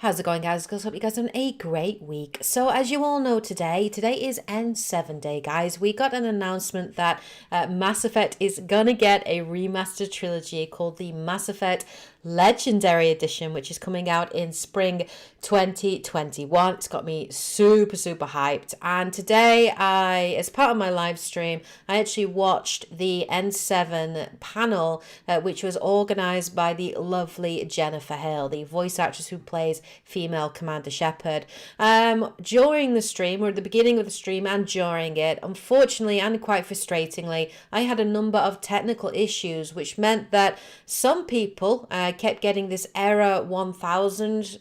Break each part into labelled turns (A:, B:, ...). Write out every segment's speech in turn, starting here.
A: How's it going, guys? Hope you guys are having a great week. So, as you all know, today is N7 Day, guys. We got an announcement that Mass Effect is gonna get a remastered trilogy called the Mass Effect Legendary Edition, which is coming out in spring 2021. It's got me super hyped. And today, as part of my live stream, I actually watched the N7 panel, which was organized by the lovely Jennifer Hale, the voice actress who plays female Commander Shepard. During the stream, or at the beginning of the stream and during it, unfortunately and quite frustratingly, I had a number of technical issues, which meant that some people kept getting this error 1000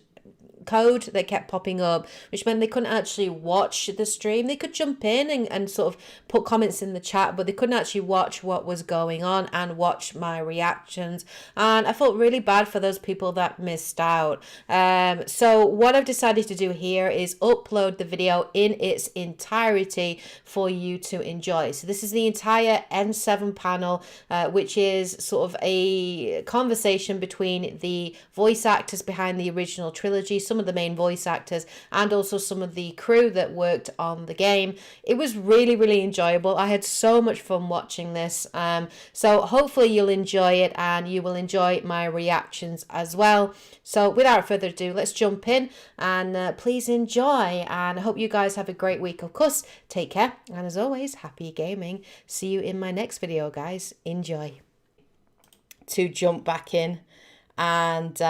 A: code that kept popping up, which meant they couldn't actually watch the stream. They could jump in and sort of put comments in the chat, but they couldn't actually watch what was going on and watch my reactions. And I felt really bad for those people that missed out. So what I've decided to do here is upload the video in its entirety for you to enjoy. So this is the entire N7 panel, which is sort of a conversation between the voice actors behind the original trilogy, some of the main voice actors, and also some of the crew that worked on the game. It was really enjoyable. I had so much fun watching this. So hopefully you'll enjoy it and you will enjoy my reactions as well. So without further ado, let's jump in and please enjoy, and I hope you guys have a great week. Of course, take care, and as always, happy gaming. See you in my next video, guys. Enjoy. To jump back in and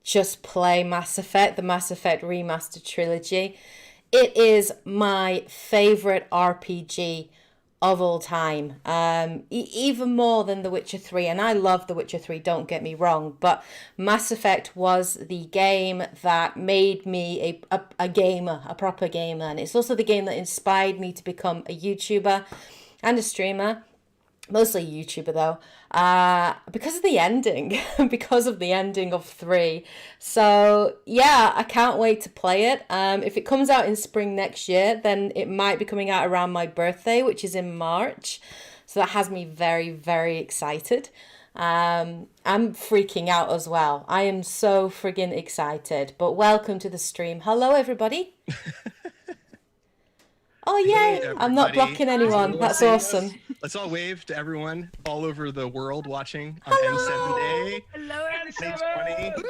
A: just play Mass Effect, the Mass Effect Remastered Trilogy. It is my favourite RPG of all time, even more than The Witcher 3, and I love The Witcher 3, don't get me wrong, but Mass Effect was the game that made me a gamer, a proper gamer, and it's also the game that inspired me to become a YouTuber and a streamer. Mostly YouTuber though, because of the ending, because of the ending of 3. So yeah, I can't wait to play it. If it comes out in spring next year, then it might be coming out around my birthday, which is in March. So that has me very excited. I'm freaking out as well. I am so friggin' excited. But welcome to the stream. Hello, everybody. Oh, yay!
B: Hey,
A: I'm not blocking anyone. That's awesome.
B: Let's all wave to everyone all over the world watching on N7 Day.
C: Hello,
B: N7.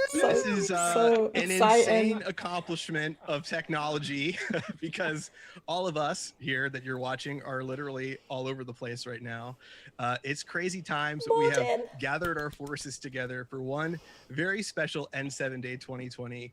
A: So,
B: This is
A: so
B: an
A: exciting.
B: insane accomplishment of technology because all of us here that you're watching are literally all over the place right now. It's crazy times, but we have
A: Mordin.
B: gathered our forces together for one very special N7 Day 2020.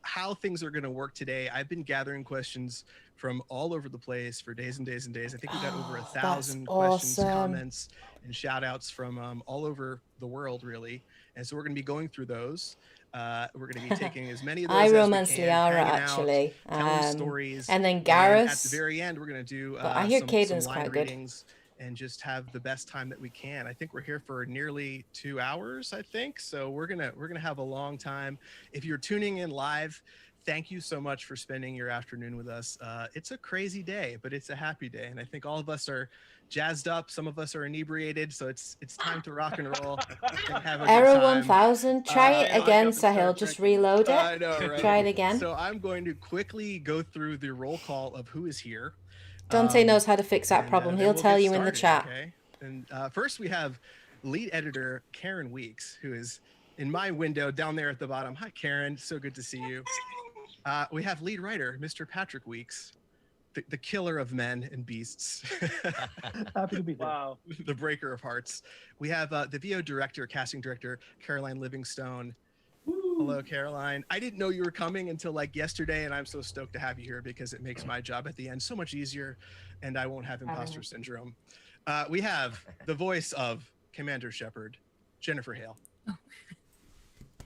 B: How things are going to work today. I've been gathering questions from all over the place for days and days and days. I think we got over 1,000 questions,
A: awesome.
B: comments, and shout outs from all over the world, really. And so we're going to be going through those. We're going to be taking as many of those
A: I
B: as
A: romance
B: we can,
A: Liara
B: hanging
A: actually,
B: out, telling stories,
A: and then
B: and
A: Garrus.
B: at the very end, we're going to do
A: but I hear
B: some
A: Kaidan's
B: line
A: quite good.
B: readings and just have the best time that we can. I think we're here for nearly 2 hours, I think. So we're gonna have a long time. If you're tuning in live, thank you so much for spending your afternoon with us. It's a crazy day, but it's a happy day, and I think all of us are jazzed up. Some of us are inebriated, so it's time to rock and roll and have a good
A: Error
B: time.
A: 1000. Try it again, Sahil. Just reload it.
B: I know, right?
A: Try it again.
B: So I'm going to quickly go through the roll call of who is here.
A: Dante knows how to fix that problem.
B: then
A: He'll
B: we'll
A: tell
B: get
A: you in the
B: started,
A: chat.
B: Okay? And first we have lead editor Karin Weeks, who is in my window down there at the bottom. Hi, Karin. So good to see you. We have lead writer, Mr. Patrick Weeks, the killer of men and beasts.
D: Happy to be here.
C: Wow.
B: The breaker of hearts. We have the VO director, casting director, Caroline Livingstone. Hello, Caroline. I didn't know you were coming until like yesterday, and I'm so stoked to have you here because it makes my job at the end so much easier, and I won't have imposter syndrome. We have the voice of Commander Shepard, Jennifer Hale.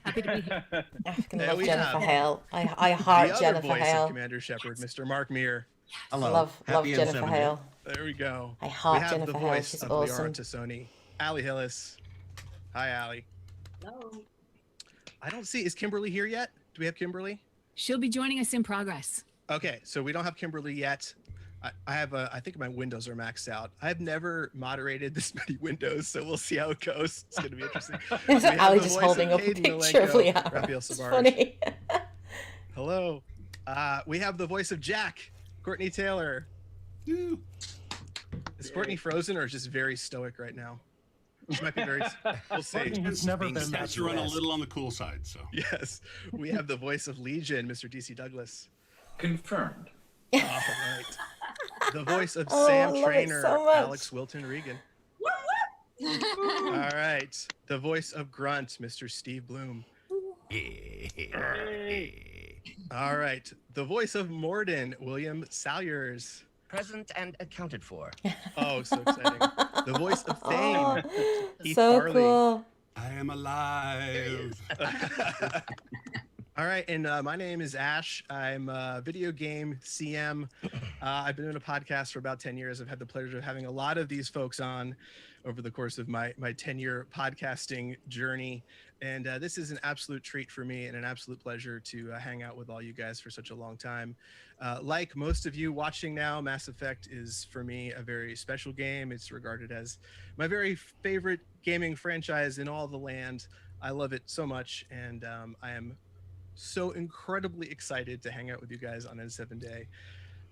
C: Happy to be here.
A: I fucking
B: And
A: love
B: we
A: Jennifer
B: have
A: Hale. I heart
B: the other
A: Jennifer
B: voice
A: Hale.
B: of Commander Shepard, Mr. Mark Meer.
E: Hello.
A: Love
E: Happy
A: Jennifer
E: N7
A: Hale.
B: There we go.
A: I heart
B: we have
A: Jennifer
B: the
A: Hale.
B: voice
A: She's
B: of
A: awesome.
B: Liara Tassoni, Ali Hillis. Hi, Ali.
C: Hello.
B: I don't see. Is Kimberly here yet? Do we have Kimberly?
C: She'll be joining us in progress.
B: Okay, so we don't have Kimberly yet. I think my windows are maxed out. I've never moderated this many windows, so we'll see how it goes. It's gonna be interesting.
A: Is
B: We have
A: Ali
B: the
A: just
B: voice
A: holding
B: of
A: up a
B: Kaidan,
A: picture of
B: Alenko,
A: Liara?
B: Raphael,
A: It's
B: Sbarge.
A: funny.
B: Hello. We have the voice of Jack, Courtenay Taylor.
E: Woo.
B: Is Courtenay frozen or just very stoic right now? She might be very. We'll see.
D: It's never been that
E: Stats run a
D: fast.
E: little on the cool side, so.
B: Yes, we have the voice of Legion, Mr. DC Douglas.
F: Confirmed.
B: All right. The voice of
A: Oh, I
B: Sam
A: love it
B: Traynor,
A: so much.
B: Alix, Wilton, Regan. All right. The voice of Grunt, Mr. Steve Blum. All right. The voice of Mordin, William Salyers.
G: Present and accounted for.
B: Oh, so exciting. The voice of Thane,
A: Oh,
B: Keith
A: so
B: Farley.
A: cool.
E: I am alive.
B: All right, and my name is Ash. I'm a video game CM. I've been doing a podcast for about 10 years. I've had the pleasure of having a lot of these folks on over the course of my 10-year podcasting journey. And this is an absolute treat for me and an absolute pleasure to hang out with all you guys for such a long time. Like most of you watching now, Mass Effect is for me a very special game. It's regarded as my very favorite gaming franchise in all the land. I love it so much, and I am so incredibly excited to hang out with you guys on N7Day.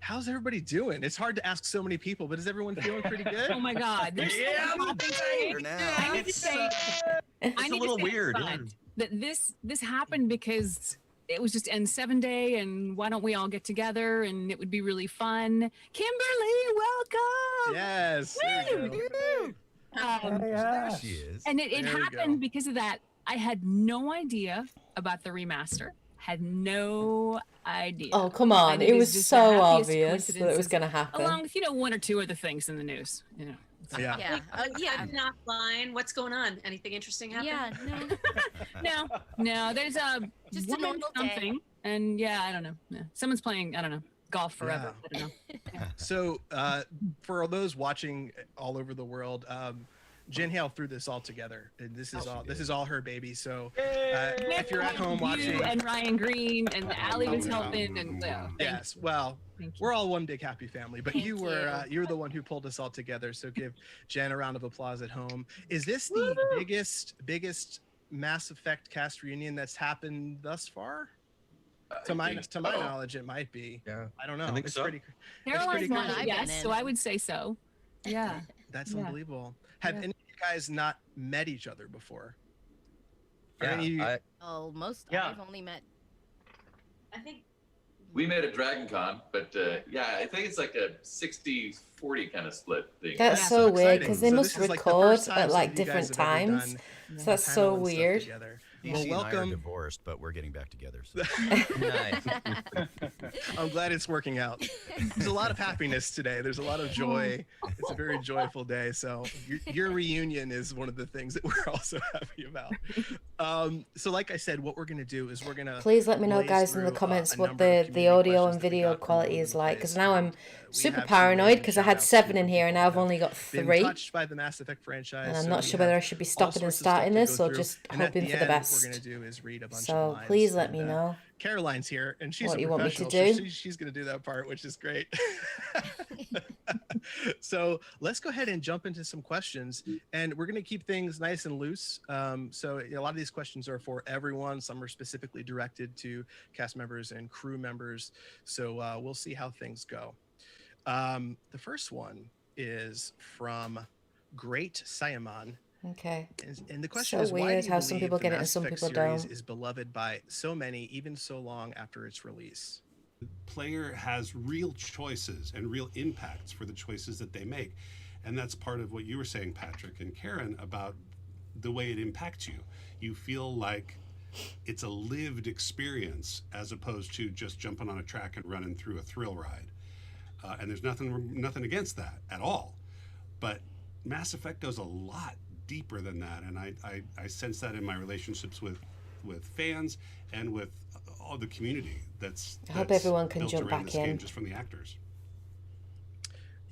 B: How's everybody doing? It's hard to ask so many people, but is everyone feeling pretty good?
C: Oh my God. There's
G: Yeah,
C: so
G: I'm
C: many
G: here
C: things.
G: now.
C: I need to say,
G: It's a little weird.
C: that this happened because it was just N7Day, and why don't we all get together and it would be really fun. Kimberly, welcome.
B: Yes. There we go.
D: Yeah.
G: She is.
C: And it
B: There we go.
C: happened because of that. I had no idea about the remaster. Had no idea.
A: Oh, come on.
C: And
A: It was
C: just
A: so
C: the happiest
A: obvious that it was
C: coincidences,
A: going to happen.
C: Along with, one or two other things in the news,
B: Yeah.
H: Yeah. Yeah.
I: I'm not lying. What's going on? Anything interesting happen?
H: Yeah. No.
C: No, there's a
H: Just a
C: woman
H: normal day.
C: something, and I don't know. Yeah. Someone's playing, I don't know, golf forever. I don't know.
B: So for those watching all over the world, Hale threw this all together, and this is all her baby. So if you're at home
C: You
B: watching,
C: and Ryan Green and Ali was helping, and
B: yes, well,
C: thank you.
B: we're all one big happy family. But
H: Thank
B: you're the one who pulled us all together. So give Jen a round of applause at home. Is this the biggest Mass Effect cast reunion that's happened thus far? To my knowledge, it might be.
G: Yeah.
B: I don't know.
F: I think
B: it's
F: so.
B: pretty.
C: Caroline's
B: good.
C: not
H: I've
C: a
H: been
C: yes,
H: in.
C: so I would say so. Yeah.
B: That's
C: Yeah.
B: unbelievable. Have
C: Yeah.
B: any of you guys not met each other before? Are
G: Yeah,
B: any of you-
H: Oh,
D: Yeah.
H: I've only met.
I: I think
F: We met at Dragon Con, but yeah, I think it's like a 60-40 kind of split thing.
A: That's
B: Yeah,
A: so weird
B: exciting.
A: because they
B: So
A: must
B: this is, like, the
A: record
B: first time
A: at
B: some
A: like
B: of you guys
A: different
B: have ever
A: times.
B: done
A: So that's
B: a
A: so
B: panel and stuff
A: weird.
B: together.
J: DC
B: Well,
J: and I are
B: welcome.
J: divorced, but we're getting back together. So.
G: Nice.
B: I'm glad it's working out. There's a lot of happiness today. There's a lot of joy. It's a very joyful day. So your reunion is one of the things that we're also happy about. So like I said, what we're going to do is we're going to
A: Please let me know,
B: blaze
A: guys, in the
B: through,
A: comments
B: a
A: what
B: number of
A: the
B: community
A: audio
B: questions
A: and
B: that we
A: video
B: got from all
A: quality
B: over
A: is
B: the
A: like.
B: place.
A: Because now I'm
B: We
A: super
B: have some
A: paranoid
B: amazing
A: because I had
B: shout-outs
A: 7
B: to
A: in here and
B: people
A: now I've
B: that
A: only got
B: been
A: 3.
B: touched by the Mass Effect franchise.
A: And I'm
B: so
A: not
B: we
A: sure whether
B: have
A: I should be
B: all
A: stopping and
B: sorts of stuff
A: starting
B: to
A: this
B: go
A: or
B: through.
A: just
B: And at
A: hoping
B: the
A: for the
B: end, What
A: best.
B: we're going to do is read a bunch of
A: So
B: lines.
A: please let
B: and,
A: me know.
B: Caroline's here, and she's
A: What
B: a
A: you want me to
B: professional.
A: do?
B: She's going to do that part, which is great. So let's go ahead and jump into some questions, and we're going to keep things nice and loose. So a lot of these questions are for everyone. Some are specifically directed to cast members and crew members. So we'll see how things go. The first one is from Great Siamon.
A: Okay.
B: And the question
A: So
B: is, why
A: weird
B: do you
A: how some
B: believe
A: people
B: the
A: get it and
B: Mass
A: some
B: Effect
A: people
B: series
A: don't?
B: is beloved by so many, even so long after its release?
E: The player has real choices and real impacts for the choices that they make. And that's part of what you were saying, Patrick and Karin, about the way it impacts you. You feel like it's a lived experience as opposed to just jumping on a track and running through a thrill ride. And there's nothing against that at all. But Mass Effect goes a lot deeper than that. And I sense that in my relationships with fans and with all the community that's
A: I hope
E: that's
A: everyone can
E: built
A: jump
E: around
A: back
E: this game
A: in.
E: just from the actors.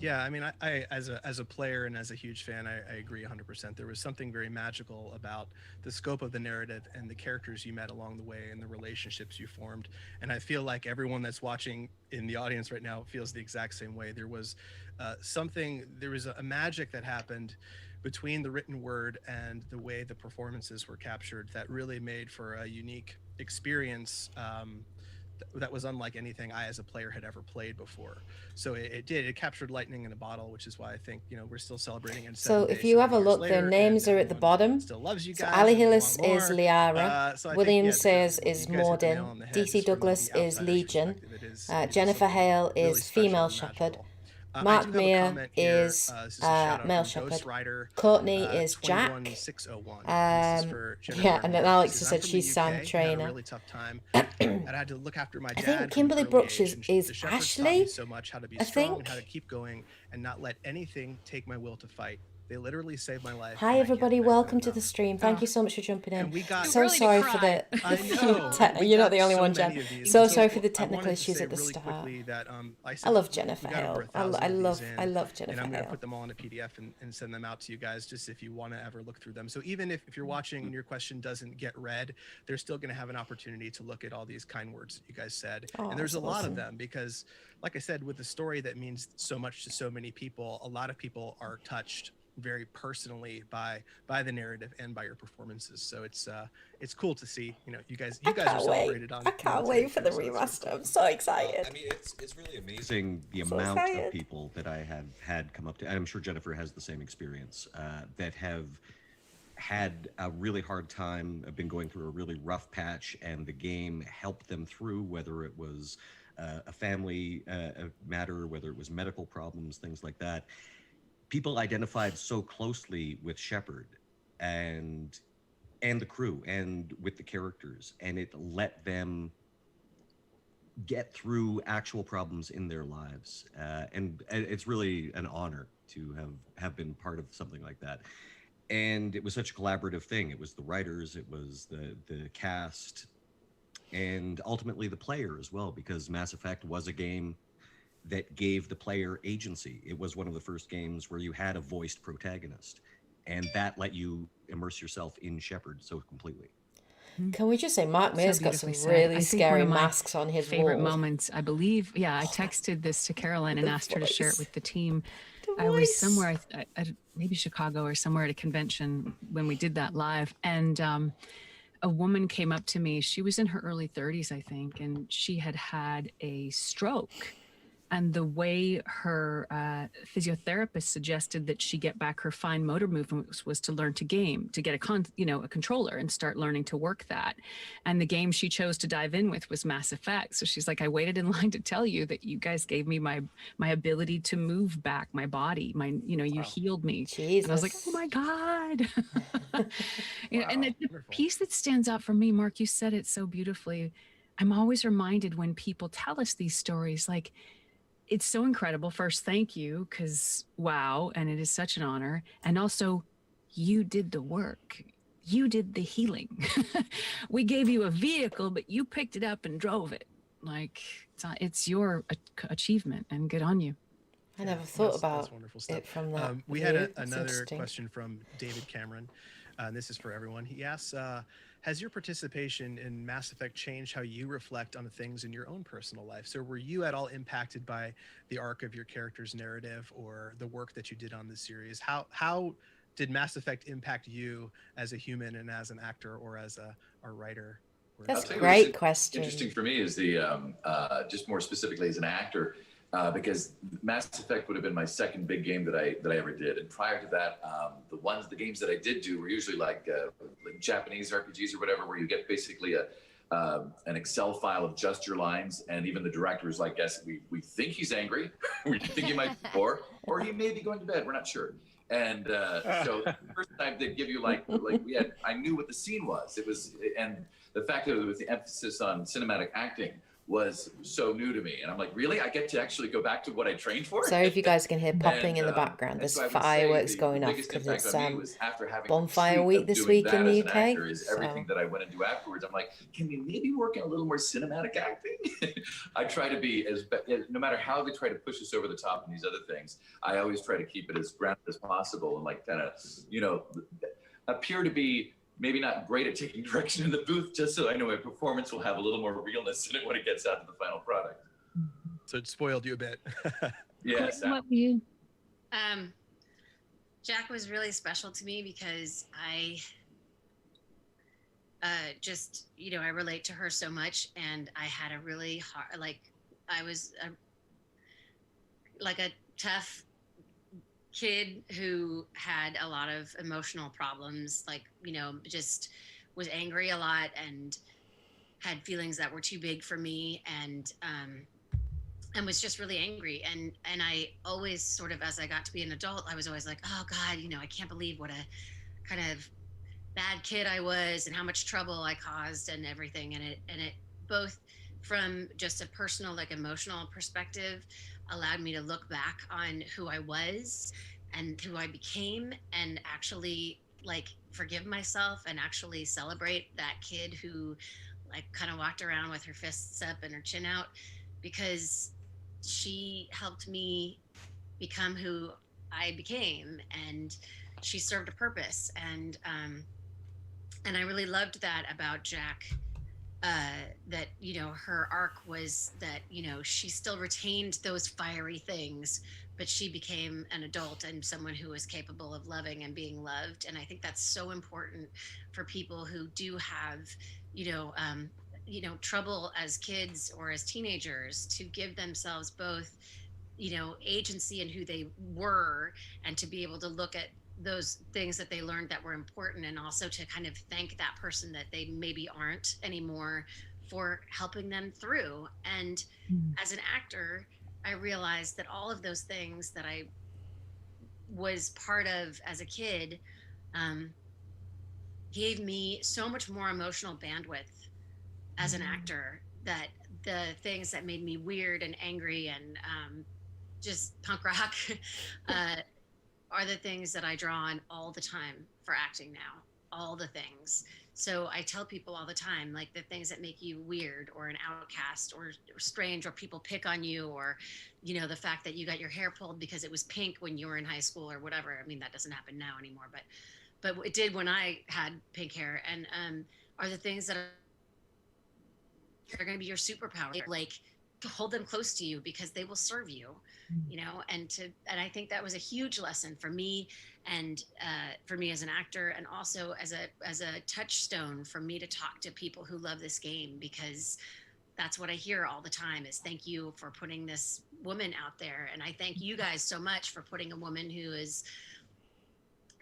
B: Yeah, I mean, I as a player and as a huge fan, I agree 100%. There was something very magical about the scope of the narrative and the characters you met along the way and the relationships you formed. And I feel like everyone that's watching in the audience right now feels the exact same way. There was a magic that happened between the written word and the way the performances were captured that really made for a unique experience that was unlike anything I as a player had ever played before. So it captured lightning in a bottle, which is why I think, you know, we're still celebrating in 7
A: So
B: days,
A: if you have a
B: 7 years
A: look, their
B: later,
A: names
B: and
A: are at the
B: everyone
A: bottom.
B: still loves you
A: So
B: guys.
A: Ali
B: and we
A: Hillis
B: want
A: is
B: more.
A: Liara.
B: So I think,
A: William
B: yeah,
A: Sayers
B: you
A: is
B: guys hit the nail
A: Mordin.
B: on the head,
A: DC
B: just from
A: Douglas
B: the
A: is
B: outsider's
A: Legion.
B: perspective. It is
A: Jennifer
B: something
A: Hale
B: really
A: is
B: special
A: female
B: and
A: Shepard.
B: magical. I
A: Mark
B: do have a
A: Meer
B: comment here.
A: is
B: This is a shout out
A: male
B: from
A: Shepard.
B: Ghost Rider,
A: Courtenay is Jack.
B: 21601. This is for Jennifer
A: Yeah, and then
B: Hale.
A: Alex
B: Says,
A: has
B: "I'm
A: said
B: from
A: she's
B: the
A: Sam
B: UK, had a
A: Traynor.
B: really tough time, and I had to look after my
A: I
B: dad
A: think
B: from an
A: Kimberly
B: early
A: Brooks
B: age, and
A: is
B: the Shepards taught
A: Ashley.
B: me so much, how to be
A: I
B: strong,
A: think.
B: how to keep going, and not let anything take my will to fight. They literally saved my life.
A: Hi
B: and I can't
A: everybody,
B: thank
A: welcome
B: them
A: to the
B: enough."
A: stream. Thank you so much for jumping in.
B: And we got
A: So
C: really to
A: sorry for
C: cry.
A: the
B: I
A: few
B: know. We
A: you're not
B: got
A: the only
B: so
A: one,
B: many
A: Jen.
B: of these.
A: So
B: And
A: sorry for the
B: I
A: technical
B: wanted to
A: issues
B: say
A: at the
B: really
A: start.
B: quickly that
A: I
B: said
A: love
B: we
A: Jennifer
B: got over
A: Hale.
B: 1,000
A: I
B: of these
A: love
B: in,
A: Jennifer
B: and I'm going to
A: Hale.
B: put them all in a PDF and send them out to you guys, just if you want to ever look through them. So even if you're watching and your question doesn't get read, they're still going to have an opportunity to look at all these kind words that you guys said.
A: Oh,
B: And there's a
A: that's
B: lot
A: awesome.
B: of them because, like I said, with a story that means so much to so many people, a lot of people are touched very personally by the narrative and by your performances. So it's cool to see, you know, you guys are celebrated on.
A: I can't wait for the remaster. I'm so excited.
K: I mean, it's really amazing the
A: So
K: amount
A: excited.
K: of people that I have had come up to, and I'm sure Jennifer has the same experience, that have had a really hard time, have been going through a really rough patch, and the game helped them through, whether it was a family matter, whether it was medical problems, things like that. People identified so closely with Shepard and the crew and with the characters, and it let them get through actual problems in their lives. And it's really an honor to have been part of something like that. And it was such a collaborative thing. It was the writers, it was the cast, and ultimately the player as well, because Mass Effect was a game that gave the player agency. It was one of the first games where you had a voiced protagonist, and that let you immerse yourself in Shepard so completely.
A: Can we just say Mark Meer's got some
C: beautifully said.
A: really
C: I think
A: scary
C: one of my
A: masks on his
C: favorite
A: wall.
C: moments, I believe. Yeah, I texted this to Caroline and
A: The
C: asked her to share it
A: voice.
C: with the team.
A: The
C: I was
A: voice.
C: somewhere, maybe Chicago or somewhere at a convention when we did that live, and a woman came up to me. She was in her early 30s, I think, and she had had a stroke. And the way her physiotherapist suggested that she get back her fine motor movements was to learn to game, to get a controller and start learning to work that. And the game she chose to dive in with was Mass Effect. So she's like, I waited in line to tell you that you guys gave me my ability to move back my body. You healed me.
A: Jesus.
C: And I was like, oh my God. And the
B: Wonderful.
C: piece that stands out for me, Mark, you said it so beautifully. I'm always reminded when people tell us these stories, like, it's so incredible. First, thank you, because wow, and it is such an honor. And also, you did the work. You did the healing. We gave you a vehicle, but you picked it up and drove it. Like, it's your achievement, and good on you.
A: I never thought
B: That's
A: about
B: wonderful stuff.
A: it from that
B: We
A: view.
B: had
A: That's
B: another
A: interesting.
B: question from David Cameron. And this is for everyone. He asks, has your participation in Mass Effect changed how you reflect on the things in your own personal life? So were you at all impacted by the arc of your character's narrative or the work that you did on the series? How did Mass Effect impact you as a human and as an actor or as a writer?
A: That's
F: I'll tell
A: a
F: you what's
A: great question.
F: Interesting for me is the just more specifically as an actor, because Mass Effect would have been my second big game that I ever did, and prior to that, the games that I did do were usually like Japanese RPGs or whatever, where you get basically an Excel file of just your lines, and even the director is like, "Yes, we think he's angry, we think he might be bored, or he may be going to bed. We're not sure." And so the first time they'd give you I knew what the scene was. It was, and the fact that it was the emphasis on cinematic acting was so new to me. And I'm like, really? I get to actually go back to what I trained for?
A: Sorry if you guys can hear popping in the
F: And,
A: background.
F: and
A: There's
F: so I would say
A: fireworks
F: the
A: going off
F: biggest
A: because
F: impact
A: it's
F: on me was after having
A: bonfire
F: the treat
A: week
F: of
A: this
F: doing
A: week
F: that
A: in
F: as
A: the
F: an
A: UK.
F: actor is
A: So
F: everything that I went and do afterwards. I'm like, can we maybe work in a little more cinematic acting? I try to be no matter how they try to push us over the top in these other things, I always try to keep it as grounded as possible and like kind of, you know, appear to be maybe not great at taking direction in the booth, just so I know my performance will have a little more realness in it when it gets out to the final product.
B: So it spoiled you a bit.
F: Yes.
C: What were you?
I: Jack was really special to me because I just, you know, I relate to her so much, and I had a really hard, like, I was like a tough kid who had a lot of emotional problems, like, you know, just was angry a lot and had feelings that were too big for me, and was just really angry. And I always sort of, as I got to be an adult, I was always like, oh God, you know, I can't believe what a kind of bad kid I was and how much trouble I caused and everything. And it both from just a personal, like emotional perspective, allowed me to look back on who I was and who I became, and actually like forgive myself and actually celebrate that kid who like kind of walked around with her fists up and her chin out, because she helped me become who I became, and she served a purpose. And I really loved that about Jack, that, you know, her arc was that, you know, she still retained those fiery things, but she became an adult and someone who was capable of loving and being loved. And I think that's so important for people who do have, you know, trouble as kids or as teenagers, to give themselves both, you know, agency in who they were, and to be able to look at those things that they learned that were important, and also to kind of thank that person that they maybe aren't anymore for helping them through. And as an actor, I realized that all of those things that I was part of as a kid gave me so much more emotional bandwidth as an actor, that the things that made me weird and angry and just punk rock are the things that I draw on all the time for acting now, all the things. So I tell people all the time, like, the things that make you weird or an outcast or strange, or people pick on you, or, you know, the fact that you got your hair pulled because it was pink when you were in high school or whatever. I mean, that doesn't happen now anymore, but it did when I had pink hair, and are the things that are going to be your superpower. Like, to hold them close to you because they will serve you, you know, and I think that was a huge lesson for me, and for me as an actor, and also as a touchstone for me to talk to people who love this game, because that's what I hear all the time is, thank you for putting this woman out there. And I thank you guys so much for putting a woman who is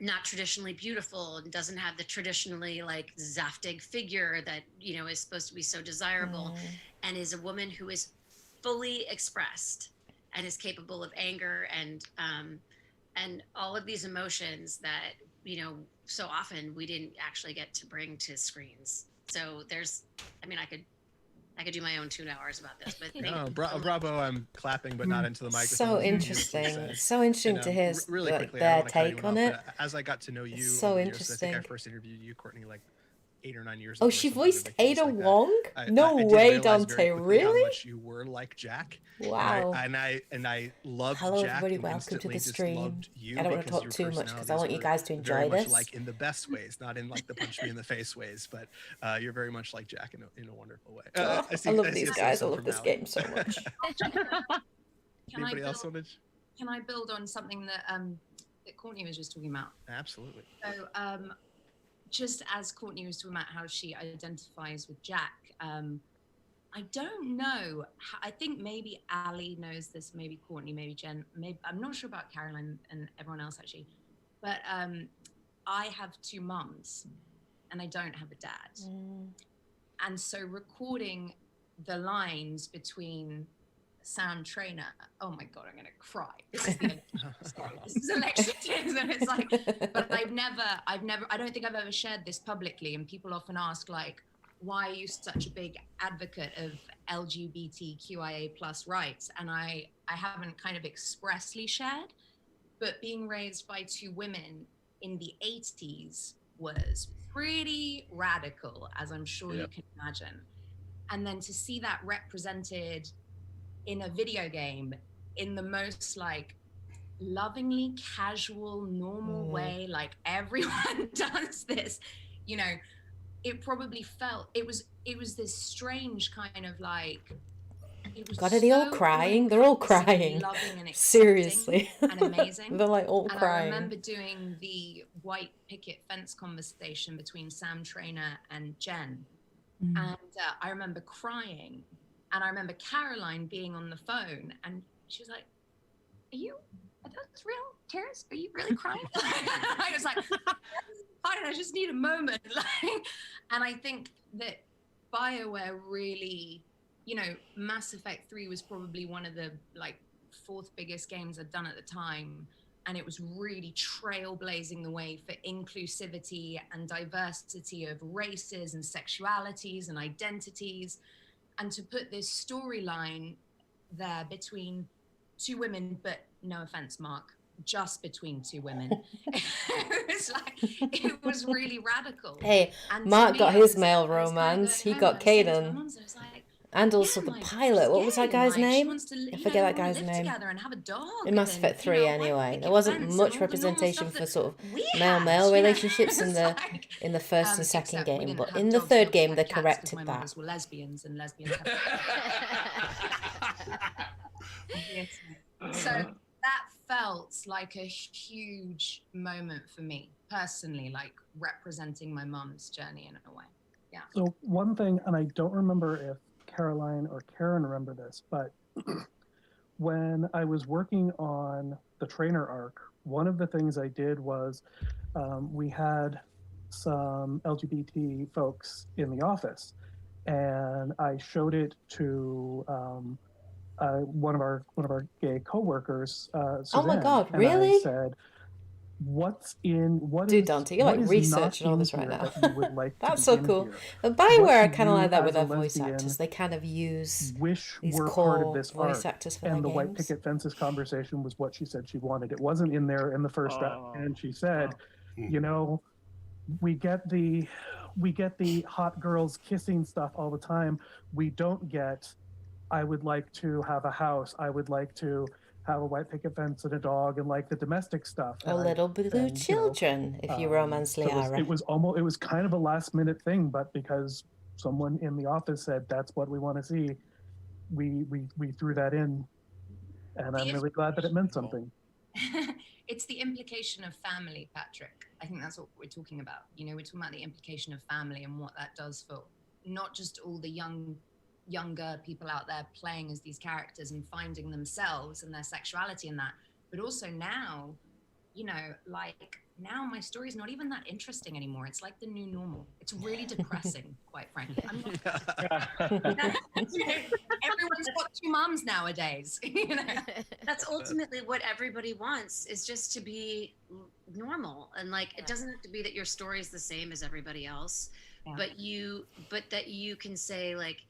I: not traditionally beautiful and doesn't have the traditionally like Zaftig figure that, you know, is supposed to be so desirable, and is a woman who is fully expressed and is capable of anger and all of these emotions that, you know, so often we didn't actually get to bring to screens. So there's, I mean, I could do my own 2 hours about this, but
B: no, bravo. I'm clapping, but not into the microphone.
A: So interesting. So interesting to hear
B: really
A: like,
B: quickly,
A: their take on it.
B: As I got to know you,
A: So
B: over the years,
A: interesting.
B: I think I first interviewed you, Courtenay, like 8 or 9 years ago.
A: Oh, she voiced Ada Wong? No
B: I did
A: way,
B: realize very
A: Dante,
B: quickly
A: really?
B: How much you were like Jack.
A: Wow.
B: And I loved
A: Hello,
B: Jack.
A: everybody.
B: And
A: Welcome to
B: instantly
A: the
B: just
A: stream.
B: loved you
A: I don't want to
B: because
A: talk
B: your
A: too much because I
B: personalities
A: want you
B: were
A: guys to
B: very
A: enjoy
B: much
A: this.
B: like in the best ways, not in like the punch me in the face ways, but you're very much like Jack in a wonderful way.
A: I love these guys. I love this game so much.
B: Anybody else want to?
L: Can I build on something that Courtenay was just talking about?
B: Absolutely.
L: So, just as Courtenay was talking about how she identifies with Jack, I don't know. I think maybe Ali knows this, maybe Courtenay, maybe Jen. Maybe I'm not sure about Caroline and everyone else actually, but I have 2 mums, and I don't have a dad. And so recording the lines between Sam Traynor, oh my God, I'm gonna cry. This is sorry, this is election tears, and it's like, but I don't think I've ever shared this publicly, and people often ask like, why are you such a big advocate of LGBTQIA plus rights? And I haven't kind of expressly shared, but being raised by two women in the 80s was pretty radical, as I'm sure you can imagine. And then to see that represented in a video game in the most like lovingly casual, normal way, like everyone does this, you know, it probably felt, it was this strange kind of like, it was
A: God, are they all crying? They're all crying.
L: Loving and
A: Seriously.
L: and amazing.
A: They're like all
L: And
A: crying.
L: I remember doing the white picket fence conversation between Sam, Traynor, and Jen. And I remember crying. And I remember Caroline being on the phone, and she was like, are those real tears? Are you really crying? I was like, fine, I just need a moment. And I think that BioWare really, you know, Mass Effect 3 was probably one of the like 4th biggest games I'd done at the time. And it was really trailblazing the way for inclusivity and diversity of races and sexualities and identities. And to put this storyline there between two women, but no offense, Mark, just between two women. It was really radical.
A: Hey,
L: and
A: Mark
L: me,
A: got his
L: was,
A: male
L: I was kind of
A: romance. He
L: going
A: got
L: home and saying to my
A: Kaidan.
L: mums, I was like,
A: And also
L: yeah,
A: the
L: my
A: pilot. What was that
L: first
A: guy's
L: game, like, she
A: name?
L: wants to,
A: I
L: you
A: forget
L: know,
A: that
L: wanna
A: guy's
L: live
A: name.
L: together and have a dog
A: In Mass
L: and,
A: Effect
L: you know,
A: 3
L: white
A: anyway.
L: picket
A: There wasn't
L: fence and
A: much
L: all the normal
A: representation
L: stuff
A: for
L: that
A: sort of
L: we
A: male-male
L: had, you know?
A: relationships in
L: It's
A: the
L: like,
A: in the first and second
L: except we
A: game,
L: didn't
A: but
L: have
A: in the
L: dogs, we
A: third
L: obviously
A: game
L: had
A: they
L: cats 'cause
A: corrected
L: my
A: that.
L: mothers were lesbians and lesbians have so that felt like a huge moment for me personally, like representing my mom's journey in a way. Yeah.
D: So one thing, and I don't remember if Caroline or Karin remember this, but when I was working on the Traynor arc, one of the things I did was we had some LGBT folks in the office, and I showed it to one of our gay coworkers, Suzanne,
A: Oh my God,
D: and
A: really?
D: I said, what
A: Dude,
D: is
A: Dante, you're
D: what
A: like
D: is
A: researching
D: not
A: all
D: in
A: this right
D: here
A: now.
D: that you would like
A: That's
D: to
A: so
D: be in
A: cool.
D: here?
A: But
D: What
A: BioWare
D: do
A: kind of
D: you
A: like that
D: as
A: with
D: a
A: their voice
D: lesbian
A: actors. They kind of use
D: wish
A: these
D: were part of
A: core
D: this
A: voice
D: arc?
A: actors for
D: And
A: their
D: the white
A: games.
D: picket fences conversation was what she said she wanted. It wasn't in there in the first draft, and she said, you know, we get the hot girls kissing stuff all the time. We don't get, I would like to have a house. I would like to have a white picket fence and a dog and like the domestic stuff.
A: A little blue children, if you romance
D: so
A: Liara.
D: it was kind of a last minute thing, but because someone in the office said that's what we want to see, we threw that in, and I'm really glad that it meant something.
L: It's the implication of family, Patrick. I think that's what we're talking about. You know, we're talking about the implication of family and what that does for not just all the younger people out there playing as these characters and finding themselves and their sexuality in that, but also now, you know, like now my story's not even that interesting anymore. It's like the new normal. It's really depressing, quite frankly. Everyone's got two moms nowadays. You know?
I: That's ultimately what everybody wants, is just to be normal. And like, it doesn't have to be that your story is the same as everybody else, but that you can say like,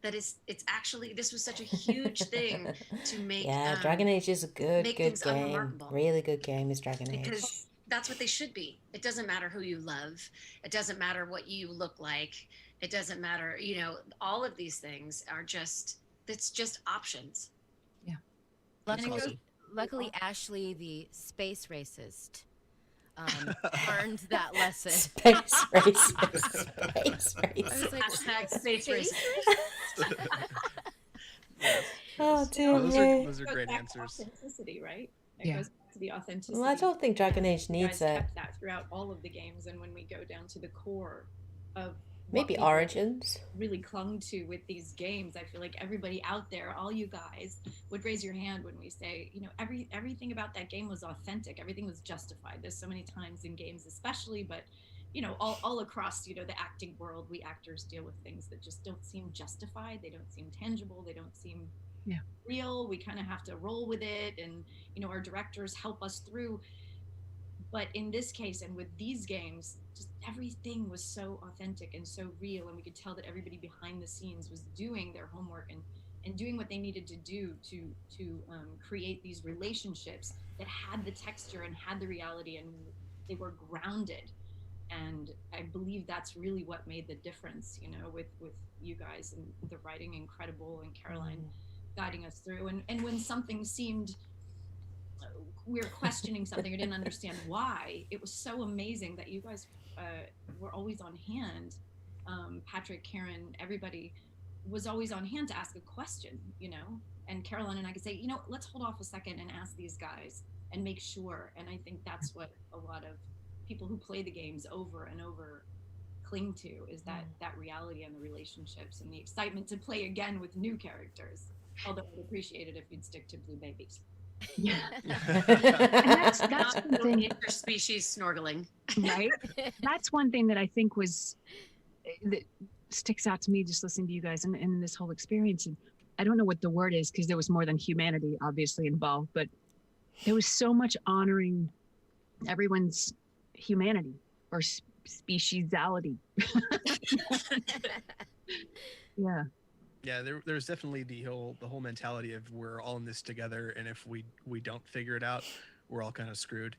I: that it's actually, this was such a huge thing to make.
A: Yeah, Dragon Age is a good game.
I: unremarkable.
A: Really good game is Dragon Age.
I: Because that's what they should be. It doesn't matter who you love. It doesn't matter what you look like. It doesn't matter, you know, all of these things are just, it's just options.
L: Yeah.
M: Luckily, Ashley, the space racist, learned that lesson.
A: Space racist. Space racist.
M: I was like,
I: Space racist.
A: Oh, dear me.
B: Those are great answers.
N: Authenticity, right? It goes back to the authenticity.
A: Well, I don't think Dragon Age needs
N: you guys
A: it.
N: kept that throughout all of the games, and when we go down to the core of
A: Maybe
N: people
A: Origins.
N: really clung to with these games, I feel like everybody out there, all you guys, would raise your hand when we say, you know, everything about that game was authentic. Everything was justified. There's so many times in games, especially, but you know, all across, you know, the acting world, we actors deal with things that just don't seem justified. They don't seem tangible. They don't seem real. We kind of have to roll with it, and you know, our directors help us through. But in this case and with these games, just everything was so authentic and so real, and we could tell that everybody behind the scenes was doing their homework and doing what they needed to do to create these relationships that had the texture and had the reality, and they were grounded. And I believe that's really what made the difference, you know, with you guys and the writing incredible, and Caroline guiding us through. And when something seemed we were questioning something or didn't understand why, it was so amazing that you guys were always on hand. Patrick, Karin, everybody was always on hand to ask a question, you know, and Caroline and I could say, you know, let's hold off a second and ask these guys and make sure. And I think that's what a lot of people who play the games over and over cling to, is that reality and the relationships and the excitement to play again with new characters. Although I'd appreciate it if you'd stick to blue babies.
C: Yeah. And that's
I: Not
C: one thing,
I: interspecies snorkeling.
C: right? That's one thing that I think was that sticks out to me just listening to you guys and this whole experience. And I don't know what the word is, because there was more than humanity obviously involved, but there was so much honoring everyone's humanity or speciesality. Yeah.
B: Yeah, there's definitely the whole mentality of we're all in this together, and if we don't figure it out, we're all kind of screwed.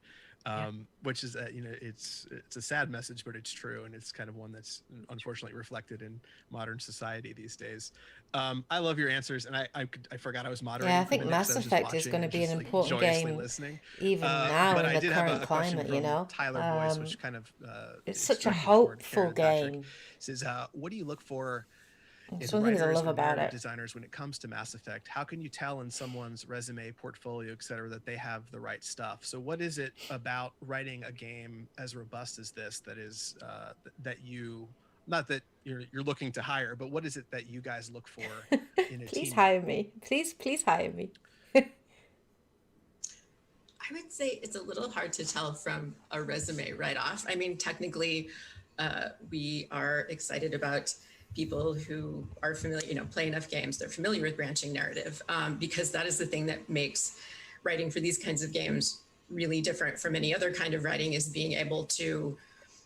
B: Which is you know, it's a sad message, but it's true, and it's kind of one that's unfortunately reflected in modern society these days. I love your answers, and I forgot I was moderating.
A: Yeah, I think Mass Effect is going to be an important game, even now in the current climate. You know,
B: Tyler Boyce, which kind of
A: it's such a
B: directed toward
A: hopeful
B: Karen Patrick.
A: game.
B: Says, what do you look for in
A: Some things I
B: writers
A: love
B: or
A: about
B: narrative
A: it.
B: designers when it comes to Mass Effect? How can you tell in someone's resume, portfolio, etc., that they have the right stuff? So what is it about writing a game as robust as this that is that you, not that you're looking to hire, but what is it that you guys look for in a
A: Please
B: team?
A: hire me. Please hire me.
O: I would say it's a little hard to tell from a resume right off. I mean, technically, we are excited about people who are familiar, you know, play enough games, they're familiar with branching narrative, because that is the thing that makes writing for these kinds of games really different from any other kind of writing, is being able to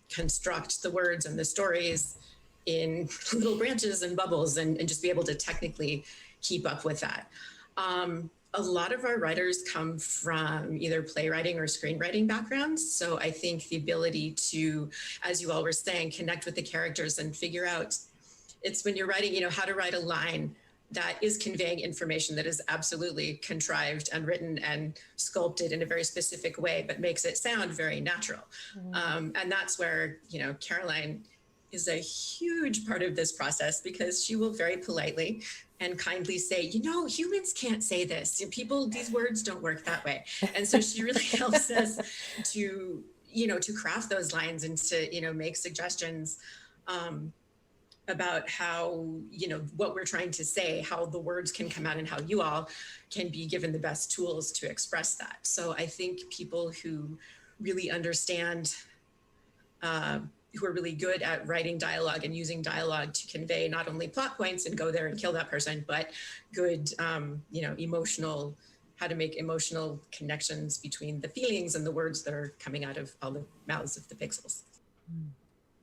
O: construct the words and the stories in little branches and bubbles and just be able to technically keep up with that. A lot of our writers come from either playwriting or screenwriting backgrounds. So I think the ability to, as you all were saying, connect with the characters and figure out, it's when you're writing, you know, how to write a line that is conveying information that is absolutely contrived and written and sculpted in a very specific way, but makes it sound very natural. And that's where, you know, Caroline is a huge part of this process, because she will very politely and kindly say, you know, humans can't say this. People, these words don't work that way. And so she really helps us to, you know, to craft those lines and to, you know, make suggestions about how, you know, what we're trying to say, how the words can come out, and how you all can be given the best tools to express that. So I think people who really understand, who are really good at writing dialogue and using dialogue to convey not only plot points and go there and kill that person, but good, you know, emotional, how to make emotional connections between the feelings and the words that are coming out of all the mouths of the pixels.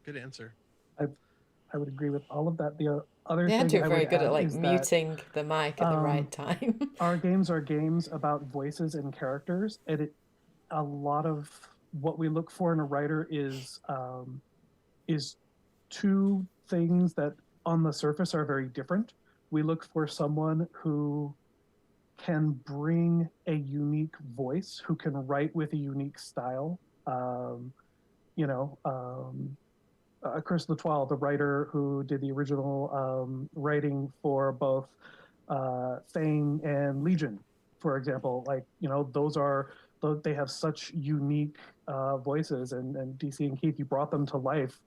B: Good answer.
D: I would agree with all of that. The other
A: They
D: thing
A: had to be
D: I
A: very
D: would
A: good
D: add
A: at like
D: is that,
A: muting the mic at the right time.
D: our games are games about voices and characters, and a lot of what we look for in a writer is two things that on the surface are very different. We look for someone who can bring a unique voice, who can write with a unique style. Chris Latoile, the writer who did the original writing for both Thane and Legion, for example, like, you know, they have such unique voices, and DC and Keith, you brought them to life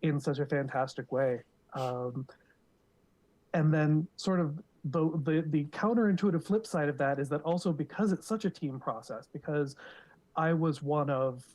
D: in such a fantastic way. And then sort of the counterintuitive flip side of that is that also, because it's such a team process, because I was one of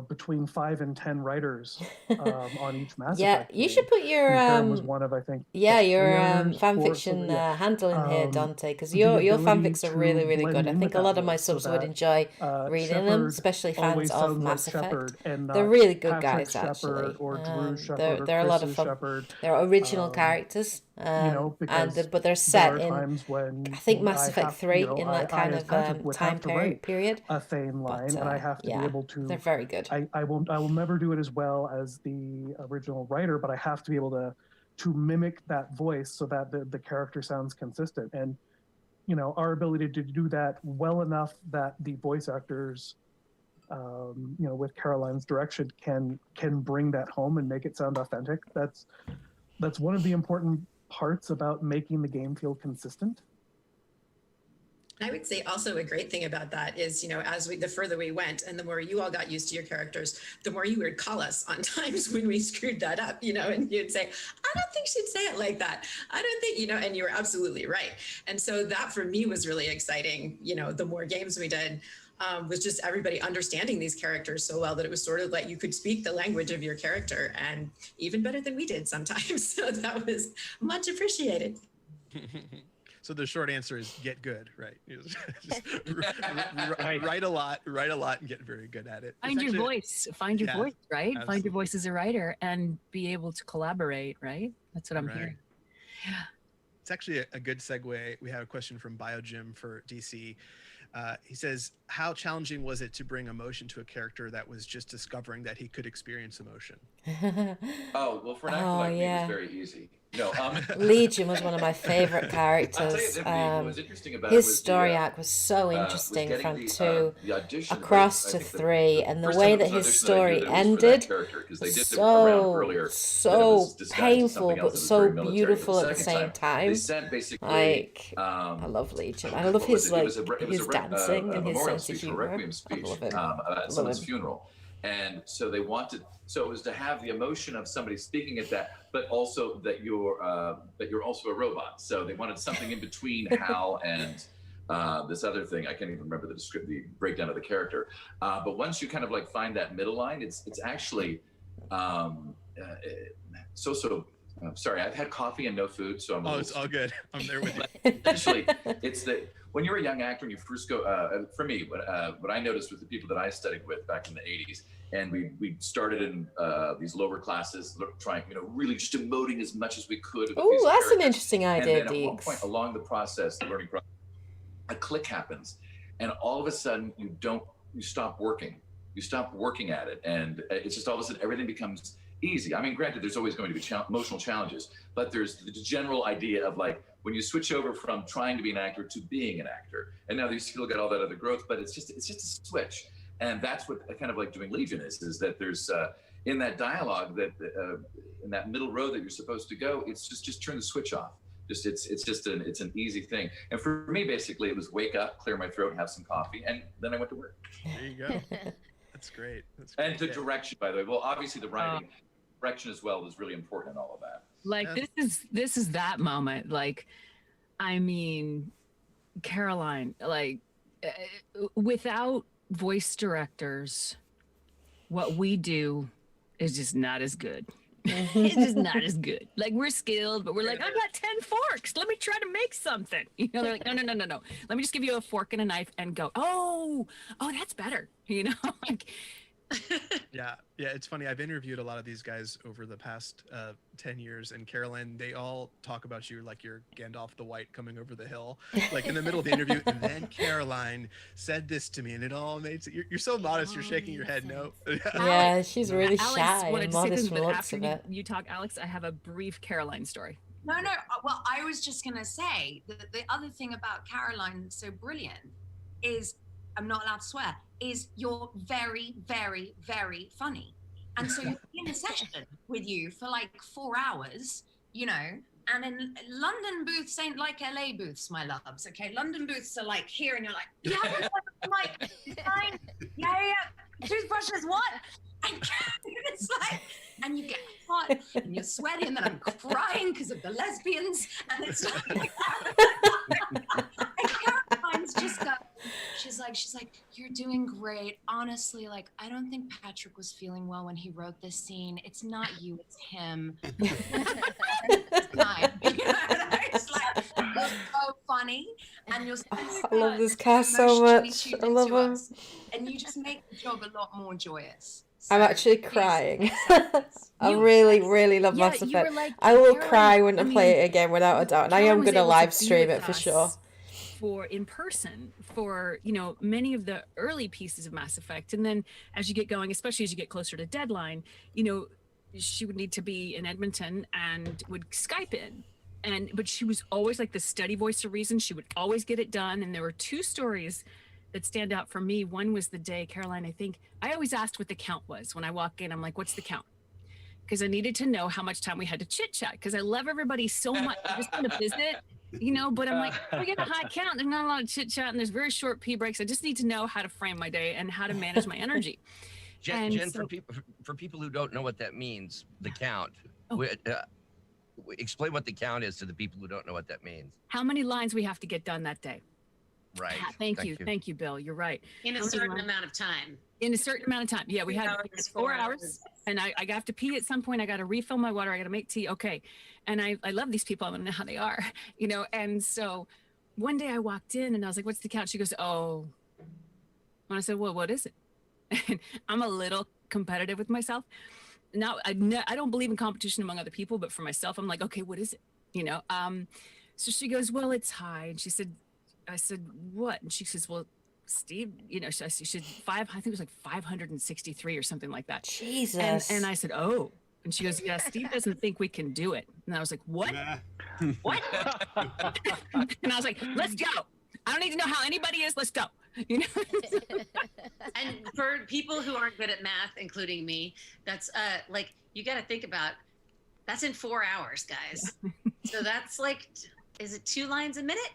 D: between 5 and 10 writers on each Mass
A: Yeah,
D: Effect
A: you
D: game.
A: should put your
D: And Karin was one of, I think,
A: yeah, your
D: 3 others,
A: fan
D: 4,
A: fiction
D: so yeah.
A: handle in here, Dante, because
D: The
A: your
D: ability
A: fanfics are really,
D: to
A: really
D: blend
A: good. I
D: in
A: think
D: with
A: a
D: that
A: lot of my
D: voice so
A: subs would
D: that
A: enjoy reading them,
D: Shepard
A: especially fans
D: always
A: of
D: sounds like
A: Mass Effect.
D: Shepard and
A: They're
D: not
A: really good
D: Patrick
A: guys,
D: Shepard
A: actually.
D: or Drew Shepard
A: They're
D: or
A: they're a lot of
D: Chris's
A: fun.
D: Shepard.
A: They're original characters,
D: Because
A: but they're
D: there
A: set
D: are
A: in,
D: times when
A: I think, Mass
D: I
A: Effect
D: have,
A: 3 in
D: I,
A: that kind
D: as
A: of
D: Patrick would
A: time
D: have to write
A: period.
D: a Thane line, and I have to be
A: yeah,
D: able to.
A: they're very good.
D: I will never do it as well as the original writer, but I have to be able to mimic that voice so that the character sounds consistent. And our ability to do that well enough that the voice actors, with Caroline's direction, can bring that home and make it sound authentic. That's one of the important parts about making the game feel consistent.
O: I would say also a great thing about that is, the further we went and the more you all got used to your characters, the more you would call us on times when we screwed that up, and you'd say, I don't think she'd say it like that. I don't think, and you were absolutely right. And so that for me was really exciting. The more games we did, was just everybody understanding these characters so well that it was sort of like you could speak the language of your character, and even better than we did sometimes. So that was much appreciated.
B: So the short answer is get good, right? Just write a lot, and get very good at it.
C: Find your voice, right?
B: Absolutely.
C: Find your voice as a writer and be able to collaborate, right? That's what I'm hearing. Yeah.
B: It's actually a good segue. We have a question from BioJim for DC. He says, how challenging was it to bring emotion to a character that was just discovering that he could experience emotion?
F: Oh, well, for an actor like me, it was very easy. No,
A: Legion was one of my favorite characters.
F: What was interesting about
A: his
F: it was
A: story arc was so interesting from
F: the
A: 2
F: audition
A: across to 3, and the way that his story ended, so painful but so beautiful at the same time. Like, I love Legion. I love his his dancing and his sense of humor. I love him.
F: At someone's funeral. And so they wanted, so it was to have the emotion of somebody speaking at that, but also that you're also a robot. So they wanted something in between Hal and this other thing. I can't even remember the breakdown of the character. But once you kind of find that middle line, it's actually sorry, I've had coffee and no food, so
B: it's all good. I'm there with you.
F: Essentially, it's that when you're a young actor and you first go, for me, what I noticed with the people that I studied with back in the 80s, and we started in these lower classes, trying, really just emoting as much as we could.
A: Oh, that's an interesting idea,
F: and then at one point along the process, the learning process, a click happens, and all of a sudden you stop working. You stop working at it, and it's just all of a sudden everything becomes easy. I mean, granted, there's always going to be emotional challenges, but there's the general idea of when you switch over from trying to be an actor to being an actor, and now you still get all that other growth, but it's just a switch. And that's what kind of doing Legion is that there's in that dialogue that in that middle row that you're supposed to go, it's just turn the switch off. It's an easy thing. And for me, basically, it was wake up, clear my throat, have some coffee, and then I went to work.
B: There you go. That's great.
F: And the direction, by the way. Well, obviously the writing, direction as well is really important in all of that.
C: This is that moment. I mean, Caroline, without voice directors, what we do is just not as good. It's just not as good. We're skilled, but we're I got 10 forks. Let me try to make something. They're like, no. Let me just give you a fork and a knife and go, oh, that's better.
B: Yeah, it's funny. I've interviewed a lot of these guys over the past 10 years, and Caroline, they all talk about you like you're Gandalf the White coming over the hill, in the middle of the interview. And then Caroline said this to me, and it all made sense. You're so modest. You're shaking your head. No.
A: Yeah, she's really
C: Alex,
A: shy and modest from the looks of it.
C: You talk, Alex, I have a brief Caroline story.
L: No. Well, I was just going to say that the other thing about Caroline that's so brilliant is, I'm not allowed to swear, is you're very, very, very funny. And so you're in a session with you for 4 hours, and in London booths ain't like LA booths, my loves, okay? London booths are here and you're yeah, Mike, it's fine. Yeah. Toothbrushes, what? And it's and you get hot and you're sweaty, and then I'm crying because of the lesbians, and it's and Caroline's just she's like, you're doing great. Honestly, like, I don't think Patrick was feeling well when he wrote this scene. It's not you, it's him. It's fine. It's like, you're so funny. And you're so
A: I love this cast so
L: emotionally
A: much.
L: tuned
A: I love
L: into
A: him.
L: us. And you just make the job a lot more joyous.
A: I'm
L: So
A: actually
L: please
A: crying.
L: accept this.
A: I really, really love
C: Yeah,
A: Mass
C: you were
A: Effect.
C: like,
A: I will
C: Caroline,
A: cry when I
C: I
A: play
C: mean,
A: it again without a doubt. And I
C: Caroline
A: am
C: was
A: going to
C: able
A: live
C: be
A: stream
C: with
A: it for
C: us
A: sure.
C: For in person for many of the early pieces of Mass Effect, and then as you get going, especially as you get closer to deadline, she would need to be in Edmonton and would Skype in, but she was always like the steady voice of reason. She would always get it done. And there were two stories that stand out for me. One was the day, Caroline, I think I always asked what the count was when I walk in. I'm like, what's the count? Because I needed to know how much time we had to chit chat, because I love everybody so much. I just want to visit, but I'm like, we get a high count. There's not a lot of chit chat and there's very short pee breaks. I just need to know how to frame my day and how to manage my energy.
G: Jen, for people who don't know what that means, the count, explain what the count is to the people who don't know what that means.
C: How many lines we have to get done that day.
G: Right.
C: Thank you, Bill. You're right.
I: In a certain amount of time.
C: In a certain amount of time. Yeah, we had 4 hours, and I have to pee at some point. I got to refill my water. I got to make tea. Okay. And I love these people. I want to know how they are, And so one day I walked in and I was like, what's the count? She goes, oh. And I said, well, what is it? And I'm a little competitive with myself. Now, I don't believe in competition among other people, but for myself, I'm like, okay, what is it? So she goes, well, it's high. And I said, what? And she says, well, Steve, she said I think it was like 563 or something like that.
A: Jesus.
C: And I said, oh. And she goes, yeah, Steve doesn't think we can do it. And I was like, what? What? And I was like, let's go. I don't need to know how anybody is. Let's go.
I: And for people who aren't good at math, including me, that's you got to think about, that's in 4 hours, guys. So that's like, is it 2 lines a minute?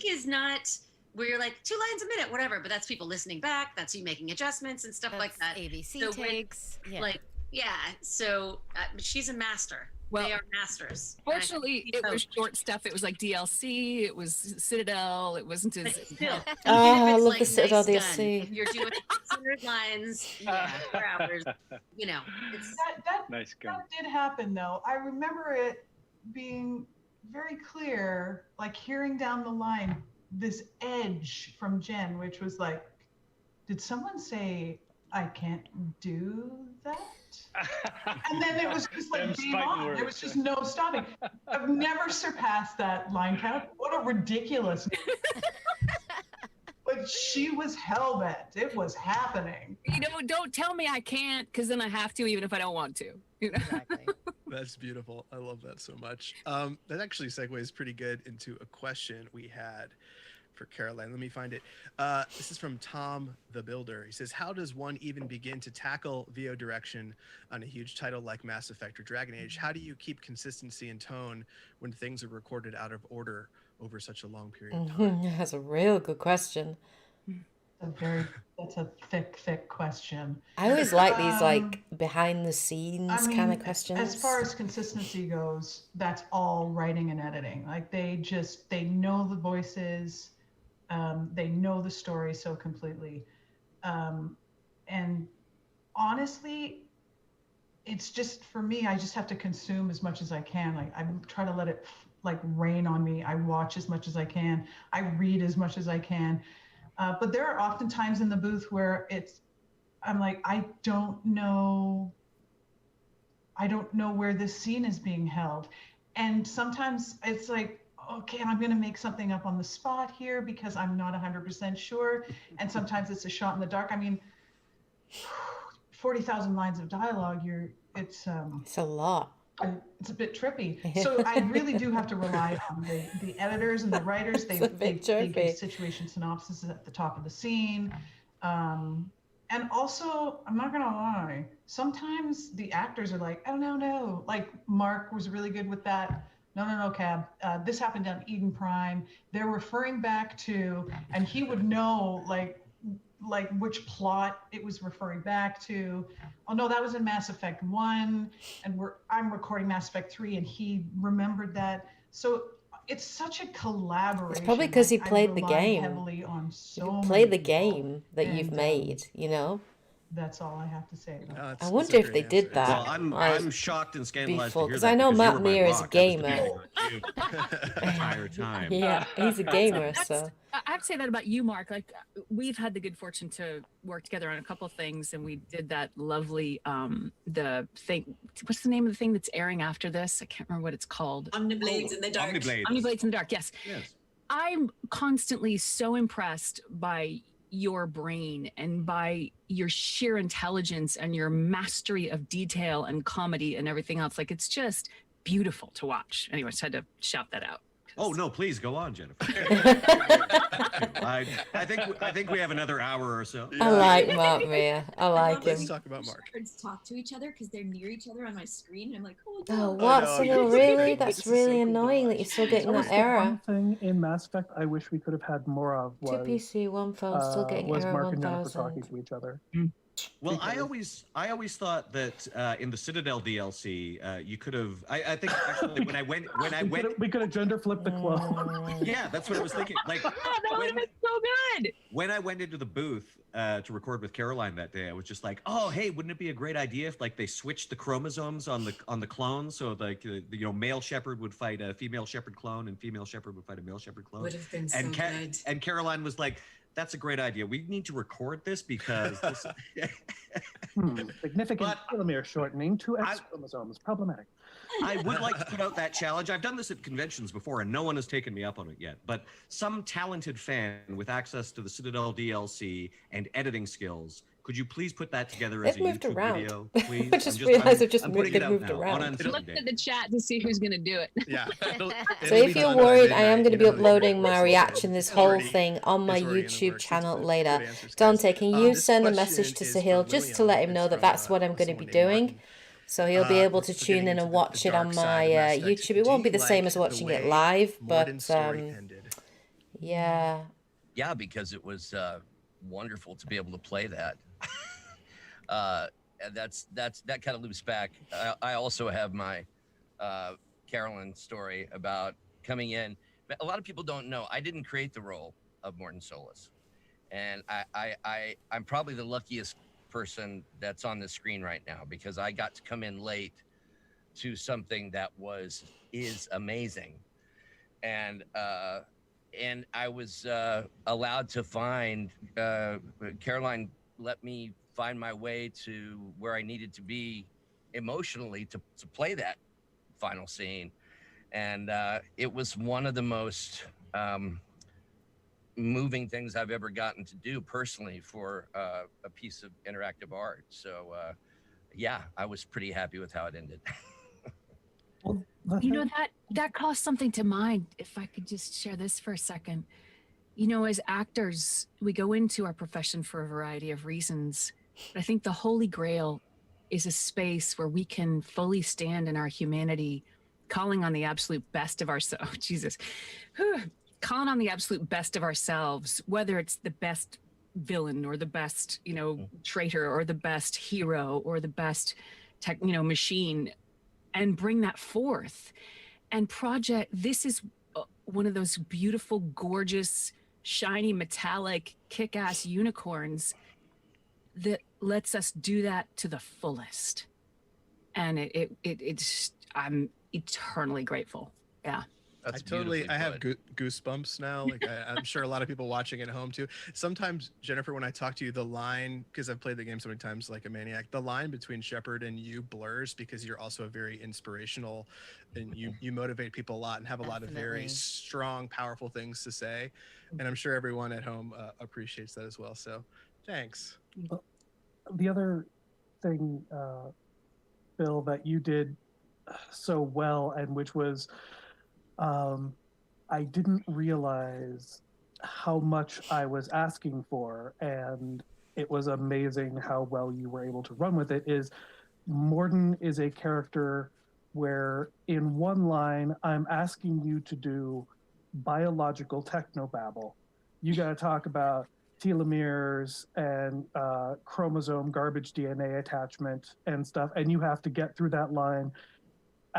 I: Is not where you're like 2 lines a minute, whatever, but that's people listening back. That's you making adjustments and stuff like that.
M: ABC
I: so
M: takes.
I: So she's a master.
C: Well,
I: they are masters.
C: Fortunately, it was short stuff. It was like DLC. It was Citadel. It wasn't as.
A: I love the Citadel DLC.
I: If you're doing 600 lines, 4 hours.
P: That did happen though. I remember it being very clear, like hearing down the line this edge from Jen, which was like, did someone say I can't do that? And then it was just like game on. There was just no stopping. I've never surpassed that line count. What a ridiculous. But she was hell-bent. It was happening.
C: Don't tell me I can't, because then I have to, even if I don't want to.
M: Exactly.
B: That's beautiful. I love that so much. That actually segues pretty good into a question we had for Caroline. Let me find it. This is from Tom the Builder. He says, how does one even begin to tackle VO direction on a huge title like Mass Effect or Dragon Age? How do you keep consistency and tone when things are recorded out of order over such a long period of time?
A: That's a real good question.
P: That's a thick question.
A: I always like these behind the scenes kind of questions.
P: As far as consistency goes, that's all writing and editing. Like they know the voices, they know the story so completely. And honestly, it's just, for me, I just have to consume as much as I can. Like I try to let it rain on me. I watch as much as I can. I read as much as I can. But there are often times in the booth where I'm like, I don't know where this scene is being held. And sometimes it's like, okay, I'm going to make something up on the spot here because I'm not 100% sure. And sometimes it's a shot in the dark. I mean, 40,000 lines of dialogue, it's
A: a lot.
P: It's a bit trippy. So I really do have to rely on the editors and the writers. They give situation synopsis at the top of the scene. And also, I'm not going to lie, sometimes the actors are like, oh, no. Like Mark was really good with that. No, Cab. This happened on Eden Prime. They're referring back to, and he would know like which plot it was referring back to. Oh no, that was in Mass Effect 1, and I'm recording Mass Effect 3, and he remembered that. So it's such a collaboration.
A: It's probably because he
P: Like, I've
A: played the
P: relied
A: game.
P: heavily on so
A: Play
P: many
A: the
P: people,
A: game that you've
P: and,
A: made, you know?
P: that's all I have to say.
B: No,
A: I wonder if they did that.
K: Well, I'm
A: like,
K: shocked and scandalized
A: before,
K: to hear
A: because
K: that
A: I know
K: because
A: Matt
K: you were my
A: Meer is a
K: rock. I was
A: gamer.
K: depending on you the entire time.
A: Yeah, he's a gamer, so.
C: I have to say that about you, Mark. Like, we've had the good fortune to work together on a couple of things, and we did that lovely the thing. What's the name of the thing that's airing after this? I can't remember what it's called.
O: Omniblades in the dark.
C: Omniblades in the dark. Yes.
K: Yes.
C: I'm constantly so impressed by your brain and by your sheer intelligence and your mastery of detail and comedy and everything else. Like, it's just beautiful to watch. Anyway, just had to shout that out.
K: Oh no! Please go on, Jennifer. I think we have another hour or so.
A: I like Mark Meer. I like him.
B: Let's talk about Mark.
N: Birds talk to each other because they're near each other on my screen, and I'm like, oh,
A: Oh,
N: no.
A: what?
B: no,
A: So
B: you-
A: no, really? That's really annoying that you're still getting
D: That was
A: that
D: the
A: error.
D: one thing in Mass Effect I wish we could have had more of
A: Two
D: was,
A: PC, one phone, still getting
D: was
A: error
D: Mark and Jennifer
A: 1000.
D: talking to each other.
K: Well, I always thought that in the Citadel DLC, you could have. I think actually when I went,
D: we could have gender flipped the clone.
K: yeah, that's what I was thinking. Like,
C: that would have been so good.
K: when I went into the booth to record with Caroline that day, I was just like, "Oh, hey, wouldn't it be a great idea if like they switched the chromosomes on the clones? So like male Shepard would fight a female Shepard clone, and female Shepard would fight a male Shepard clone."
O: Would have been so
K: and
O: good.
K: And Caroline was like, "That's a great idea. We need to record this because." This...
D: Significant telomere shortening to X chromosomes. Problematic.
K: I would like to put out that challenge. I've done this at conventions before, and no one has taken me up on it yet. But some talented fan with access to the Citadel DLC and editing skills, could you please put that together as
A: They've
K: a
A: moved
K: YouTube
A: around.
K: video, please?
A: I just realized they've just
K: I'm
A: moved,
K: putting it
A: they've
K: out
A: moved
K: now,
A: around.
K: on
C: Look
K: N7Day.
C: at the chat to see who's going to do it.
B: Yeah.
A: So if you're worried, I am going to be uploading my reaction, this whole thing, on my YouTube channel later. Dante, can you send a message to Sahil just to let him know that that's what I'm going to be doing? So he'll be able to tune in and watch it on my YouTube. It won't be the same as watching it live, but yeah.
G: Yeah, because it was wonderful to be able to play that. And that kind of loops back. I also have my Carolyn story about coming in. A lot of people don't know I didn't create the role of Mordin Solus, and I'm probably the luckiest person that's on the screen right now because I got to come in late to something that is amazing, and I was allowed to find Caroline let me find my way to where I needed to be emotionally to play that final scene, and it was one of the most moving things I've ever gotten to do personally for a piece of interactive art. So yeah, I was pretty happy with how it ended.
C: You know, that caused something to mind. If I could just share this for a second. You know, as actors, we go into our profession for a variety of reasons. But I think the Holy Grail is a space where we can fully stand in our humanity, calling on the absolute best of ourselves. Jesus. Calling on the absolute best of ourselves, whether it's the best villain or the best, traitor or the best hero or the best machine, and bring that forth. And this is one of those beautiful, gorgeous, shiny, metallic, kick-ass unicorns that lets us do that to the fullest. And I'm eternally grateful. Yeah.
B: I have goosebumps now. Like I'm sure a lot of people watching at home too. Sometimes, Jennifer, when I talk to you, the line, because I've played the game so many times like a maniac, the line between Shepard and you blurs because you're also a very inspirational and you motivate people a lot and have a lot of very strong, powerful things to say. And I'm sure everyone at home appreciates that as well. So thanks.
D: The other thing, Bill, that you did so well, and which was I didn't realize how much I was asking for, and it was amazing how well you were able to run with it, is Mordin is a character where in one line, I'm asking you to do biological technobabble. You got to talk about telomeres and chromosome garbage DNA attachment and stuff, and you have to get through that line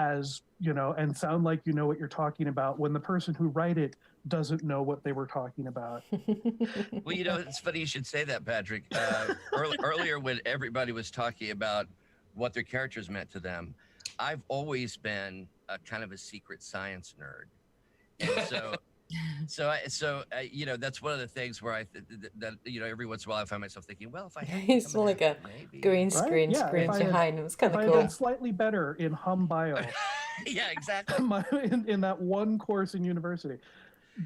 D: as you know, and sound like you know what you're talking about when the person who write it doesn't know what they were talking about.
G: Well, it's funny you should say that, Patrick. Earlier, when everybody was talking about what their characters meant to them, I've always been a kind of a secret science nerd, and so that's one of the things where every once in a while I find myself thinking, well, if I had
A: It's like a green screen screen behind. It was kind of
D: I
A: cool.
D: had done slightly better in Hum Bio.
G: Yeah, exactly.
D: in that one course in university.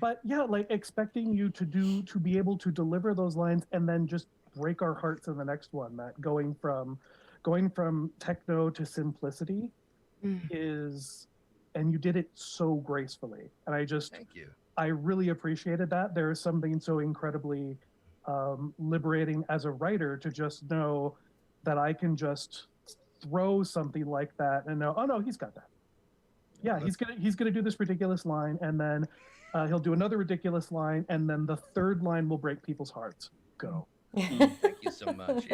D: But yeah, like expecting you to be able to deliver those lines and then just break our hearts in the next one. That going from techno to simplicity is, and you did it so gracefully. And
G: thank you.
D: I really appreciated that. There is something so incredibly liberating as a writer to just know that I can just throw something like that and know, oh no, he's got that. Yeah, he's gonna do this ridiculous line, and then he'll do another ridiculous line, and then the third line will break people's hearts. Go.
G: Thank you so much.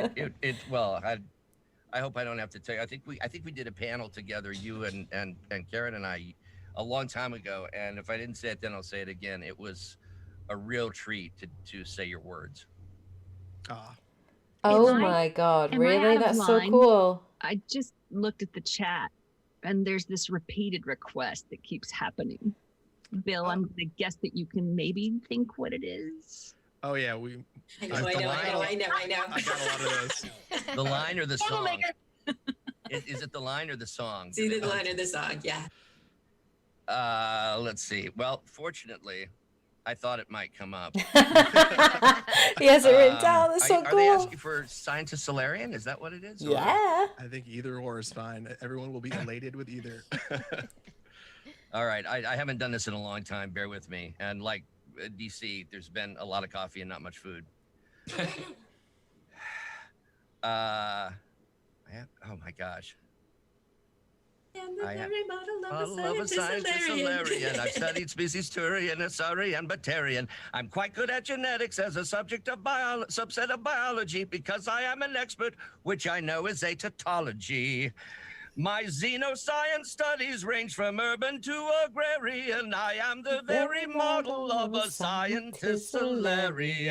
G: I hope I don't have to tell you. I think we did a panel together, you and Karin and I, a long time ago. And if I didn't say it then, I'll say it again. It was a real treat to say your words.
A: Oh my God! Really? That's so cool.
C: I just looked at the chat, and there's this repeated request that keeps happening. Bill, I'm gonna guess that you can maybe think what it is.
B: Oh yeah,
O: I know. I got
B: a lot of those.
G: The line or the song? Is it the line or the song?
O: It's either the line or the song, yeah.
G: Let's see. Well, fortunately, I thought it might come up.
A: He has it written down. That's so cool.
G: Are they asking for Scientist Solarian? Is that what it is?
A: Yeah.
B: I think either or is fine. Everyone will be elated with either.
G: All right. I haven't done this in a long time. Bear with me. And like DC, there's been a lot of coffee and not much food. Oh my gosh.
O: And the
G: I have
O: very model
G: I
O: of
G: love
O: a
G: a
O: scientist
G: Solarian.
O: Solarian.
G: I've studied species Turian, Asarian, Batarian. I'm quite good at genetics as a subject of subset of biology because I am an expert, which I know is a tautology. My xenoscience studies range from urban to agrarian. I am the very model of a scientist Solarian.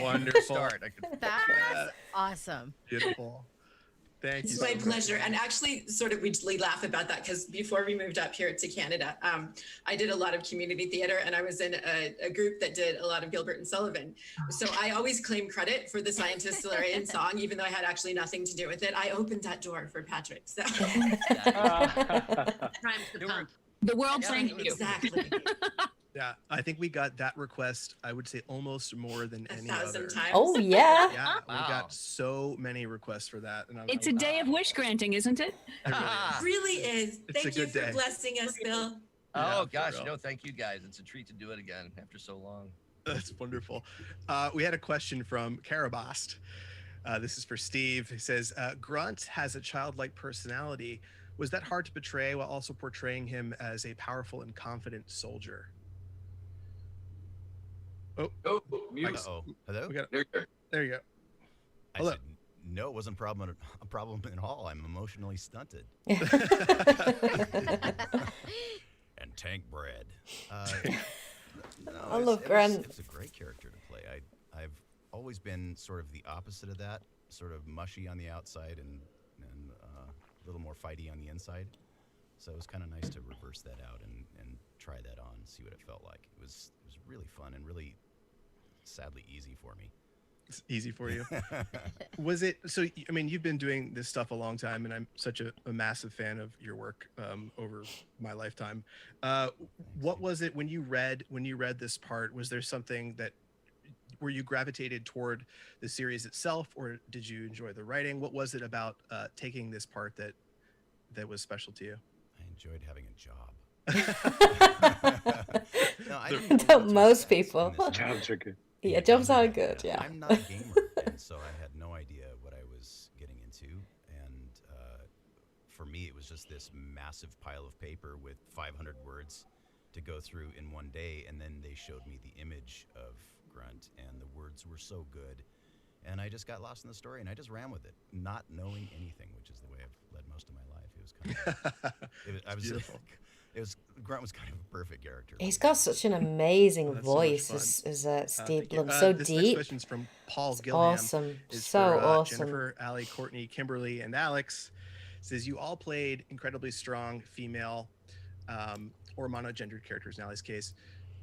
B: Wonderful.
G: Start.
M: That was awesome.
B: Beautiful. Thank you.
O: It's
B: so
O: my
B: much.
O: pleasure. And actually, sort of, we laugh about that because before we moved up here to Canada, I did a lot of community theater, and I was in a group that did a lot of Gilbert and Sullivan. So I always claim credit for the Scientist Solarian song, even though I had actually nothing to do with it. I opened that door for Patrick. So.
C: The world thank you.
O: Exactly.
B: Yeah, I think we got that request, I would say almost more than any
O: 1,000
B: other.
O: times.
A: Oh yeah.
B: Yeah, we
G: Wow.
B: got so many requests for that. And
C: It's a day of wish granting, isn't it?
B: It really is.
O: Really is.
B: It's a
O: Thank you
B: good
O: for
B: day.
O: blessing us, Bill.
G: Oh,
B: for
G: gosh.
B: real.
G: Thank you guys. It's a treat to do it again after so long.
B: That's wonderful. We had a question from Karabast. This is for Steve. He says, Grunt has a childlike personality. Was that hard to portray while also portraying him as a powerful and confident soldier?
F: Oh, mute.
J: Uh-oh. Hello?
B: There you go.
J: I
B: Hello.
J: said, no, it wasn't a problem at all. I'm emotionally stunted. And tank bread.
A: I love Grunt.
J: It's a great character to play. I've always been sort of the opposite of that, sort of mushy on the outside and a little more fighty on the inside. So it was kind of nice to reverse that out and try that on, see what it felt like. It was really fun and really sadly easy for me.
B: It's easy for you. Was it, so, I mean, you've been doing this stuff a long time, and I'm such a massive fan of your work over my lifetime. What was it when you read this part? Was there something that, were you gravitated toward the series itself, or did you enjoy the writing? What was it about taking this part that was special to you?
J: I enjoyed having a job.
A: Don't most people.
Q: Jobs are good.
A: Yeah, jobs are good. Yeah.
J: I'm not a gamer, and so I had no idea what I was getting into. And for me, it was just this massive pile of paper with 500 words to go through in one day. And then they showed me the image of Grunt, and the words were so good, And I just got lost in the story, and I just ran with it, not knowing anything, which is the way I've led most of my life. It was kind of, beautiful. Grunt was kind of a perfect character.
A: He's got such an amazing voice
B: so
A: as Steve Blum. So
B: this
A: deep.
B: next question's from Paul
A: It's
B: Gilliam.
A: awesome.
B: It's
A: So
B: for,
A: awesome.
B: Jennifer, Ali, Courtenay, Kimberly, and Alix. Says you all played incredibly strong female or monogendered characters in Ali's case.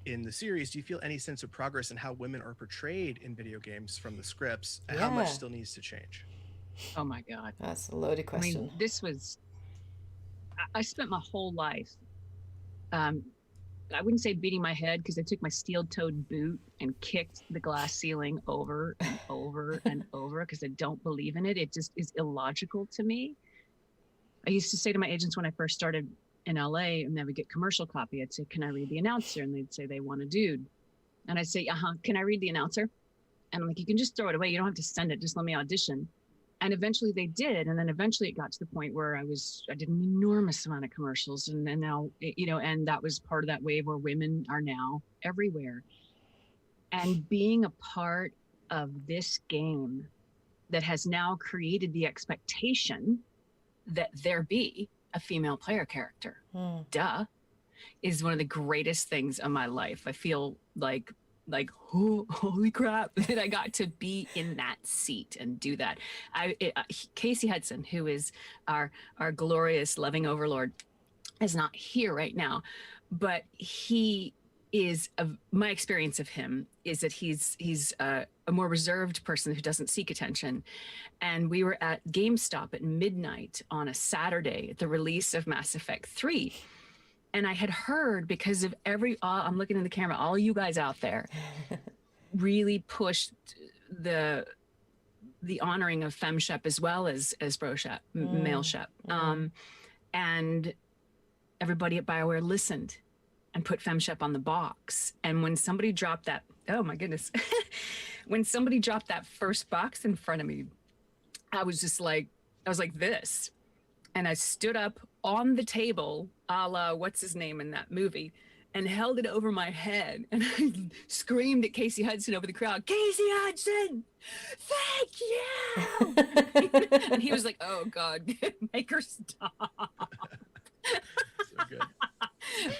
B: In the series, do you feel any sense of progress in how women are portrayed in video games from the scripts, and how much still needs to change?
C: Oh my God.
A: That's a loaded question.
C: I mean, this was, I spent my whole life, I wouldn't say beating my head, because I took my steel-toed boot and kicked the glass ceiling over and over and over, because I don't believe in it. It just is illogical to me. I used to say to my agents when I first started in LA, and they would get commercial copy, I'd say, can I read the announcer? And they'd say they want a dude. And I'd say, can I read the announcer? And I'm like, you can just throw it away. You don't have to send it. Just let me audition. And eventually they did. And then eventually it got to the point where I did an enormous amount of commercials. And now, and that was part of that wave where women are now everywhere. And being a part of this game that has now created the expectation that there be a female player character, is one of the greatest things of my life. I feel like, oh, holy crap, that I got to be in that seat and do that. Casey Hudson, who is our glorious loving overlord, is not here right now, but he is, my experience of him is that he's a more reserved person who doesn't seek attention. And we were at GameStop at midnight on a Saturday at the release of Mass Effect 3. And I had heard, because of I'm looking in the camera, all you guys out there really pushed the honoring of Femme Shep as well as Bro Shep, male Shep. And everybody at BioWare listened and put Femme Shep on the box. And when somebody dropped that, oh my goodness, when somebody dropped that first box in front of me, I was like this. And I stood up on the table, a la what's his name in that movie, and held it over my head. And I screamed at Casey Hudson over the crowd, Casey Hudson, thank you. And he was like, oh God, make her stop.
B: So good.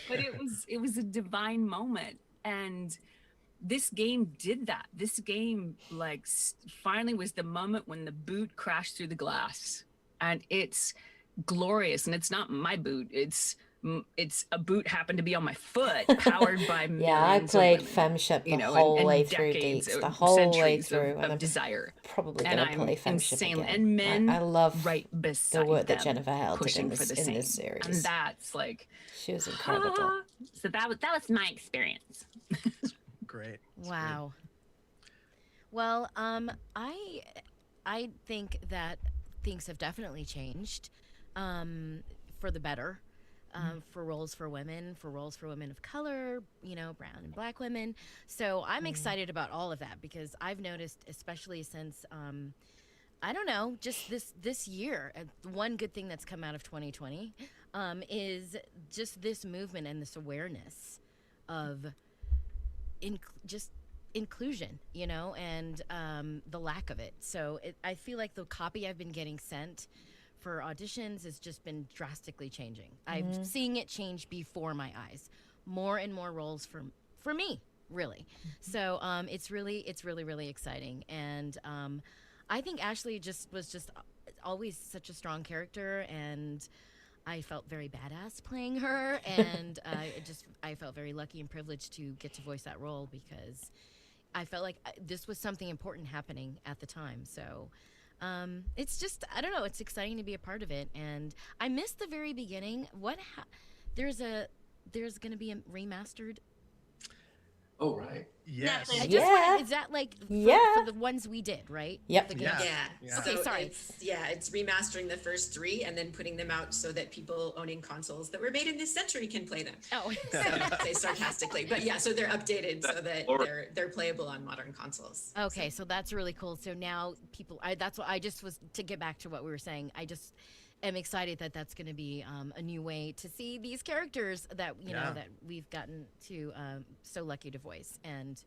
C: But it was a divine moment. And this game did that. This game finally was the moment when the boot crashed through the glass. And it's glorious. And it's not my boot. It's a boot happened to be on my foot, powered by
A: I played Femme Shep the whole way through, Deeks, the whole way through,
C: of desire.
A: Probably gonna play Femme Shep again.
C: And men,
A: I love
C: right beside
A: the work that
C: them,
A: Jennifer Hale did in
C: pushing
A: this series.
C: And that's
A: she was incredible.
C: So that was my experience.
B: Great. That's
M: wow. Great. Well, I think that things have definitely changed for the better. For roles for women of color, brown and black women. So I'm excited about all of that, because I've noticed, especially since, I don't know, just this year, one good thing that's come out of 2020 is just this movement and this awareness of just inclusion, and the lack of it. So I feel like the copy I've been getting sent for auditions has just been drastically changing. I'm seeing it change before my eyes. More and more roles for me, really. So it's really exciting. And I think Ashley was always such a strong character, and I felt very badass playing her. And I felt very lucky and privileged to get to voice that role, because I felt like this was something important happening at the time. So it's just, I don't know, it's exciting to be a part of it. And I missed the very beginning. There's going to be a remastered.
F: Oh, right.
B: Yes.
M: I just wanted, is that for the ones we did, right?
A: Yep.
F: Yeah.
M: Okay,
F: so
M: sorry.
O: It's remastering the first 3 and then putting them out so that people owning consoles that were made in this century can play them.
M: Oh.
O: So, say sarcastically, but yeah, so they're updated so that they're playable on modern consoles.
M: Okay, so that's really cool. So now people, that's what I just was, to get back to what we were saying, am excited that that's going to be a new way to see these characters that you know that we've gotten to so lucky to voice. And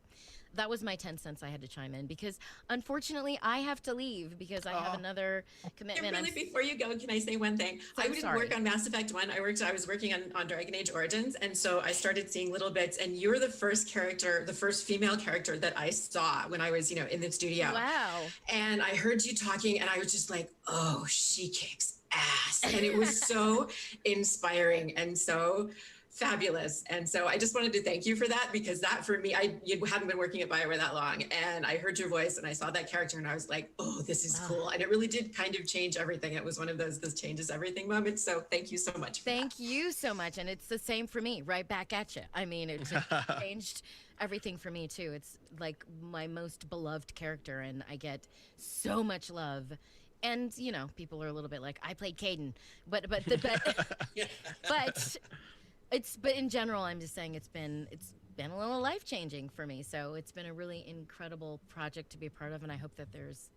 M: that was my 10 cents I had to chime in, because unfortunately I have to leave because I have another commitment.
O: Really, before you go, can I say one thing? I didn't work on Mass Effect 1. I was working on Dragon Age Origins, and so I started seeing little bits, and you're the first character, the first female character that I saw when I was, in the studio.
M: Wow.
O: And I heard you talking, and I was just like, oh, she kicks ass. And it was so inspiring and so fabulous. And so I just wanted to thank you for that, because that for me, you hadn't been working at BioWare that long, and I heard your voice and I saw that character and I was like, oh, this is cool. And it really did kind of change everything. It was one of those changes everything moments. So thank you so much.
M: Thank you so much. And it's the same for me, right back at you. I mean, it just changed everything for me too. It's like my most beloved character, and I get so much love. And people are a little bit like, I played Kaidan, but in general, I'm just saying it's been a little life-changing for me. So it's been a really incredible project to be a part of, and I hope that there's,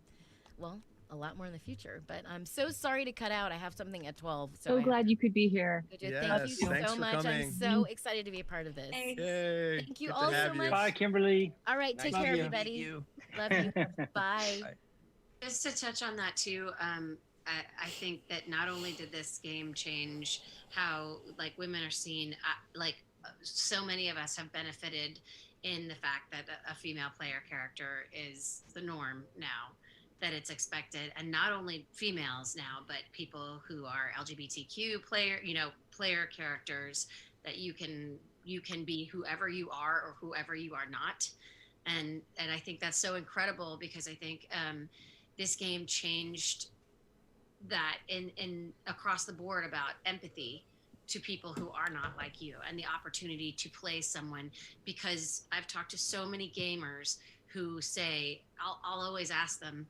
M: a lot more in the future. But I'm so sorry to cut out. I have something at 12.
C: So glad you could be here.
M: Thank you so much. I'm so excited to be a part of this.
B: Yay.
M: Thank you all so much.
Q: Bye, Kimberly.
M: All right, take care, everybody. Love you. Bye.
I: Just to touch on that too, I think that not only did this game change how women are seen, so many of us have benefited in the fact that a female player character is the norm now, that it's expected, and not only females now, but people who are LGBTQ player characters, that you can be whoever you are or whoever you are not, and I think that's so incredible, because I think this game changed that in across the board about empathy to people who are not like you, and the opportunity to play someone, because I've talked to so many gamers who say, I'll always ask them,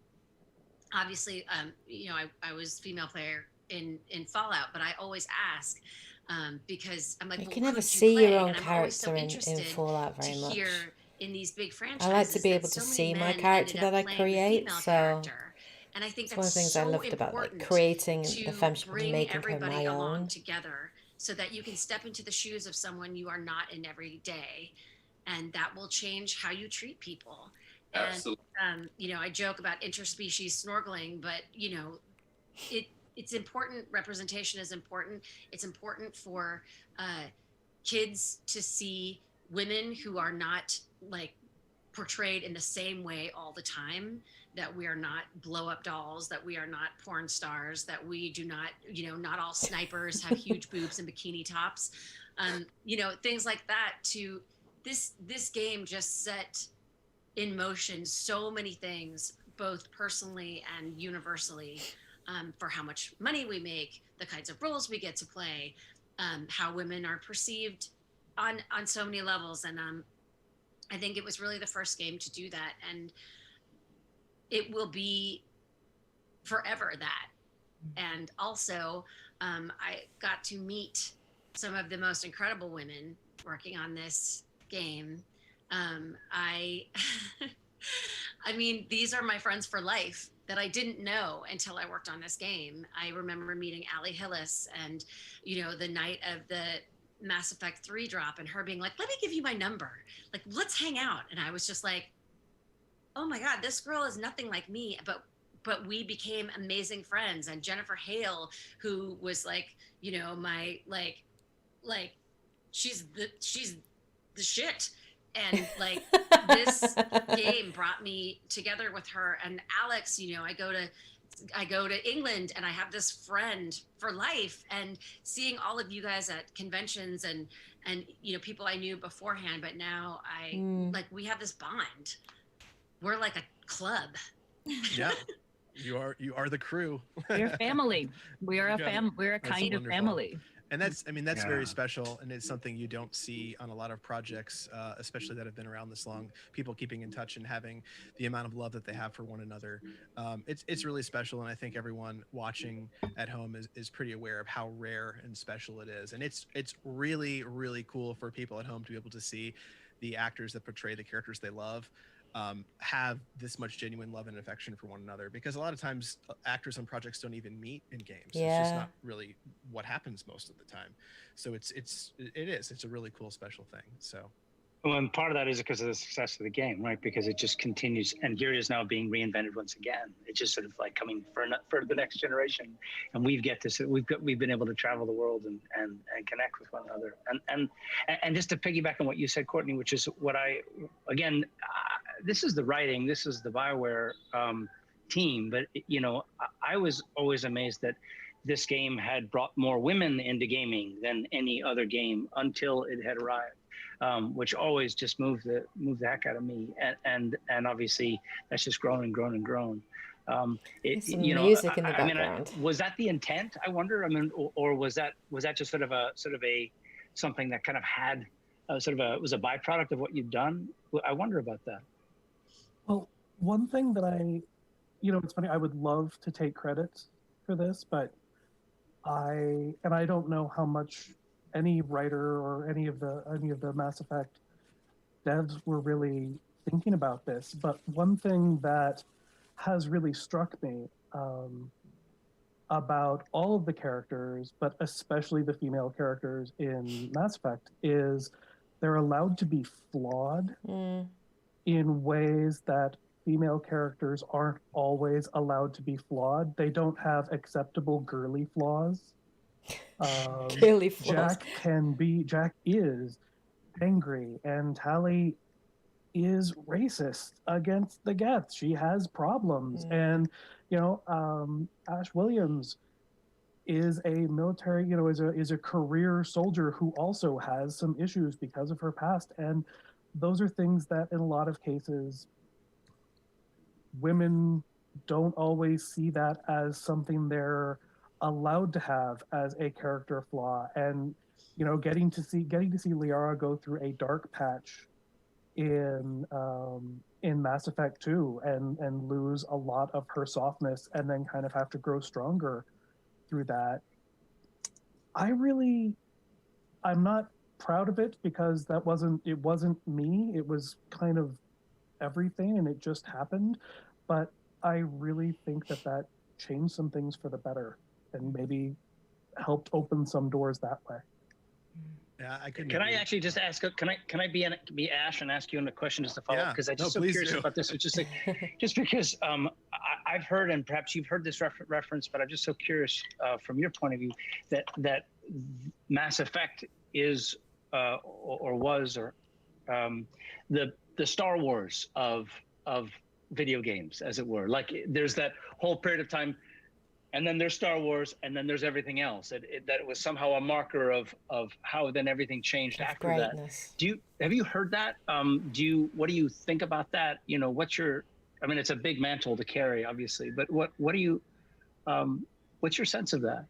I: obviously, I was female player in Fallout, but I always ask, because I'm like,
A: you
I: well,
A: can never
I: who'd
A: see
I: play?
A: your own
I: And I'm always
A: character
I: so
A: in Fallout very
I: to
A: much.
I: hear in these big franchises,
A: I like to be
I: that
A: able to
I: so many
A: see my
I: men
A: character
I: ended up
A: that I
I: playing the
A: create,
I: female
A: so
I: character. And I think
A: it's one of
I: that's
A: the things I
I: so
A: loved about
I: important
A: creating
I: to
A: a femship and
I: bring
A: making her
I: everybody
A: my
I: along
A: own.
I: together, so that you can step into the shoes of someone you are not in every day, and that will change how you treat people.
F: Absolutely.
I: And I joke about interspecies snorkeling, but it's important. Representation is important. It's important for kids to see women who are not portrayed in the same way all the time, that we are not blow up dolls, that we are not porn stars, that we do not, not all snipers have huge boobs and bikini tops, things like that. To this game just set in motion so many things, both personally and universally, for how much money we make, the kinds of roles we get to play, how women are perceived on so many levels. And I think it was really the first game to do that, and it will be forever that. And also, I got to meet some of the most incredible women working on this game. I mean, these are my friends for life that I didn't know until I worked on this game. I remember meeting Hillis, and the night of the Mass Effect 3 drop, and her being like, let me give you my number, let's hang out. And I was just like, oh my God, this girl is nothing like me, but we became amazing friends. And Jennifer Hale, who was my she's the shit. And this game brought me together with her. And Alix, I go to England, and I have this friend for life, and seeing all of you guys at conventions and people I knew beforehand, but now we have this bond. We're like a club.
B: Yeah. You are the crew.
C: We're family. We are we're a kind of family.
B: And that's very special, and it's something you don't see on a lot of projects, especially that have been around this long. People keeping in touch and having the amount of love that they have for one another. It's really special, and I think everyone watching at home is pretty aware of how rare and special it is. And it's really, really cool for people at home to be able to see the actors that portray the characters they love. have this much genuine love and affection for one another, because a lot of times actors on projects don't even meet in games. It's just not really what happens most of the time. So it's a really cool special thing. So.
Q: Well, and part of that is because of the success of the game, right? Because it just continues, and here it is now being reinvented once again. It's just sort of like coming for the next generation, and we've been able to travel the world and connect with one another. And just to piggyback on what you said, Courtenay, which is what this is the writing, this is the BioWare team, but I was always amazed that this game had brought more women into gaming than any other game until it had arrived. Which always just moved the heck out of me, and obviously that's just grown and grown and grown.
A: Music in the background.
Q: Was that the intent? I wonder. I mean, or was that just sort of a something that kind of had was a byproduct of what you've done? I wonder about that.
D: Well, one thing that it's funny. I would love to take credit for this, but I don't know how much any writer or any of the Mass Effect devs were really thinking about this. But one thing that has really struck me about all of the characters, but especially the female characters in Mass Effect, is they're allowed to be flawed in ways that female characters aren't always allowed to be flawed. They don't have acceptable girly flaws. Jack is angry, and Tali is racist against the Geth. She has problems, and Ash Williams is a military, is a career soldier who also has some issues because of her past, and those are things that in a lot of cases women don't always see that as something they're allowed to have as a character flaw. And getting to see Liara go through a dark patch in Mass Effect 2 and lose a lot of her softness and then kind of have to grow stronger through that. I'm not proud of it, because it wasn't me. It was kind of everything, and it just happened. But I really think that changed some things for the better, and maybe helped open some doors that way.
B: Yeah,
Q: Can I actually just ask? Can I be Ash and ask you a question just to follow up? Because I'm just so curious about this. It's just because I've heard, and perhaps you've heard this reference, but I'm just so curious from your point of view that Mass Effect is or was the Star Wars of video games, as it were. Like there's that whole period of time. And then there's Star Wars, and then there's everything else. That it was somehow a marker of how then everything changed after
A: greatness.
Q: that. Have you heard that? What do you think about that? What's your? I mean, it's a big mantle to carry, obviously. But what do you? What's your sense of that?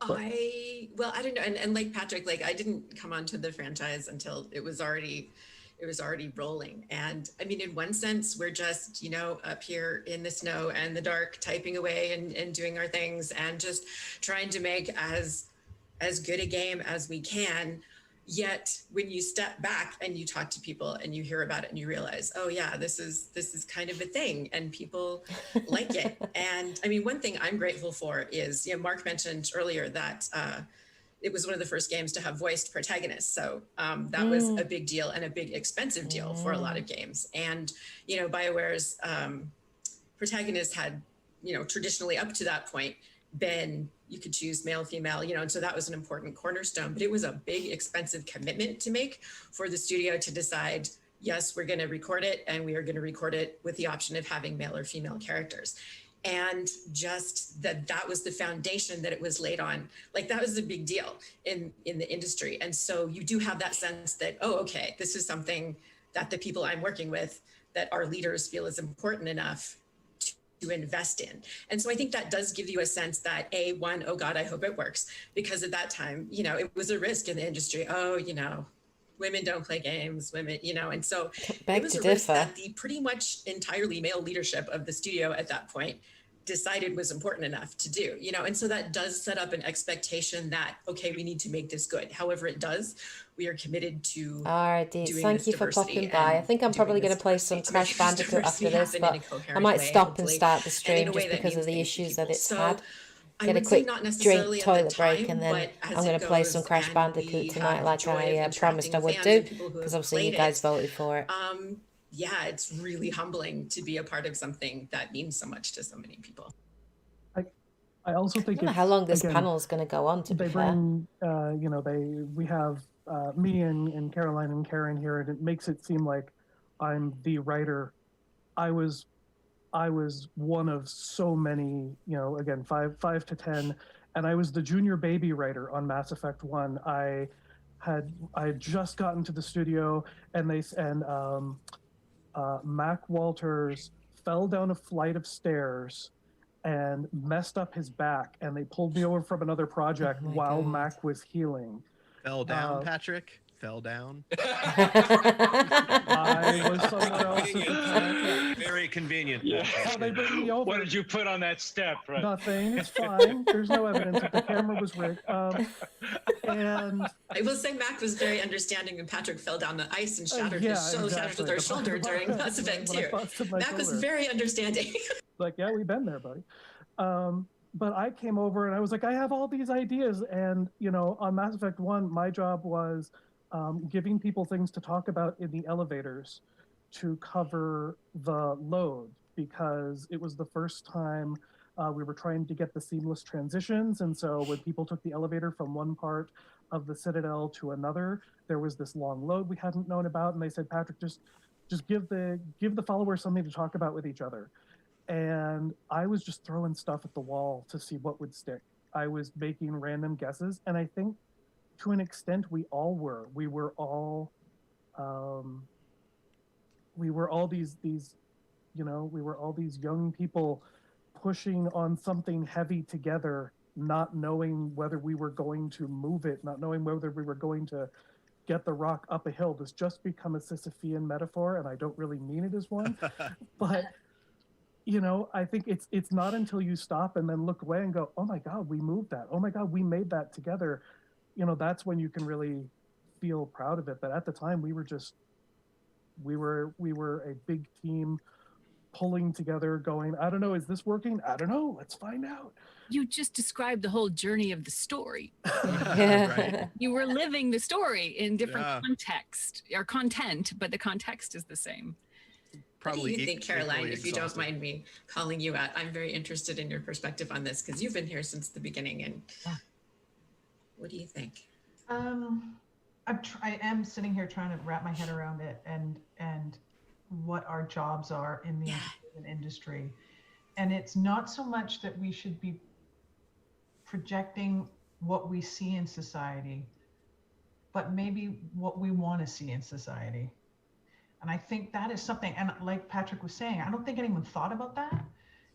O: I don't know, and like Patrick, like I didn't come onto the franchise until it was already rolling. And I mean, in one sense, we're just, up here in the snow and the dark, typing away and doing our things and just trying to make as good a game as we can. Yet when you step back and you talk to people and you hear about it and you realize, oh yeah, this is kind of a thing and people like it. And I mean, one thing I'm grateful for is, Mark mentioned earlier that, it was one of the first games to have voiced protagonists. So that was a big deal and a big expensive deal for a lot of games. And, BioWare's protagonists had, traditionally up to that point been, you could choose male, female, and so that was an important cornerstone, but it was a big expensive commitment to make for the studio to decide, yes, we're going to record it, and we are going to record it with the option of having male or female characters. And just that was the foundation that it was laid on. Like that was a big deal in the industry. And so you do have that sense that, oh, okay, this is something that the people I'm working with, that our leaders feel is important enough to invest in. And so I think that does give you a sense that oh God, I hope it works. Because at that time, it was a risk in the industry. Oh, women don't play games, women, and so it was a risk that the pretty much entirely male leadership of the studio at that point decided was important enough to do, you know, and so that does set up an expectation that, okay, we need to make this good. However it does, we are committed to
A: all right, Deets,
O: doing
A: thank
O: this
A: you for
O: diversity
A: popping by. I think I'm
O: doing
A: probably
O: this
A: going to play
O: diversity
A: some
O: to make
A: Crash
O: this
A: Bandicoot after
O: diversity
A: this,
O: happen
A: but
O: in a
A: I
O: coherent
A: might
O: way,
A: stop and
O: hopefully,
A: start the
O: and in
A: stream
O: a way
A: just
O: that
A: because of
O: means
A: the
O: things to
A: issues that
O: people.
A: it's
O: So
A: had.
O: I
A: Get a
O: would say
A: quick
O: not
A: drink,
O: necessarily at the
A: toilet break,
O: time,
A: and then
O: but as
A: I'm going
O: it
A: to play some
O: goes
A: Crash
O: and
A: Bandicoot
O: we
A: tonight
O: have
A: like
O: joy of
A: I promised I
O: interacting with
A: would
O: fans
A: do,
O: and people who
A: because
O: have
A: obviously you
O: played
A: guys
O: it,
A: voted for it.
O: yeah, it's really humbling to be a part of something that means so much to so many people.
D: I also
A: I
D: think
A: don't know
D: it's,
A: how long this
D: again,
A: panel is going to go on, to be
D: they
A: fair.
D: bring, you know, we have me and Caroline and Karin here, and it makes it seem like I'm the writer. I was one of so many, you know, again, five to 10, and I was the junior baby writer on Mass Effect 1. I had just gotten to the studio, and Mac Walters fell down a flight of stairs and messed up his back, and they pulled me over from another project while
B: God.
D: Mac was healing.
B: Fell down, Patrick. Fell down.
D: I was somewhere else at the time.
R: Very convenient.
Q: Yeah.
D: How they bring me over.
Q: What did you put on that step? Right?
D: Nothing. It's fine. There's no evidence that the camera was rigged. And
O: I will say Mac was very understanding when Patrick fell down the ice and shattered
D: yeah,
O: his
D: exactly.
O: their shoulder during Mass Effect 2. Mac was very understanding.
D: Like, yeah, we've been there, buddy. But I came over and I was like, I have all these ideas. And, you know, on Mass Effect 1, my job was giving people things to talk about in the elevators to cover the load, because it was the first time we were trying to get the seamless transitions. And so when people took the elevator from one part of the Citadel to another, there was this long load we hadn't known about. And they said, Patrick, just give the followers something to talk about with each other. And I was just throwing stuff at the wall to see what would stick. I was making random guesses, and I think to an extent we all were. We were all these you know, we were all these young people pushing on something heavy together, not knowing whether we were going to move it, not knowing whether we were going to get the rock up a hill. This just become a Sisyphean metaphor, and I don't really mean it as one, but you know, I think it's not until you stop and then look away and go, oh my God, we moved that. Oh my God, we made that together. You know, that's when you can really feel proud of it. But at the time, we were a big team pulling together, going, I don't know, is this working? I don't know. Let's find out.
C: You just described the whole journey of the story.
B: Right.
C: You were living the story in different
B: Yeah.
C: context or content, but the context is the same.
O: What do you think, Caroline,
B: equally
O: if you don't
B: exhausting.
O: mind me calling you out? I'm very interested in your perspective on this because you've been here since the beginning. And what do you think?
P: I am sitting here trying to wrap my head around it and what our jobs are in the entertainment industry. And it's not so much that we should be projecting what we see in society, but maybe what we want to see in society. And I think that is something, and like Patrick was saying, I don't think anyone thought about that.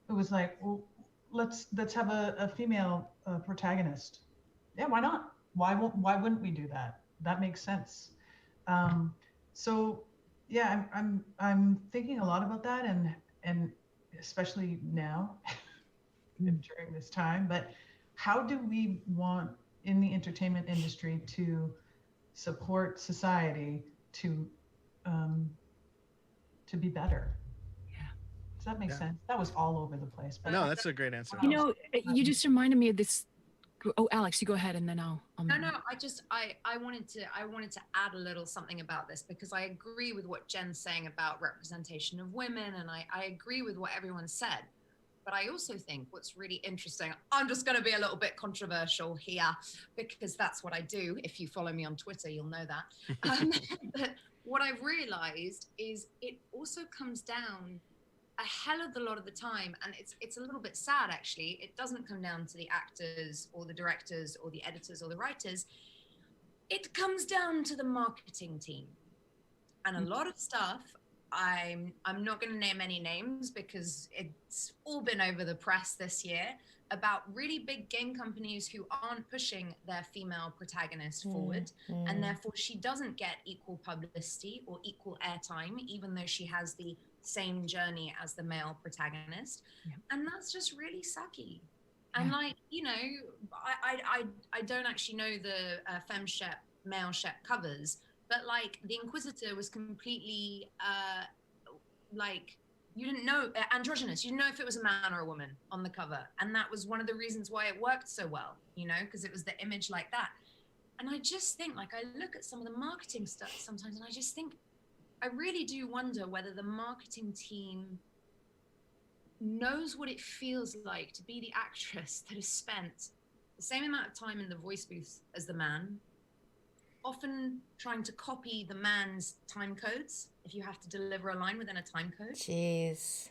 P: It was like, well, let's have a female protagonist. Yeah, why not? Why wouldn't we do that? That makes sense. So yeah, I'm thinking a lot about that, and especially now during this time. But how do we want in the entertainment industry to support society to be better?
C: Yeah.
P: Does that make sense? That was all over the place. But
B: No, that's a great answer.
C: You know, you just reminded me of this. Oh, Alix, you go ahead, and then I'll
L: No, I wanted to add a little something about this, because I agree with what Jen's saying about representation of women, and I agree with what everyone said. But I also think what's really interesting, I'm just going to be a little bit controversial here, because that's what I do. If you follow me on Twitter, you'll know that. But what I've realized is it also comes down a hell of a lot of the time, and it's a little bit sad actually. It doesn't come down to the actors or the directors or the editors or the writers. It comes down to the marketing team. And a lot of stuff, I'm not going to name any names because it's all been over the press this year, about really big game companies who aren't pushing their female protagonist forward, and therefore she doesn't get equal publicity or equal airtime, even though she has the same journey as the male protagonist, and that's just really sucky. And like, you know, I don't actually know the femme Shep, male Shep covers, but like the Inquisitor was completely like, you didn't know, androgynous. You didn't know if it was a man or a woman on the cover, and that was one of the reasons why it worked so well, you know, because it was the image like that. And I just think, like, I look at some of the marketing stuff sometimes, and I just think, I really do wonder whether the marketing team knows what it feels like to be the actress that has spent the same amount of time in the voice booth as the man, often trying to copy the man's time codes if you have to deliver a line within a time code.
A: Jeez.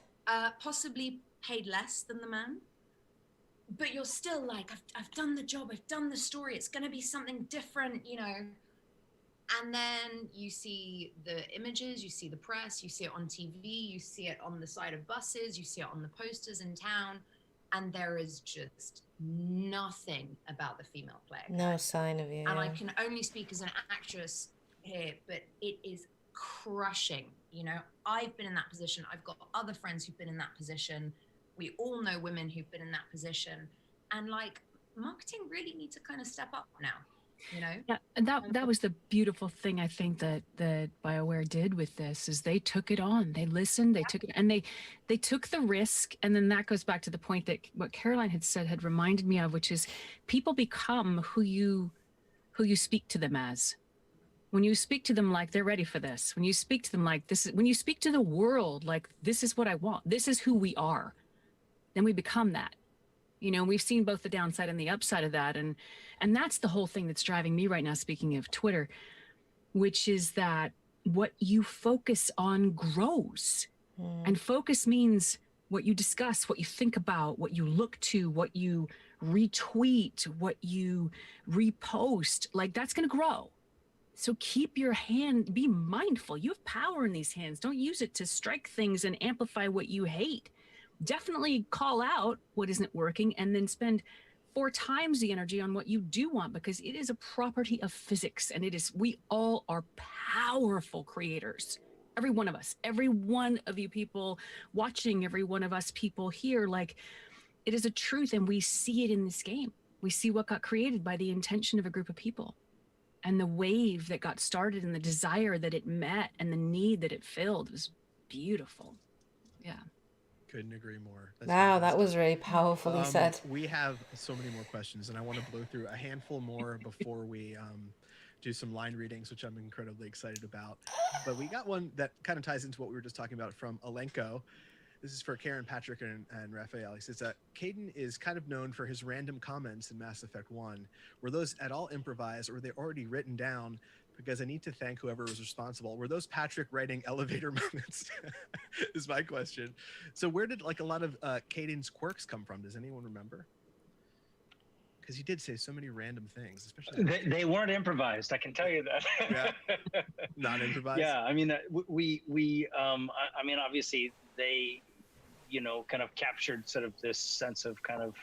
L: Possibly paid less than the man, but you're still like, I've done the job, I've done the story, it's going to be something different, you know. And then you see the images, you see the press, you see it on TV, you see it on the side of buses, you see it on the posters in town, and there is just nothing about the female player.
A: No sign of you.
L: And I can only speak as an actress here, but it is crushing. You know, I've been in that position. I've got other friends who've been in that position. We all know women who've been in that position. And like, marketing really needs to kind of step up now. You know?
C: Yeah, and that was the beautiful thing I think that BioWare did with this is they took it on. They listened, they took it, and they took the risk. And then that goes back to the point that what Caroline had said had reminded me of, which is people become who you speak to them as. When you speak to them like they're ready for this, when you speak to them like this is, when you speak to the world like this is what I want, this is who we are, then we become that. You know, we've seen both the downside and the upside of that. And that's the whole thing that's driving me right now, speaking of Twitter, which is that what you focus on grows. And focus means what you discuss, what you think about, what you look to, what you retweet, what you repost, like that's going to grow. So keep your hand, be mindful. You have power in these hands. Don't use it to strike things and amplify what you hate. Definitely call out what isn't working and then spend 4 times the energy on what you do want, because it is a property of physics, and it is, we all are powerful creators. Every one of us, every one of you people watching, every one of us people here, like it is a truth, and we see it in this game. We see what got created by the intention of a group of people and the wave that got started and the desire that it met and the need that it filled was beautiful. Yeah.
B: Couldn't agree more. That's
A: wow,
B: fantastic.
A: That was very powerfully said.
B: We have so many more questions, and I want to blow through a handful more before we do some line readings, which I'm incredibly excited about. But we got one that kind of ties into what we were just talking about from Alenko. This is for Karin, Patrick, and Raphael. He says that Kaidan is kind of known for his random comments in Mass Effect 1. Were those at all improvised, or were they already written down? Because I need to thank whoever was responsible. Were those Patrick writing elevator moments? Is my question. So where did like a lot of Kaidan's quirks come from? Does anyone remember? Because he did say so many random things, especially.
Q: They weren't improvised. I can tell you that.
B: Yeah. Not improvised.
Q: Yeah, I mean, I mean, obviously they, you know, kind of captured sort of this sense of kind of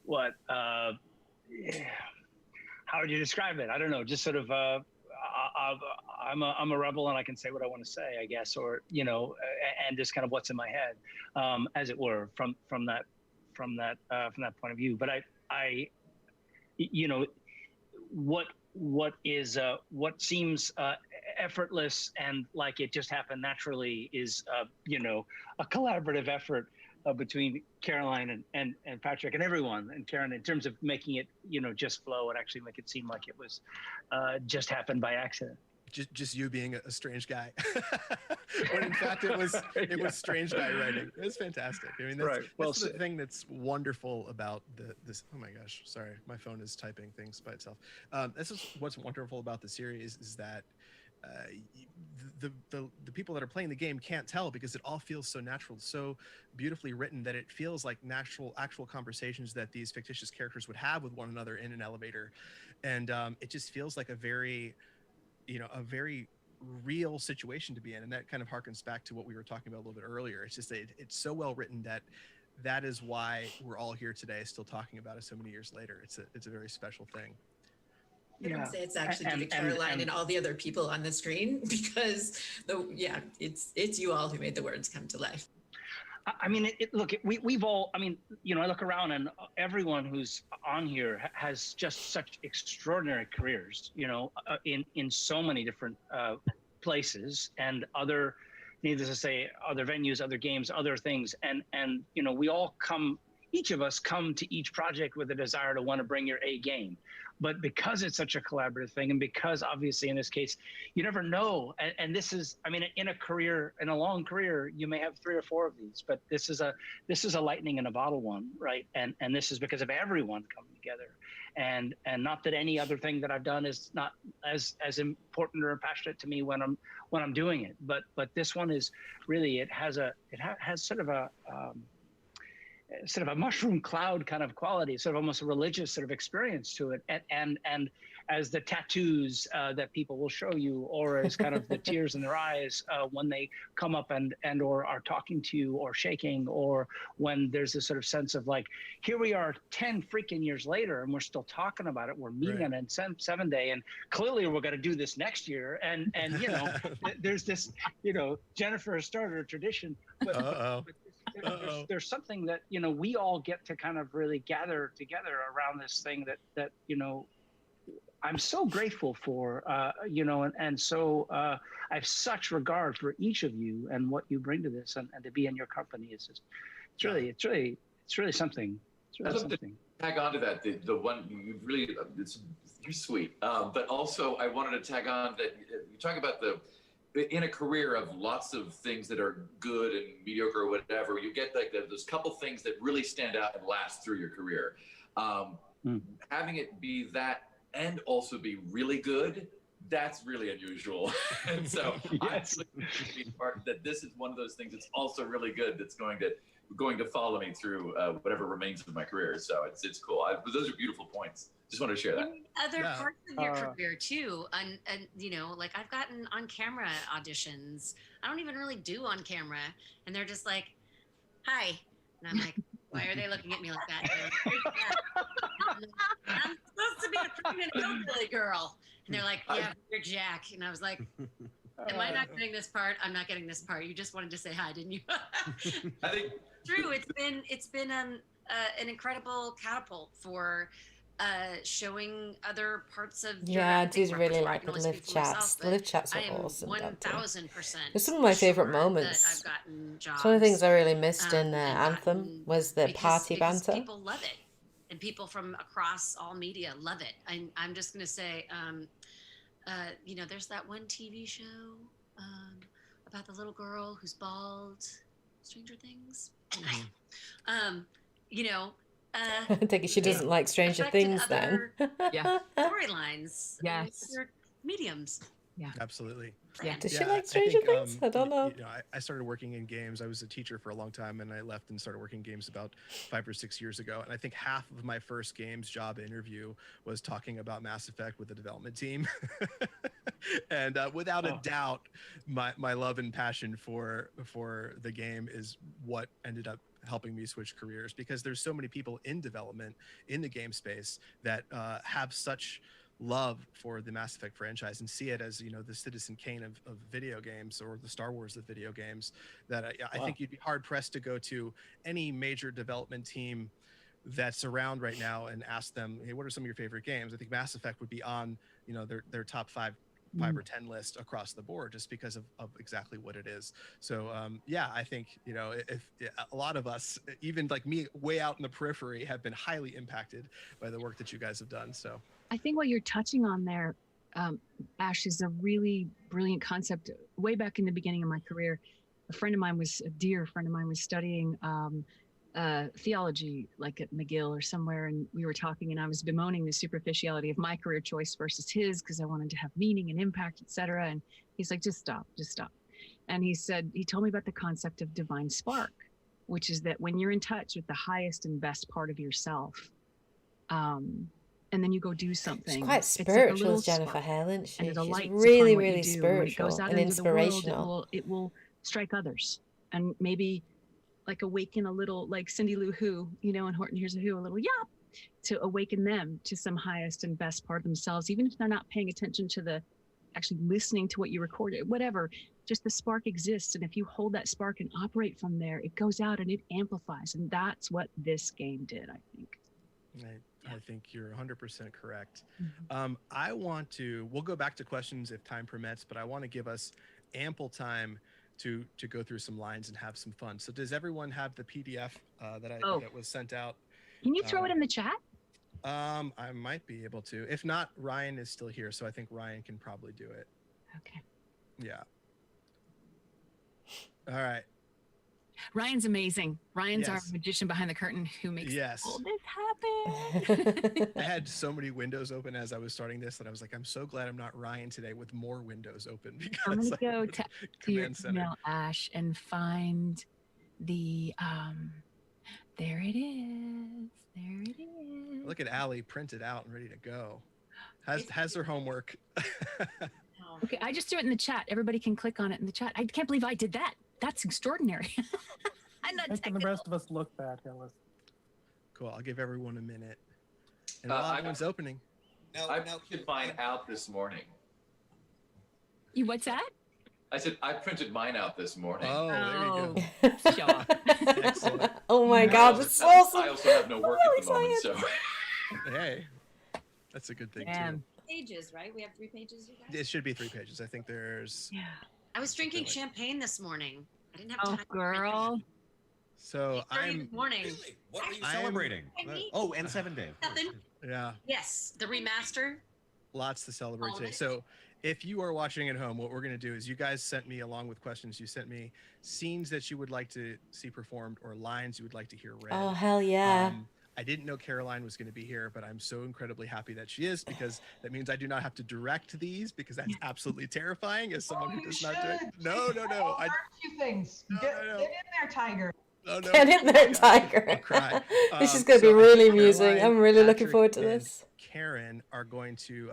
Q: what, how would you describe it? I don't know, just sort of, I'm a rebel and I can say what I want to say, I guess, or, you know, and just kind of what's in my head, as it were, from that point of view. But I you know, what seems effortless and like it just happened naturally is, you know, a collaborative effort between Caroline and Patrick and everyone and Karin in terms of making it, you know, just flow and actually make it seem like it was just happened by accident.
B: Just you being a strange guy, when in fact it was strange guy writing. It was fantastic. I mean, that's,
Q: right. Well,
B: that's the thing that's wonderful about this. Oh my gosh, sorry, my phone is typing things by itself. This is what's wonderful about the series is that the people that are playing the game can't tell because it all feels so natural, so beautifully written that it feels like actual conversations that these fictitious characters would have with one another in an elevator, and it just feels like a very real situation to be in, and that kind of harkens back to what we were talking about a little bit earlier. It's just it's so well written that is why we're all here today still talking about it so many years later. It's a very special thing.
O: I would say it's actually due to Caroline and all the other people on the screen, because it's you all who made the words come to life.
Q: I mean, we've all, I mean, you know, I look around and everyone who's on here has just such extraordinary careers, you know, in so many different places and other, needless to say, other venues, other games, other things. And you know, we all come, each of us come to each project with a desire to want to bring your A game. But because it's such a collaborative thing, and because obviously in this case, you never know. And this is, I mean, in a long career, you may have 3 or 4 of these, but this is a lightning in a bottle one, right? And this is because of everyone coming together. And not that any other thing that I've done is not as important or passionate to me when I'm doing it. But this one is really, it has sort of a mushroom cloud kind of quality, sort of almost a religious sort of experience to it. And as the tattoos that people will show you, or as kind of the tears in their eyes when they come up and or are talking to you or shaking, or when there's this sort of sense of like, here we are 10 freaking years later and we're still talking about it. We're meeting on N7Day, and clearly we're going to do this next year. And you know, there's this, you know, Jennifer has started a tradition, but there's something that, you know, we all get to kind of really gather together around this thing that you know, I'm so grateful for, you know, and so I have such regard for each of you and what you bring to this, and to be in your company. It's really something. It's really something.
F: Tag on to that, the one you really, you're sweet. But also I wanted to tag on that you talk about in a career of lots of things that are good and mediocre or whatever, you get like those couple things that really stand out and last through your career. Having it be that and also be really good, that's really unusual. And so I'm really part that this is one of those things that's also really good, that's going to follow me through whatever remains of my career. So it's cool. Those are beautiful points. Just wanted to share that.
I: Other parts of your career too, and you know, like I've gotten on camera auditions. I don't even really do on camera, and they're just like, "Hi," and I'm like, "Why are they looking at me like that?" I'm supposed to be a pregnant hillbilly girl, and they're like, "Yeah, you're Jack," and I was like, "Am I not getting this part? I'm not getting this part. You just wanted to say hi, didn't you?"
F: I think
I: true. It's been an incredible catapult for showing other parts of your
A: I do really like the live chats. The live chats are awesome.
I: 1000%.
A: It's some of my favorite moments.
I: I've gotten jobs.
A: One of the things I really missed in Anthem was the party banter.
I: People love it, and people from across all media love it. And I'm just gonna say, you know, there's that one TV show about the little girl who's bald, Stranger Things. You know.
A: I take it she doesn't like Stranger Things then.
I: Storylines.
C: Yes.
I: Mediums.
C: Yeah.
B: Absolutely.
C: Yeah.
A: Does she like Stranger Things? I don't know.
B: You know, I started working in games. I was a teacher for a long time, and I left and started working in games about 5 or 6 years ago. And I think half of my first games job interview was talking about Mass Effect with the development team. And without a doubt, my love and passion for the game is what ended up helping me switch careers, because there's so many people in development in the game space that have such love for the Mass Effect franchise and see it as, you know, the Citizen Kane of video games, or the Star Wars of video games, that I think you'd be hard pressed to go to any major development team that's around right now and ask them, hey, what are some of your favorite games? I think Mass Effect would be on, you know, their top 5 or 10 list across the board, just because of exactly what it is. So I think, you know, if a lot of us, even like me way out in the periphery, have been highly impacted by the work that you guys have done. So
C: I think what you're touching on there, Ash, is a really brilliant concept. Way back in the beginning of my career, a dear friend of mine was studying theology, like at McGill or somewhere, and we were talking, and I was bemoaning the superficiality of my career choice versus his, because I wanted to have meaning and impact, etc. And he's like, just stop. And he told me about the concept of divine spark, which is that when you're in touch with the highest and best part of yourself, and then you go do something.
A: She's quite spiritual, like Jennifer Hale, isn't she?
C: She's
A: really, really spiritual and inspirational.
C: It will strike others, and maybe like awaken a little, like Cindy Lou Who, you know, and Horton Hears a Who, a little awaken them to some highest and best part of themselves, even if they're not paying attention to the actually listening to what you recorded, whatever. Just the spark exists, and if you hold that spark and operate from there, it goes out and it amplifies, and that's what this game did, I think.
B: I think you're 100% correct.
C: Mm-hmm.
B: We'll go back to questions if time permits, but I want to give us ample time to go through some lines and have some fun. So does everyone have the PDF that was sent out?
C: Can you throw it in the chat?
B: I might be able to. If not, Ryan is still here, so I think Ryan can probably do it.
C: Okay.
B: Yeah. All right.
C: Ryan's amazing. Ryan's our magician behind the curtain who makes all this happen.
B: I had so many windows open as I was starting this that I was like, I'm so glad I'm not Ryan today with more windows open. Because
C: I'm going to go to your email, Ash, and find the, there it is. There it is.
B: Look at Allie printed out and ready to go. Has her homework.
C: Okay, I just threw it in the chat. Everybody can click on it in the chat. I can't believe I did that. That's extraordinary. I'm not
D: making the rest of us look bad, Hillis.
B: Cool. I'll give everyone a minute. And while everyone's opening.
F: I printed mine out this morning.
C: You what's that?
F: I said I printed mine out this morning.
B: Oh, there
C: you go. Show off.
B: Excellent.
A: Oh my God, this is awesome.
F: I also have no work at the moment, so.
B: Hey, that's a good thing too.
L: Pages, right? We have 3 pages, you guys?
B: It should be 3 pages. I think there's.
C: Yeah.
I: I was drinking champagne this morning. I didn't have time.
C: Oh, girl.
B: So
I: this morning.
K: Really? What were you celebrating? Oh, N7Day.
I: Nothing.
B: Yeah.
I: Yes, the remaster.
B: Lots to celebrate today. So if you are watching at home, what we're going to do is you guys sent me, along with questions, you sent me scenes that you would like to see performed or lines you would like to hear read.
A: Oh, hell yeah.
B: I didn't know Caroline was going to be here, but I'm so incredibly happy that she is, because that means I do not have to direct these, because that's absolutely terrifying as someone who does not do it. No.
P: A few things. Get in there, Tiger.
B: Oh, no.
A: Get in there, Tiger.
B: I'll cry.
A: This is going to be really amusing.
B: Caroline,
A: I'm really looking
B: Patrick,
A: forward to
B: and
A: this.
B: Karin are going to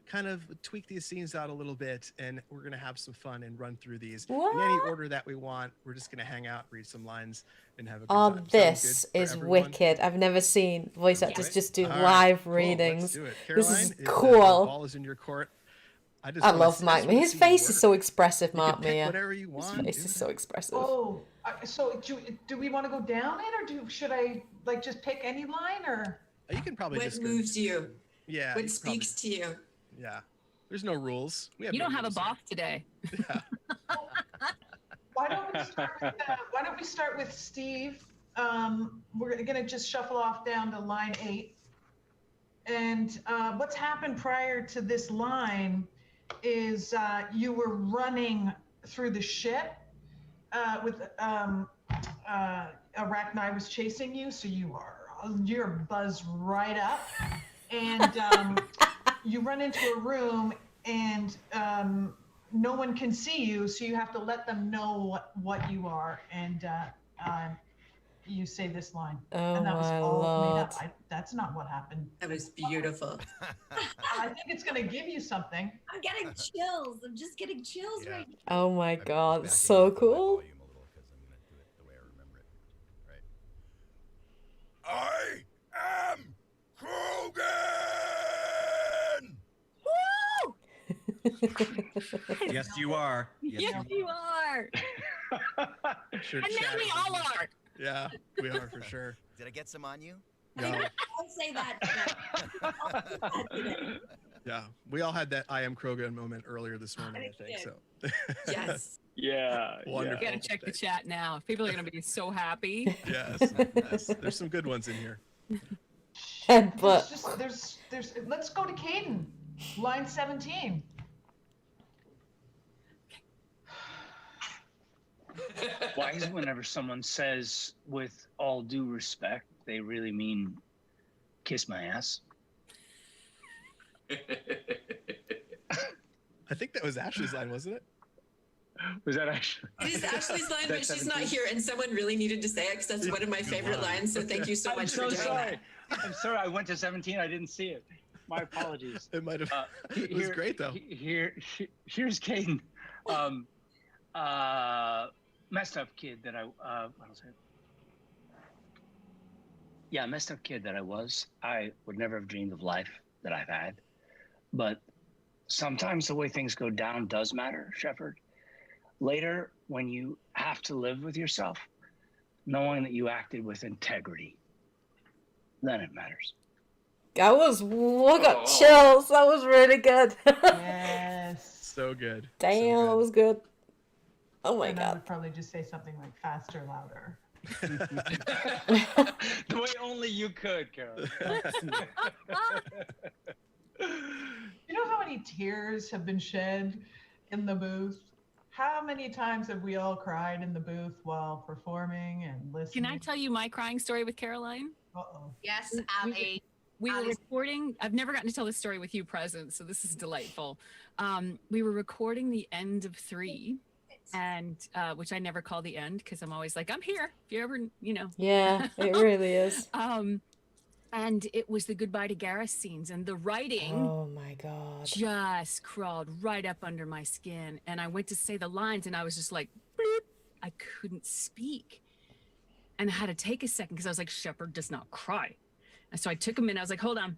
B: kind of tweak these scenes out a little bit, and we're going to have some fun and run through these in any order that we want. We're just going to hang out, read some lines, and have a good time.
A: This is wicked. I've never seen voice actors just do live readings.
B: Let's do it.
A: This
B: Caroline,
A: is
B: the
A: cool.
B: ball is in your court.
A: I love Mark Meer. His face is so expressive, Mark Meer.
B: Whatever you want.
A: His face is so expressive.
P: Oh, so do we want to go down it, or should I just pick any line, or?
B: You can probably
O: what
B: just
O: moves you?
B: Yeah.
O: What speaks to you?
B: Yeah. There's no rules.
C: You don't have a boss today.
B: Yeah.
P: Why don't we start with Steve? We're gonna just shuffle off down to line 8. And what's happened prior to this line is you were running through the ship with Arachnai was chasing you, so you're buzzed right up, and you run into a room, and no one can see you, so you have to let them know what you are, and you say this line.
A: Oh,
P: and that was
A: my
P: all
A: Lord.
P: made up. That's not what happened.
O: That was beautiful.
P: I think it's going to give you something.
L: I'm getting chills. I'm just getting chills right now.
A: Oh my God, so cool.
R: I am Krogan!
C: Woo!
K: Yes, you are.
C: Yes, you are.
B: Sure,
C: And now we all are.
B: Yeah, we are for sure.
J: Did I get some on you?
B: No.
L: Don't say that.
B: Yeah, we all had that I am Krogan moment earlier this morning, I think. So.
O: Yes.
Q: Yeah.
B: Wonderful.
C: You gotta check the chat now. People are gonna be so happy.
B: Yes. There's some good ones in here.
P: There's let's go to Kaidan, line 17.
Q: Why is it whenever someone says, with all due respect, they really mean kiss my ass?
B: I think that was Ashley's line, wasn't it?
Q: Was that Ashley?
O: It is Ashley's line, but she's not here, and someone really needed to say it because that's one of my favorite lines. So thank you so much for doing that.
Q: I'm sorry. I went to 17. I didn't see it. My apologies.
B: It might have. It was great though.
Q: Here's Kaidan. Messed up kid that I. What was it? yeah, messed up kid that I was, I would never have dreamed of life that I've had. But sometimes the way things go down does matter, Shepard. Later, when you have to live with yourself, knowing that you acted with integrity, then it matters.
A: I got chills. That was really good.
P: Yes.
B: So good.
A: Damn, that was good. Oh my
P: and
A: god.
P: I would probably just say something like faster, louder.
Q: The way only you could, Carol.
P: You know how many tears have been shed in the booth? How many times have we all cried in the booth while performing and listening?
C: Can I tell you my crying story with Caroline?
P: Uh-oh.
L: Yes, Abby.
C: We were recording. I've never gotten to tell this story with you present, so this is delightful. We were recording the end of 3, and which I never call the end because I'm always like, I'm here. If you ever,
A: Yeah, it really is.
C: And it was the goodbye to Gareth scenes, and the writing.
A: Oh my god.
C: Just crawled right up under my skin, and I went to say the lines, and I was just like, bloop. I couldn't speak, and I had to take a second because I was like, Shepard does not cry. And so I took a minute. I was like, hold on.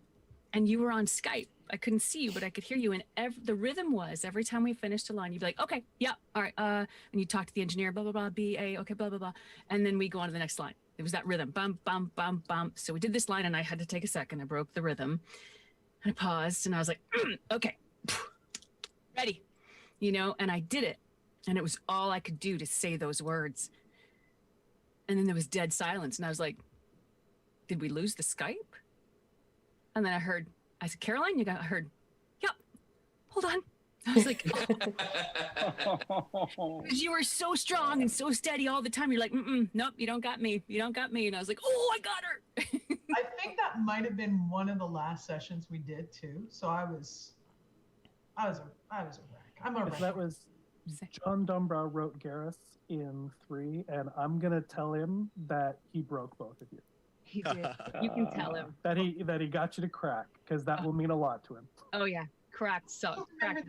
C: And you were on Skype. I couldn't see you, but I could hear you. And the rhythm was every time we finished a line, you'd be like, okay, yeah, all right. And you talk to the engineer, blah, blah, blah, B-A, okay, blah, blah, blah. And then we go on to the next line. It was that rhythm, bum, bum, bum, bum. So we did this line, and I had to take a second. I broke the rhythm. And I paused, and I was like, okay, ready, and I did it. And it was all I could do to say those words. And then there was dead silence. And I was like, did we lose the Skype? And then I said, Caroline, I heard, yep, hold on. I was like, because you were so strong and so steady all the time. You're like, nope, you don't got me. You don't got me. And I was like, oh, I got her.
P: I think that might have been one of the last sessions we did too. So I was a wreck. I'm a wreck.
D: That was John Dumbrow wrote Gareth in 3, and I'm gonna tell him that he broke both of you.
C: He did. You can tell him
D: that he got you to crack, because that will mean a lot to him.
C: Oh yeah, cracked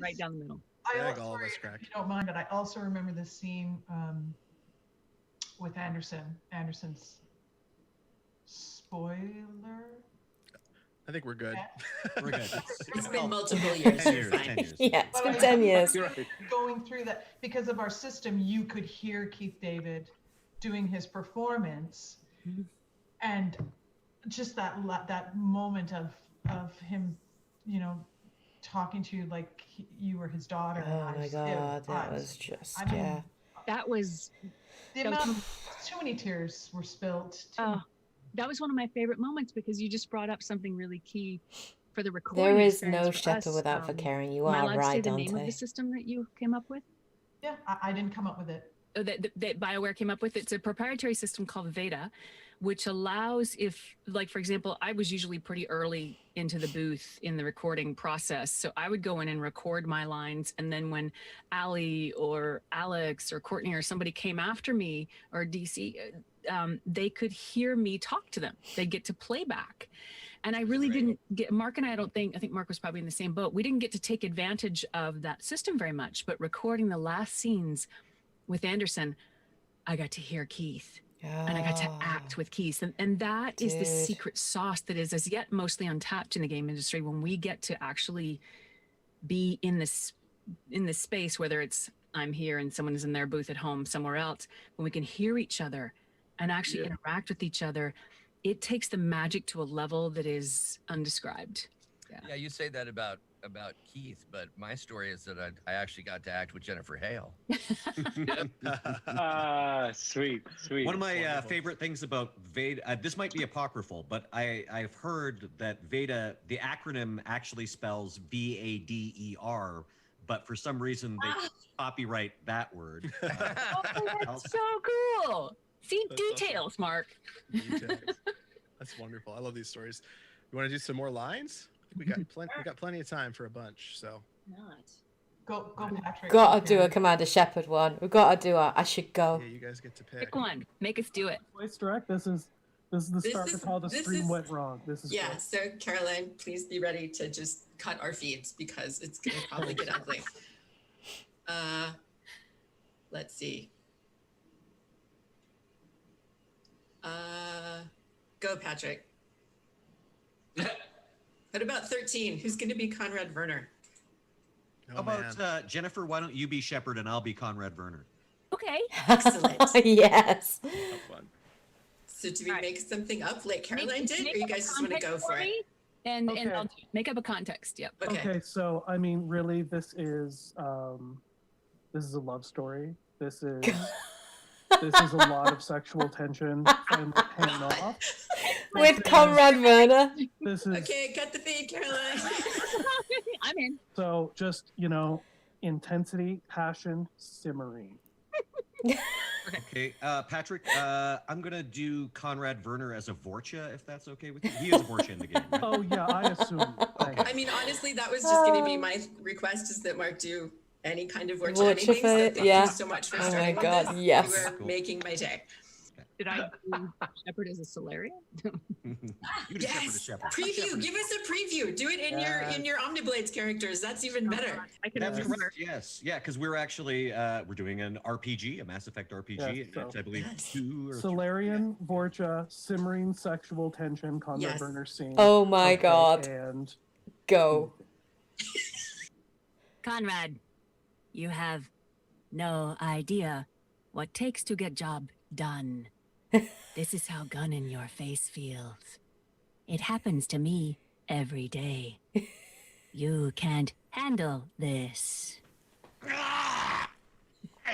C: right down the middle.
B: I think all of us cracked.
P: If you don't mind, but I also remember this scene with Anderson's spoiler.
B: I think we're good.
K: We're good.
O: It's been multiple years.
K: 10 years. 10 years.
A: Yeah, it's been 10 years.
P: Going through that, because of our system, you could hear Keith David doing his performance, and just that moment of him, talking to you like you were his daughter.
A: Oh my god, that was just, yeah.
C: That was
P: the amount of too many tears were spilled.
C: That was one of my favorite moments because you just brought up something really key for the recording.
A: There is
C: experience
A: no
C: for
A: Shepard
C: us.
A: without for Karin. You
C: Am I
A: are
C: allowed to say
A: right,
C: the name of
A: Dante.
C: the system that you came up with?
P: Yeah, I didn't come up with it.
C: That BioWare came up with. It's a proprietary system called Veda, which allows for example, I was usually pretty early into the booth in the recording process. So I would go in and record my lines. And then when Ali or Alix or Courtenay or somebody came after me or DC, they could hear me talk to them. They'd get to playback. And I really didn't get, Mark and I think Mark was probably in the same boat. We didn't get to take advantage of that system very much, but recording the last scenes with Anderson, I got to hear Keith. And I got to act with Keith. And that is the secret sauce that is as yet mostly untapped in the game industry. When we get to actually be in this space, whether it's I'm here and someone is in their booth at home somewhere else, when we can hear each other and actually interact with each other, it takes the magic to a level that is undescribed.
G: Yeah, you say that about Keith, but my story is that I actually got to act with Jennifer Hale.
Q: Sweet.
K: One of my favorite things about Veda, this might be apocryphal, but I've heard that Veda, the acronym actually spells VADER, but for some reason they copyright that word.
C: That's so cool. See,
B: That's
C: details,
B: awesome.
C: Mark.
B: Details. That's wonderful. I love these stories. You want to do some more lines? We got plenty of time for a bunch. So
P: Go Patrick.
A: Gotta do a Commander Shepard one. We've got to do it. I should go.
B: Yeah, you guys get to pick.
C: Pick one. Make us do it.
D: Voice direct. This is the start of how the stream went wrong. This is
O: Yeah,
D: great.
O: so Caroline, please be ready to just cut our feeds because it's gonna probably get ugly. Let's see. Go, Patrick. What about 13? Who's going to be Conrad Werner?
K: How about Jennifer? Why don't you be Shepard and I'll be Conrad Werner?
H: Okay.
O: Excellent.
A: Yes.
B: Fun.
O: So do we make something up like Caroline did, or you guys just want to go for it?
C: And
D: Okay.
C: I'll make up a context. Yep.
D: Okay, so I mean, really, this is a love story. This is a lot of sexual tension and paying off.
A: With Comrade Werner.
D: This is
O: Okay, cut the feed, Caroline.
C: I'm in.
D: so just intensity, passion, simmering.
K: Okay, Patrick, I'm gonna do Conrad Werner as a Vorcha, if that's okay with you. He is a Vorcha in the game, right?
D: Oh yeah, I assume.
K: Okay.
O: I mean, honestly, that was just going to be my request, is that Mark do any kind of Vorcha
A: Vorcha
O: anything. So
A: fit,
O: thank
A: yeah.
O: you so much for
A: Oh my
O: starting with
A: God,
O: this.
A: yes.
O: You were making my day.
C: Did I do Shepard as a Salarian?
K: You just
O: Yes,
K: Shepard.
O: preview. Give us a preview. Do it in your Omniblades characters. That's even better.
C: I can
K: That's correct. Yes, yeah, because we're actually we're doing an RPG, a Mass Effect RPG.
D: Yes,
K: and it's, I believe 2 or 3.
D: Solarian, Vorcha, simmering sexual tension, Conrad
O: Yes.
D: Werner scene.
A: Oh my God.
D: And
A: Go.
C: Conrad, you have no idea what takes to get job done. This is how gun in your face feels. It happens to me every day. You can't handle this.
R: I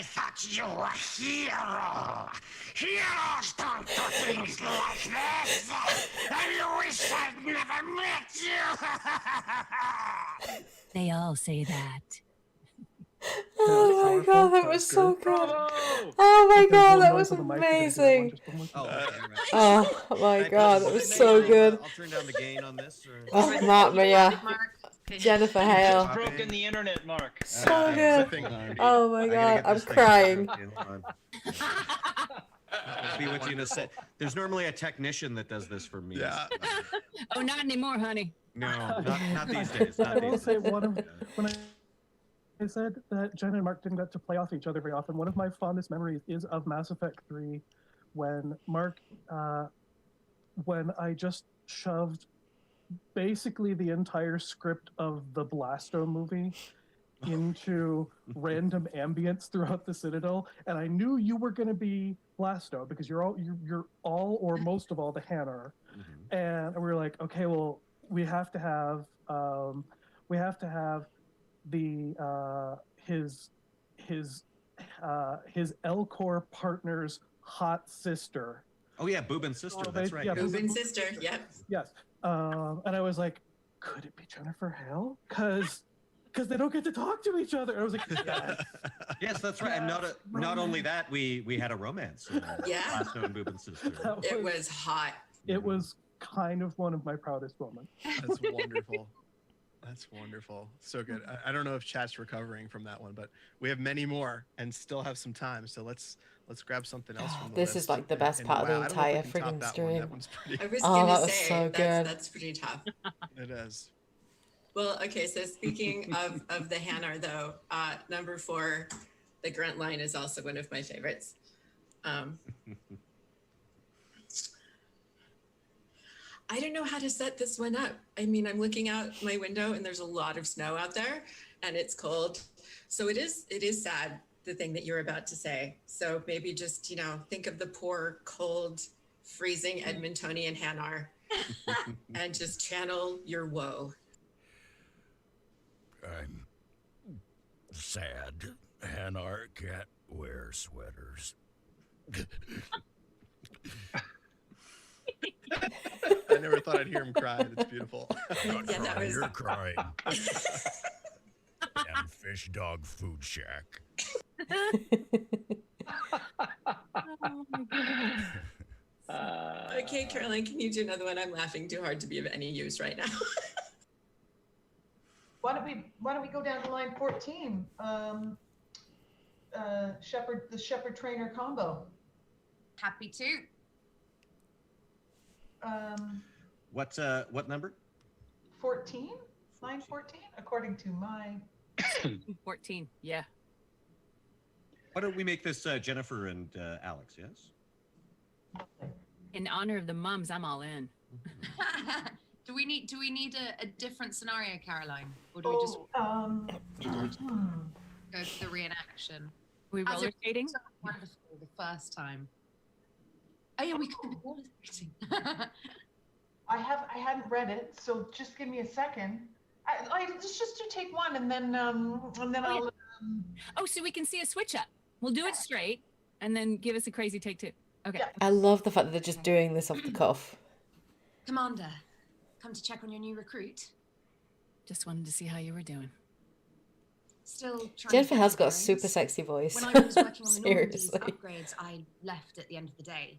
R: thought you were a hero. Heroes don't do things like this. I wish I'd never met you.
C: They all say that.
A: Oh my God, that was so good. Oh my God, that was amazing. Oh my God, that was so good.
K: I'll turn down the gain on this. Or...
A: Oh, Mark, yeah. Jennifer Hale.
Q: Just broken the internet, Mark.
A: So good. Oh my God, I'm crying.
K: I'll be with you in a sec. There's normally a technician that does this for me.
B: Yeah.
C: Oh, not anymore, honey.
K: No, not these days.
D: I will say when I said that Jen and Mark didn't get to play off each other very often, one of my fondest memories is of Mass Effect 3 when Mark, when I just shoved basically the entire script of the Blasto movie into random ambience throughout the Citadel, and I knew you were going to be Blasto because you're all or most of all the Hanar, and we were like, okay, well, we have to have the his Elcor partner's hot sister.
K: Oh yeah, Boobin's sister. That's right.
D: Yeah,
O: Boobin's sister. Yep.
D: Yes. And I was like, could it be Jennifer Hale? Because they don't get to talk to each other. I was like, yes.
K: Yes, that's right. And not only that, we had a romance.
O: Yeah.
K: Blasto and Boobin's sister.
O: It was hot.
D: It was kind of one of my proudest moments.
B: That's wonderful. That's wonderful. So good. I don't know if chat's recovering from that one, but we have many more and still have some time. So let's grab something else from the
A: This
B: list.
A: is like the best
B: And
A: part of
B: wow,
A: the
B: I don't know if
A: entire
B: we can top
A: friggin'
B: that one.
A: stream.
B: That one's pretty.
O: I was
A: Oh,
O: gonna
A: that was
O: say
A: so good.
O: that's pretty tough.
B: It is.
O: Well, okay. So speaking of the Hanar, though, number 4, the Grunt line is also one of my favorites. I don't know how to set this one up. I mean, I'm looking out my window and there's a lot of snow out there and it's cold. So it is sad, the thing that you're about to say. So maybe just, think of the poor, cold, freezing Edmontonian Hanar and just channel your woe.
R: I'm sad. Hanar can't wear sweaters.
B: I never thought I'd hear him cry. It's beautiful.
R: You're crying. Damn fish dog food shack.
O: Okay, Caroline, can you do another one? I'm laughing too hard to be of any use right now.
P: Why don't we go down to line 14? Shepard, the Shepard Traynor combo.
L: Happy to.
K: What number?
P: 14? Line 14, according to my
C: 14. Yeah.
K: Why don't we make this Jennifer and Alix? Yes.
C: In honor of the mums, I'm all in.
L: Do we need a different scenario, Caroline, or do we just go for the reenaction?
C: Are we
L: As
C: roller
L: it
C: skating?
L: was so wonderful the first time. Oh yeah, we could be roller skating.
P: I hadn't read it, so just give me a second. Let's just do take one, and then I'll.
C: Oh, so we can see a switch up. We'll do it straight, and then give us a crazy take two. Okay.
A: I love the fact that they're just doing this off the cuff.
L: Commander, come to check on your new recruit.
C: Just wanted to see how you were doing.
L: Still trying
A: Jennifer
L: to
A: has
L: get
A: got a
L: bearings.
A: super sexy voice.
L: When I was working on the Normandy's
A: Seriously.
L: upgrades, I left at the end of the day.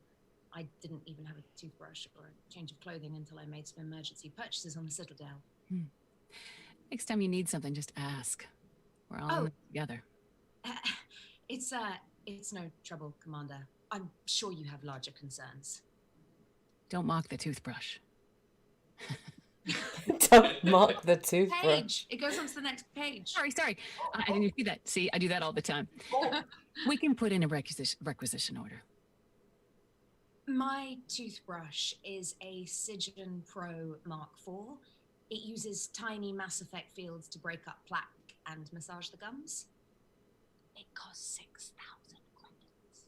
L: I didn't even have a toothbrush or a change of clothing until I made some emergency purchases on the Citadel.
C: Next time you need something, just ask. We're all in it together.
L: It's no trouble, Commander. I'm sure you have larger concerns.
C: Don't mock the toothbrush.
A: Don't mock the toothbrush.
L: Page. It goes on to the next page.
C: Sorry. I didn't see that. See, I do that all the time. We can put in a requisition order.
L: My toothbrush is a Sigen Pro Mark IV. It uses tiny Mass Effect fields to break up plaque and massage the gums. It costs 6,000 credits.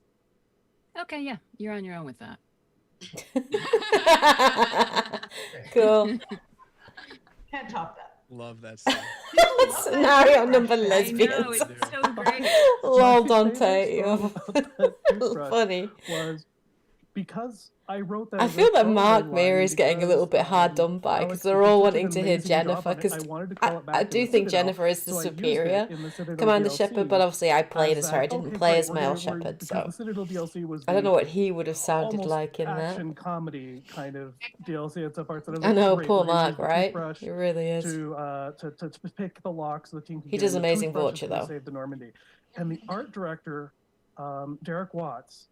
C: Okay, yeah, you're on your own with that.
A: Cool.
P: Can't top that.
B: Love that stuff.
A: Scenario number lesbians.
C: I know, it's so great.
A: Lol,
D: My
A: Dante.
D: favorite
A: You're
D: song about that toothbrush
A: funny.
D: was because I wrote that.
A: I
D: as a
A: feel that
D: throwaway
A: Mark
D: line
A: Meer is getting a little bit hard done by because
D: Alix
A: they're all
D: did
A: wanting
D: such an
A: to hear
D: amazing job
A: Jennifer.
D: on it.
A: Because
D: I wanted to call it back
A: I
D: to
A: do
D: the
A: think
D: Citadel,
A: Jennifer is the
D: so I used it
A: superior
D: in the Citadel
A: Commander
D: DLC
A: Shepard, but obviously I played
D: as
A: as her. I
D: that,
A: didn't
D: okay,
A: play
D: great,
A: as male
D: we're-
A: Shepard,
D: because
A: so
D: the Citadel DLC was
A: I don't know
D: the
A: what he would have sounded
D: almost
A: like in that.
D: action comedy kind of DLC at some parts. And I was
A: I
D: like,
A: know,
D: great,
A: poor
D: we're gonna
A: Mark,
D: use the
A: right?
D: toothbrush
A: He really is.
D: to pick the locks so the team can
A: He
D: get
A: does
D: in. The
A: amazing
D: toothbrush is
A: Vorcha,
D: gonna
A: though.
D: save the Normandy. And the art director, Derek Watts,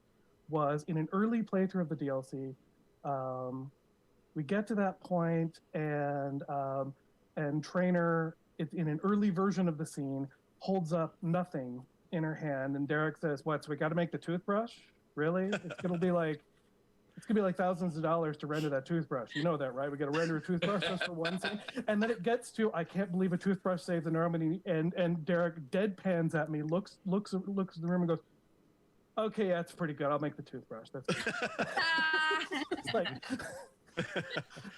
D: was in an early playthrough of the DLC. We get to that point, and Traynor, in an early version of the scene, holds up nothing in her hand, and Derek says, "What? So we got to make the toothbrush? Really? It's gonna be like thousands of dollars to render that toothbrush. You know that, right? We got to render a toothbrush just for one thing." And then it gets to, I can't believe a toothbrush saved the Normandy, and Derek deadpans at me, looks at the room, and goes, "Okay, that's pretty good. I'll make the toothbrush." That's it's like,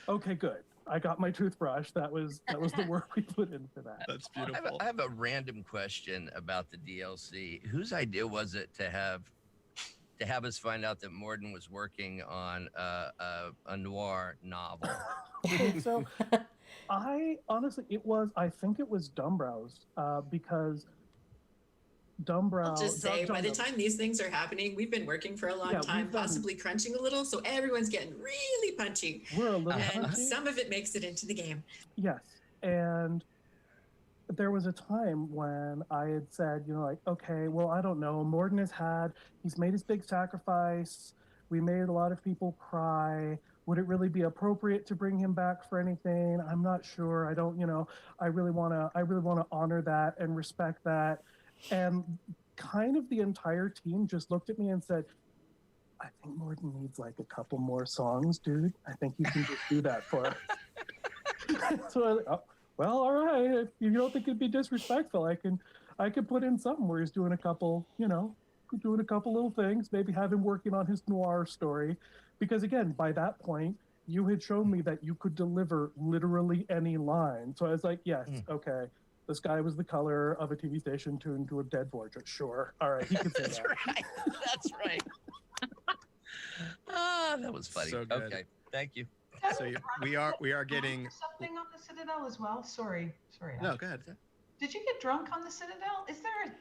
D: okay, good. I got my toothbrush. That was the work we put in for that.
B: That's
G: I have a random question about the DLC. Whose idea was it to have us find out that Mordin was working on a noir novel?
D: So I think it was Dumbrow's, because Dumbrow.
O: I'll just say, by the time these things are happening, we've been working for a long time, possibly crunching a little, so everyone's getting really punchy.
D: We're a little
O: and
D: punchy.
O: some of it makes it into the game.
D: Yes, and there was a time when I had said, okay, well, I don't know. Mordin he's made his big sacrifice. We made a lot of people cry. Would it really be appropriate to bring him back for anything? I'm not sure. I don't, I really want to honor that and respect that. And kind of the entire team just looked at me and said, "I think Mordin needs like a couple more songs, dude. I think you can just do that for us." So I was like, "Oh, well, all right. If you don't think it'd be disrespectful, I can put in something where he's doing a couple, doing a couple little things, maybe have him working on his noir story." Because again, by that point, you had shown me that you could deliver literally any line. So I was like, yes, okay. This guy was the color of a TV station tuned to a dead portrait. Sure. All right. He can say
G: That's
D: that.
G: right. That's right. That was funny.
B: So good.
G: Okay. Thank you.
B: So we are getting
P: Something on the Citadel as well. Sorry.
B: No, go ahead.
P: Did you get drunk on the Citadel? Is there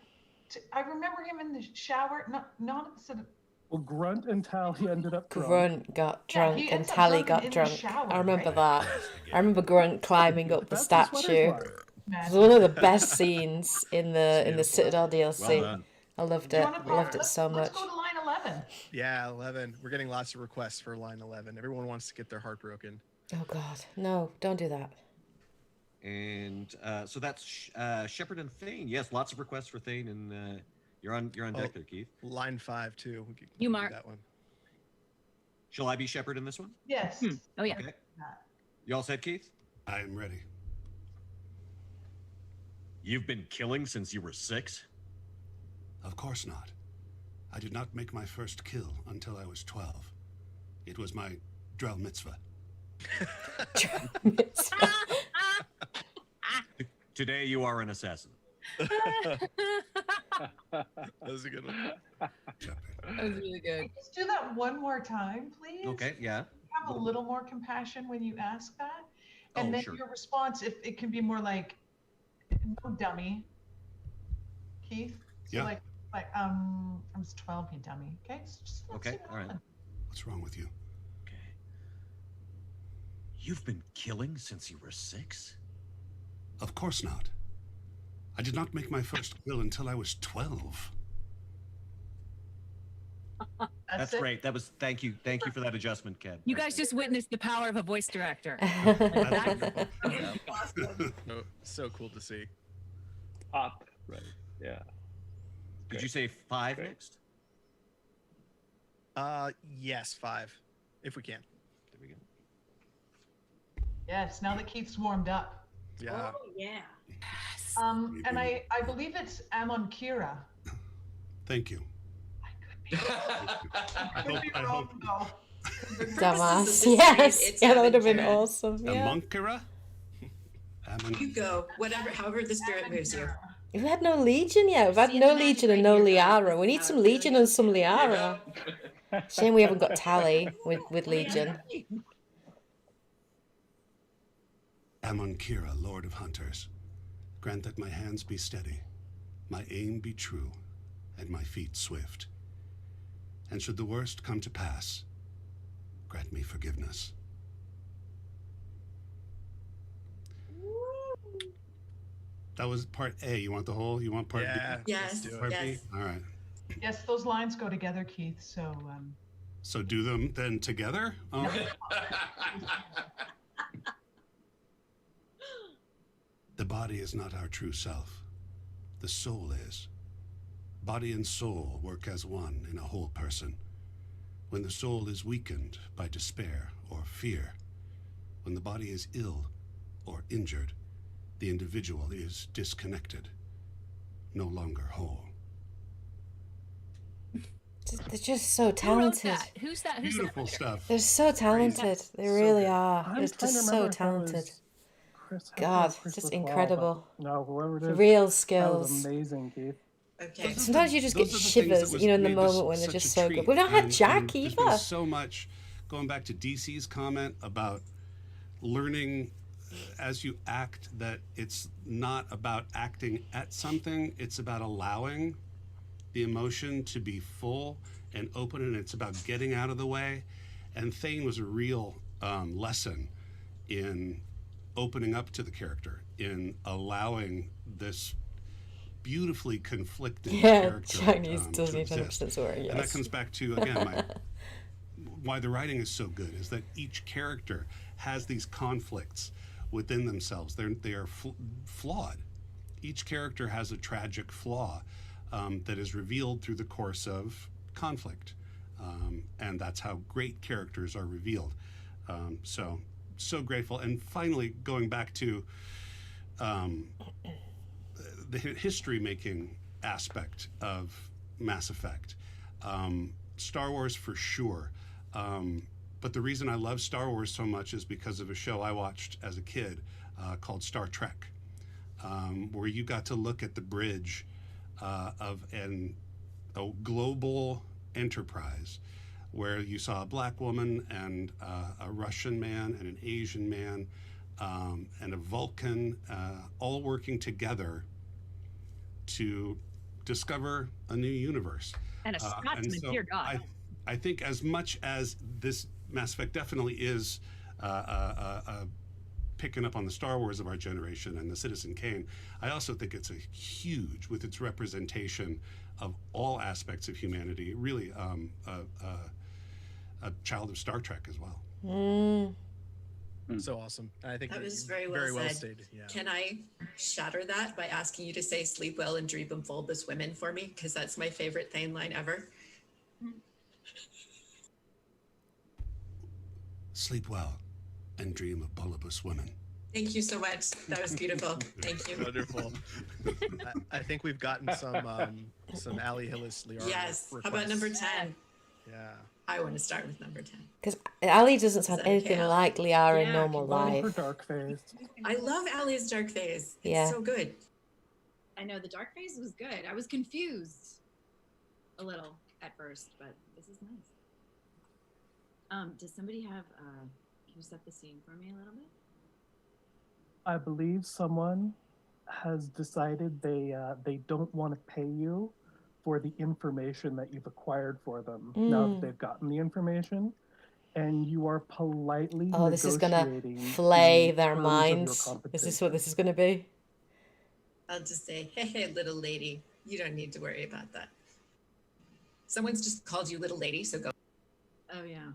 P: I remember him in the shower. Not at the Citadel.
D: Well, Grunt and Tally ended up drunk.
A: Grunt got drunk
P: he
A: and
P: ends up
A: Tally
P: drunk
A: got
P: in the
A: drunk.
P: shower,
A: I remember
P: right?
A: that. I remember Grunt climbing up the
D: That's the sweater's
A: statue.
D: line.
A: It was one of the best scenes in the Citadel DLC.
J: Well done.
A: I loved
P: Do you
A: it.
P: wanna
A: Loved it
P: let's-
A: so
P: Let's
A: much.
P: go to line 11.
B: Yeah, 11. We're getting lots of requests for line 11. Everyone wants to get their heart broken.
A: Oh God, no! Don't do that.
K: And so that's Shepard and Thane. Yes, lots of requests for Thane, and you're on deck there, Keith.
B: Line 5 too. We could
C: You,
B: do
C: Mark.
B: that one.
K: Shall I be Shepard in this one?
P: Yes.
C: Oh, yeah.
K: Okay. You all set, Keith?
E: I am ready.
K: You've been killing since you were 6?
E: Of course not. I did not make my first kill until I was 12. It was my Drell Mitzvah.
K: Today you are an assassin.
B: That was a good one.
M: That was really good.
P: Let's do that one more time, please.
K: Okay, yeah.
P: Have a little more compassion when you ask that. And
K: Oh,
P: then
K: sure.
P: your response, if it can be more like, no dummy, Keith. So
E: Yeah.
P: like I was 12, you dummy. Okay. So just let's
K: Okay,
P: see what
K: all right.
P: happens.
E: What's wrong with you?
K: You've been killing since you were 6?
E: Of course not. I did not make my first kill until I was 12.
K: That's
P: it.
K: great. That was thank you for that adjustment, Ken.
C: You guys just witnessed the power of a voice director.
B: Oh, so cool to see.
Q: Up. Right. Yeah.
K: Did you say 5 next?
B: Yes, 5, if we can.
K: There we go.
P: Yes. Now that Keith's warmed up.
B: Yeah.
N: Oh, yeah.
P: And I believe it's Amonkira.
E: Thank you.
P: I could be wrong though.
A: Dumbass.
O: This is
A: Yes.
O: it's
A: Yeah, that would have been
O: Amonkira.
A: awesome. Yeah.
E: Amonkira?
O: You go, however the spirit moves you.
A: We've had no Legion yet. We've had no Legion and no Liara. We need some Legion and some Liara. Shame we haven't got Tally with Legion.
E: Amonkira, Lord of Hunters, grant that my hands be steady, my aim be true, and my feet swift. And should the worst come to pass, grant me forgiveness. That was part A. You want the whole? You want part
B: Yeah,
E: B?
O: Yes,
B: do it.
E: Part
O: yes.
E: B? All right.
P: Yes, those lines go together, Keith. So
E: So do them then together? Oh. The body is not our true self. The soul is. Body and soul work as one in a whole person. When the soul is weakened by despair or fear, when the body is ill or injured, the individual is disconnected, no longer whole.
A: They're just so
C: Who wrote
A: talented.
C: that? Who's that? Who's
E: Beautiful
C: that?
E: stuff.
A: They're so talented. They
B: So
A: really
B: good.
A: are.
D: I'm
A: They're
D: trying to
A: just so
D: remember if that
A: talented.
D: was Chris Hepburn or
A: God,
D: Chris
A: just
D: Lacroix, but
A: incredible.
D: No, whoever it is.
A: Real
D: That was
A: skills.
D: amazing, Keith.
O: Okay.
A: Sometimes you just get
E: Those are the things that
A: shivers,
E: was
A: you know, in the
E: made this
A: moment when they're
E: such
A: just
E: a
A: so
E: treat.
A: good. We've not had
E: And
A: Jack
E: there's been
A: either.
E: so much, going back to DC's comment about learning as you act, that it's not about acting at something, it's about allowing the emotion to be full and open, and it's about getting out of the way. And Thane was a real lesson in opening up to the character, in allowing this beautifully conflicted character
A: Chinese
E: to
A: doesn't need
E: exist.
A: 100% swearing,
E: And that
A: yes.
E: comes back to, again, why the writing is so good, is that each character has these conflicts within themselves. They are flawed. Each character has a tragic flaw that is revealed through the course of conflict. And that's how great characters are revealed. So grateful. And finally, going back to the history-making aspect of Mass Effect. Star Wars for sure. But the reason I love Star Wars so much is because of a show I watched as a kid called Star Trek, where you got to look at the bridge of a global enterprise, where you saw a black woman and a Russian man and an Asian man and a Vulcan all working together to discover a new universe.
C: And a Scotsman,
E: so
C: dear God.
E: I think as much as this Mass Effect definitely is picking up on the Star Wars of our generation and the Citizen Kane, I also think it's a huge, with its representation of all aspects of humanity, really a child of Star Trek as well.
B: So awesome. I think
O: That was very well said.
B: stated. Yeah.
O: Can I shatter that by asking you to say "sleep well and dream of bulbous women" for me? Because that's my favorite Thane line ever.
E: Sleep well and dream of bulbous women.
O: Thank you so much. That was beautiful. Thank you.
B: Wonderful. I think we've gotten some Ali Hillis Liara
O: Yes.
B: requests.
O: How about number 10?
B: Yeah.
O: I want to start with number 10.
A: Because Ali doesn't sound
O: that
A: anything
O: okay?
A: like Liara in
O: Yeah,
A: normal
D: Voting for
A: life.
D: dark phase.
O: I love Ali's dark phase. It's
A: Yeah.
O: so good.
N: I know the dark phase was good. I was confused a little at first, but this is nice. Does somebody have can you set the scene for me a little bit?
D: I believe someone has decided they don't want to pay you for the information that you've acquired for them. Now that they've gotten the information, and you are politely
A: Oh, this is gonna
D: negotiating
A: flay
D: the
A: their
D: terms of your
A: minds. Is this
D: compensation.
A: what this is gonna be?
O: I'll just say, hey, little lady, you don't need to worry about that. Someone's just called you little lady, so go.
N: Oh yeah.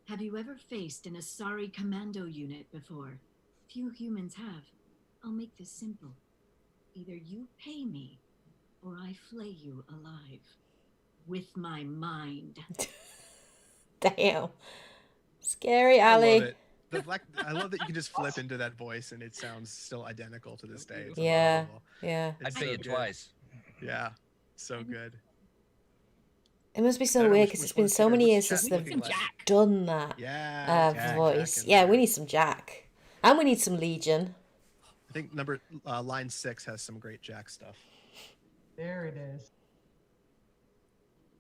N: Have you ever faced an Asari commando unit before? Few humans have. I'll make this simple. Either you pay me, or I flay you alive. With my mind.
A: Damn. Scary,
B: I love
A: Ali.
B: it. I love that you can just flip into that voice and it sounds still identical to this day. It's
A: Yeah,
B: unbelievable.
A: yeah.
G: I'd pay you
B: good.
G: twice.
B: Yeah, so good.
A: It must be
B: I
A: so
B: don't know
A: weird
B: which
A: because it's
B: one
A: been so
B: Peter-
A: many
B: what's
A: years
B: Jack
A: since
B: looking
A: they've
B: like?
A: done that
B: Yeah, Jack
A: voice.
B: in
A: Yeah, we
B: there.
A: need some Jack. And we need some Legion.
B: I think line 6 has some great Jack stuff.
P: There it is.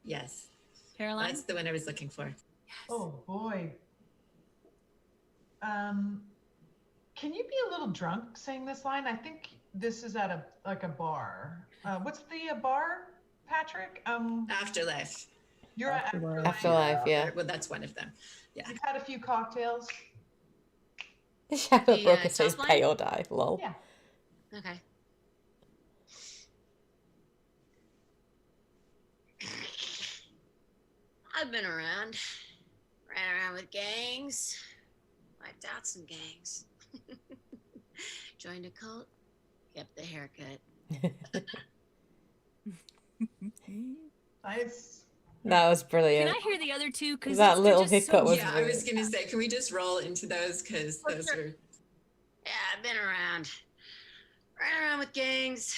O: Yes.
N: Caroline?
O: That's the one I was looking for.
P: Oh boy. Can you be a little drunk saying this line? I think this is at a bar. What's the bar, Patrick?
O: Afterlife.
P: You're at
D: Afterlife.
A: Afterlife, yeah.
O: Well, that's one of them. Yeah.
P: You've had a few cocktails.
A: Shadow
I: The,
A: Broker says
I: top
A: pay
I: line?
A: or die. Lol.
P: Yeah.
I: Okay. I've been around. Ran around with gangs. Wiped out some gangs. Joined a cult. Kept the haircut.
P: Nice.
A: That was
H: Can
A: brilliant.
H: I hear the other two? Because
A: That little hiccup was
O: Yeah, I was going to say, can we just roll into those? Because those are.
I: Yeah, I've been around. Ran around with gangs.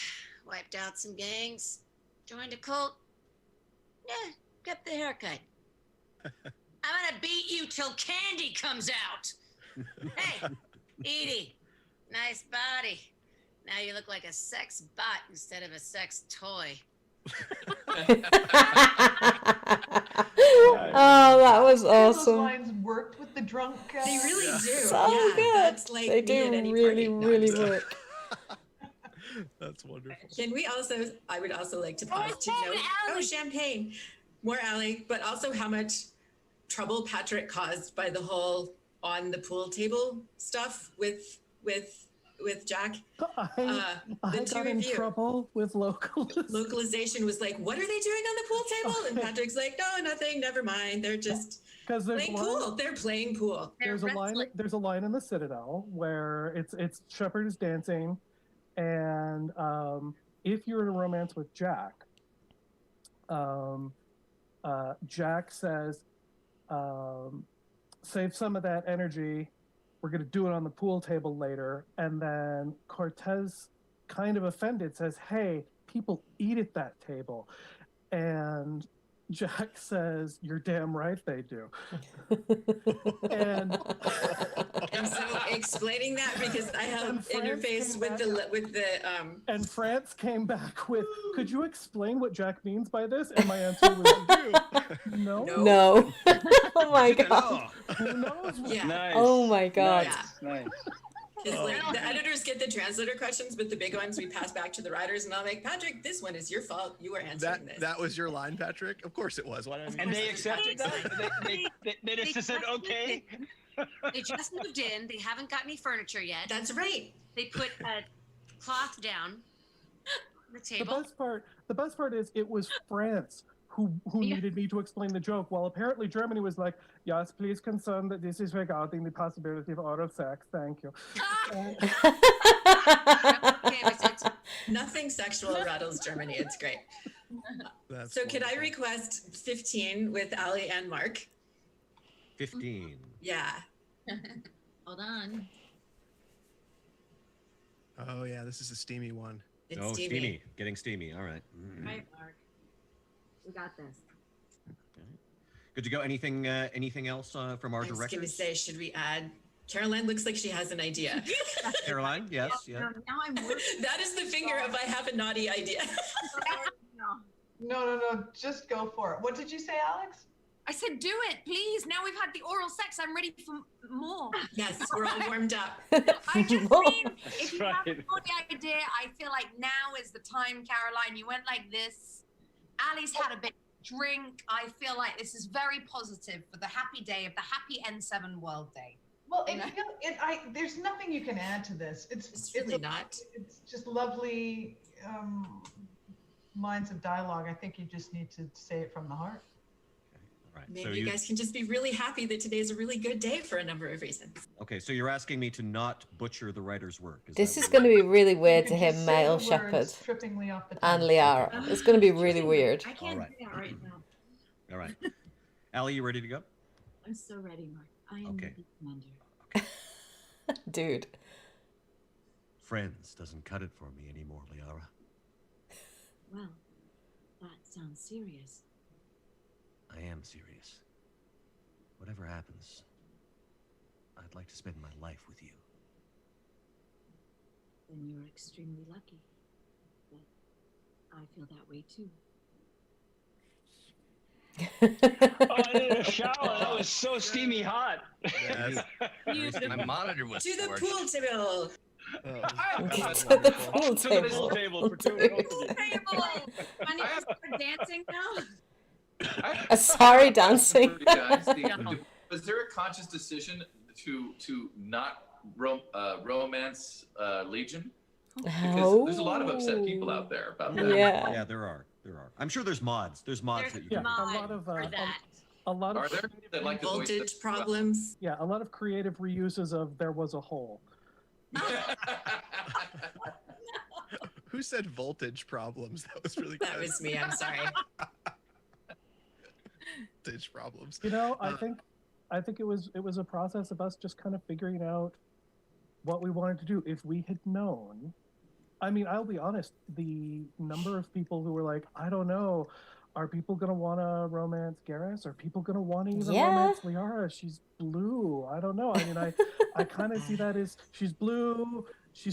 I: Wiped out some gangs. Joined a cult. Yeah, kept the haircut. I'm gonna beat you till candy comes out. Hey, Edie, nice body. Now you look like a sex bot instead of a sex toy.
A: Oh, that was
P: Those
A: awesome.
P: lines worked with the drunk.
O: They really do.
A: So
O: Yeah,
A: good.
O: that's like
A: They
O: me
A: do
O: at any
A: really,
O: party. No,
A: really
O: I'm just-
A: work.
B: That's wonderful.
O: Can we also, I would also like to pause to note, champagne, more Ali, but also how much trouble Patrick caused by the whole on the pool table stuff with Jack.
D: I
O: The two
D: got in
O: of you.
D: trouble with
O: Localization was like, what are they doing on the pool table? And Patrick's like, no, nothing, never mind. They're just
D: because there's
O: playing
D: one-
O: pool. They're playing pool.
D: There's a line. There's a line in the Citadel where it's Shepard is dancing, and if you're in a romance with Jack, Jack says, "Save some of that energy. We're gonna do it on the pool table later." And then Cortez, kind of offended, says, "Hey, people eat at that table," and Jack says, "You're damn right they do." and
O: so explaining that because I have interface with the
D: and France came back with, "Could you explain what Jack means by this?" And my answer was, "No."
A: No. Oh my god.
D: Who knows?
O: Yeah.
Q: Nice.
A: Oh my god.
Q: Nice.
O: Because like the editors get the translator questions, but the big ones we pass back to the writers, and I'll make Patrick, this one is your fault. You were answering this.
B: That was your line, Patrick? Of course it was. Why did I
Q: And they accepted that? They just said, okay.
I: They just moved in. They haven't got any furniture yet.
O: That's right.
I: They put a cloth down on the table.
D: The best part is it was France who needed me to explain the joke, while apparently Germany was like, "Yes, please confirm that this is regarding the possibility of oral sex. Thank you."
O: Nothing sexual rattles Germany. It's great. So could I request 15 with Ali and Mark?
K: 15.
O: Yeah.
N: Hold on.
B: Oh yeah, this is a steamy one.
O: It's steamy.
K: Getting steamy. All right.
N: Right, Mark. We got this.
K: Good to go. Anything else from our
O: I was
K: directors?
O: going to say, should we add? Caroline looks like she has an idea.
K: Caroline, yes, yeah.
N: Now I'm working.
O: That is the finger of I have a naughty idea.
P: No. Just go for it. What did you say, Alix?
L: I said, do it, please. Now we've had the oral sex. I'm ready for more.
O: Yes, we're all warmed up.
L: I just mean, if you have a good idea, I feel like now is the time, Caroline. You went like this. Ali's had a bit of drink. I feel like this is very positive for the happy day of the happy N7 World Day.
P: Well, there's nothing you can add to this. It's
O: really not.
P: It's just lovely lines of dialogue. I think you just need to say it from the heart.
K: Right.
O: Maybe
K: So
O: you guys can just be really happy that today's a really good day for a number of reasons.
K: Okay, so you're asking me to not butcher the writer's work.
A: This is going to be really weird to him, male Shepard
P: trippingly off the
A: and Liara. It's going to be really weird.
N: I can't do that right now.
K: All right. Allie, you ready to go?
N: I'm so ready, Mark. I am
K: Okay.
N: the commander.
A: Dude.
K: Friends doesn't cut it for me anymore, Liara.
N: Well, that sounds serious.
K: I am serious. Whatever happens, I'd like to spend my life with you.
N: Then you're extremely lucky. But I feel that way too.
Q: Oh, I did a shower. That was so steamy hot.
B: Yes.
G: My monitor was
O: To the
G: scorched.
O: pool table.
A: To the pool
Q: To the pool
A: table.
Q: table for 2 minutes.
L: I need to start dancing now.
A: Sorry, dancing.
F: Guys, was there a conscious decision to not romance Legion? Because there's a lot of upset people out there about that.
K: Yeah, there are. I'm sure there's mods. There's mods that you can.
P: A lot of
F: Are there that like to voice
O: Voltage
F: that?
O: problems.
P: Yeah, a lot of creative reuses of "There Was a Hole."
B: Who said voltage problems? That was really good.
O: That was me. I'm sorry.
B: Voltage problems.
P: You know, I think it was a process of us just kind of figuring out what we wanted to do. If we had known, I mean, I'll be honest, the number of people who were like, I don't know, are people gonna want to romance Garrus? Are people gonna want to even romance Liara? She's blue. I don't know. I mean, I kind of see that as she's blue. She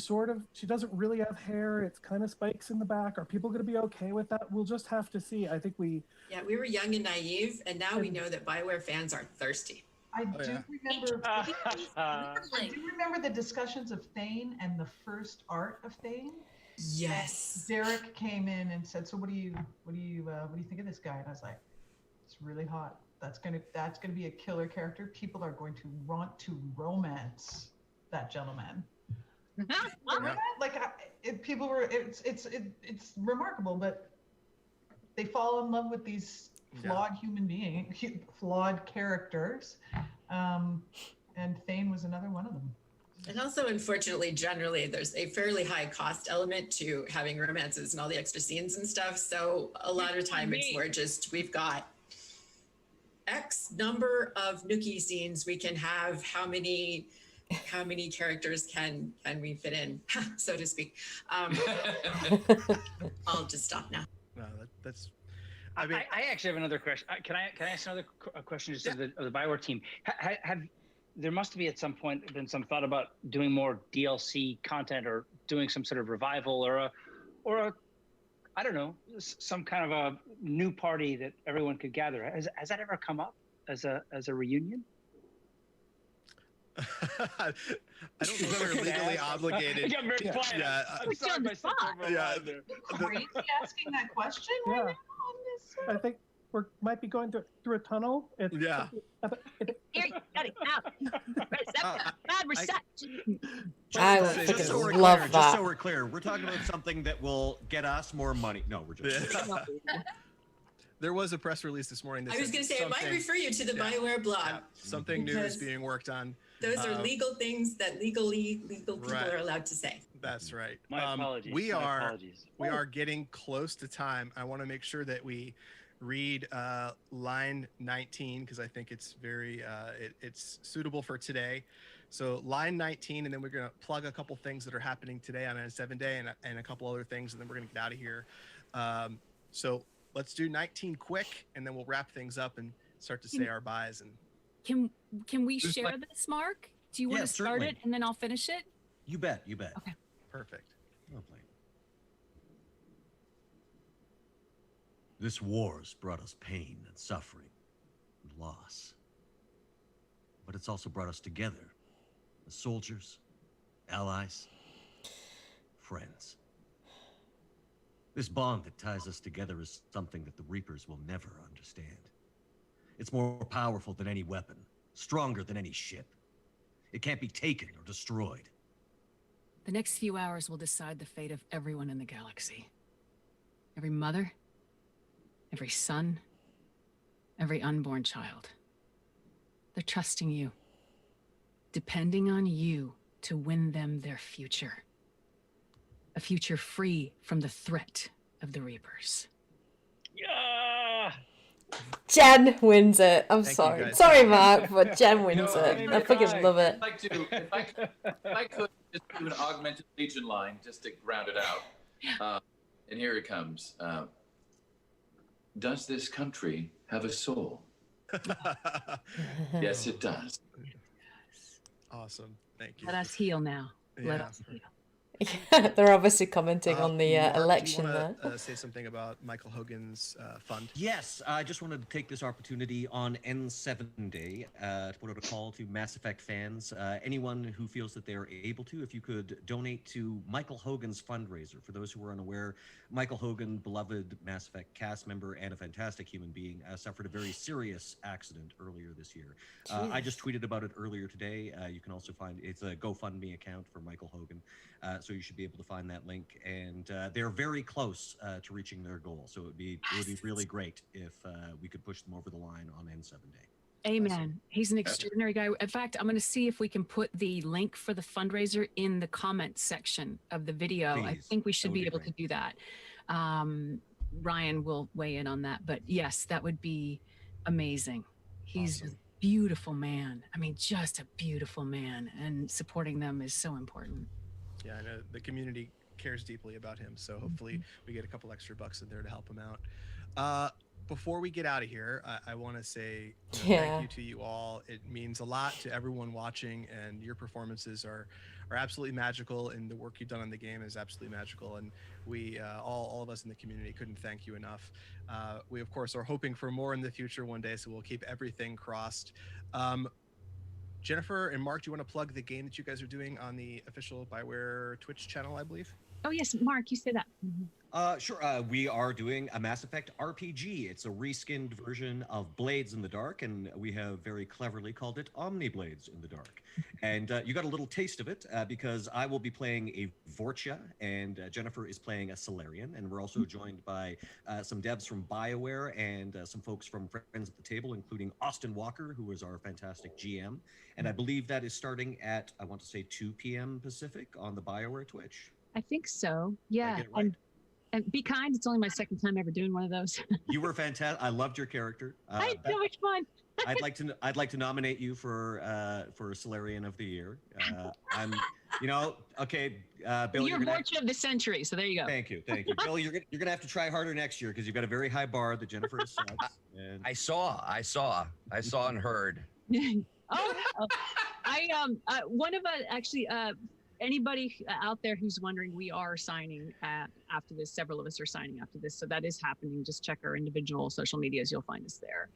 P: doesn't really have hair. It's kind of spikes in the back. Are people going to be okay with that? We'll just have to see. I think we
O: were young and naive, and now we know that BioWare fans are thirsty.
P: I do remember the discussions of Thane and the first art of Thane.
O: Yes.
P: And Derek came in and said, "So what do you think of this guy?" And I was like, "It's really hot. That's gonna be a killer character. People are going to want to romance that gentleman." It's remarkable, but they fall in love with these flawed human beings, flawed characters, and Thane was another one of them.
O: And also, unfortunately, generally, there's a fairly high cost element to having romances and all the extra scenes and stuff. So a lot of time it's more just, we've got X number of nookie scenes we can have. How many characters can we fit in, so to speak? I'll just stop now.
B: No, that's.
Q: I actually have another question. Can I ask another question just of the BioWare team? There must be at some point been some thought about doing more DLC content or doing some sort of revival or a I don't know, some kind of a new party that everyone could gather. Has that ever come up as a reunion?
B: I don't think we're legally obligated.
Q: I'm very quiet.
B: Yeah,
Q: I'm sorry, my son's override there.
P: Crazy asking that question right now on this. I think we might be going through a tunnel.
H: Here, you got it out. Bad reception.
K: Just so we're clear, we're talking about something that will get us more money. No, we're just.
B: There was a press release this morning. That
O: I was going to say, it might refer you to the BioWare blog.
B: Yeah, something new is being worked on.
O: Those are legal things that legal people are allowed to say.
B: That's right.
Q: My apologies.
B: We are getting close to time. I want to make sure that we read line 19 because I think it's very it's suitable for today. So line 19, and then we're gonna plug a couple things that are happening today on N7Day and a couple other things, and then we're gonna get out of here. So let's do 19 quick, and then we'll wrap things up and start to say our byes. And
C: Can we share this, Mark? Do you want to start it and then I'll finish it?
K: You bet. You bet.
C: Okay.
B: Perfect.
K: Lovely. This war's brought us pain and suffering and loss. But it's also brought us together as soldiers, allies, friends. This bond that ties us together is something that the Reapers will never understand. It's more powerful than any weapon, stronger than any ship. It can't be taken or destroyed.
C: The next few hours will decide the fate of everyone in the galaxy. Every mother, every son, every unborn child. They're trusting you, depending on you to win them their future. A future free from the threat of the Reapers.
Q: Yeah.
A: Jen wins it. I'm
B: Thank you,
A: sorry.
B: guys.
A: Sorry, Mark, but Jen wins it. I fucking love it.
F: If I could just do an augmented Legion line just to round it out. And here it comes. Does this country have a soul? Yes, it does.
B: Awesome. Thank you.
C: Let us heal now. Let us heal.
A: They're obviously commenting on the
B: Mark,
A: election
B: do you
A: there.
B: wanna, say something about Michael Hogan's fund?
K: Yes, I just wanted to take this opportunity on N7Day to put out a call to Mass Effect fans. Anyone who feels that they are able to, if you could donate to Michael Hogan's fundraiser. For those who are unaware, Michael Hogan, beloved Mass Effect cast member and a fantastic human being, suffered a very serious accident earlier this year. I just tweeted about it earlier today. You can also find it's a GoFundMe account for Michael Hogan. So you should be able to find that link, and they're very close to reaching their goal. So it would be really great if we could push them over the line on N7Day.
C: Amen.
K: Awesome.
C: He's an extraordinary guy. In fact, I'm going to see if we can put the link for the fundraiser in the comments section of the video. I
K: Please.
C: think we should
K: That would
C: be
K: be
C: able
K: great.
C: to do that. Ryan will weigh in on that, but yes, that would be amazing. He's a beautiful man. I mean, just a beautiful man, and supporting them is so important.
B: Yeah, I know the community cares deeply about him, so hopefully we get a couple extra bucks in there to help him out. Before we get out of here, I want to say thank you to you all. It means a lot to everyone watching, and your performances are absolutely magical, and the work you've done on the game is absolutely magical, and we all of us in the community couldn't thank you enough. We of course are hoping for more in the future one day, so we'll keep everything crossed. Jennifer and Mark, do you want to plug the game that you guys are doing on the official BioWare Twitch channel, I believe?
C: Oh yes, Mark, you say that.
K: Sure. We are doing a Mass Effect RPG. It's a reskinned version of Blades in the Dark, and we have very cleverly called it Omni Blades in the Dark. And you got a little taste of it because I will be playing a Vorcha, and Jennifer is playing a Salarian, and we're also joined by some devs from BioWare and some folks from Friends at the Table, including Austin Walker, who is our fantastic GM. And I believe that is starting at, I want to say 2 p.m. Pacific on the BioWare Twitch.
C: I think so. Yeah. And be kind. It's only my second time ever doing one of those.
K: You were fantastic. I loved your character.
C: I had so much fun.
K: I'd like to nominate you for Salarian of the Year. I'm, okay, Bill.
C: You're Vorcha of the Century, so there you go.
K: Thank you. Bill, you're gonna have to try harder next year because you've got a very high bar that Jennifer has set. And...
G: I saw and heard.
C: One of us actually. Anybody out there who's wondering, we are signing after this. Several of us are signing after this, so that is happening. Just check our individual social medias; you'll find us there.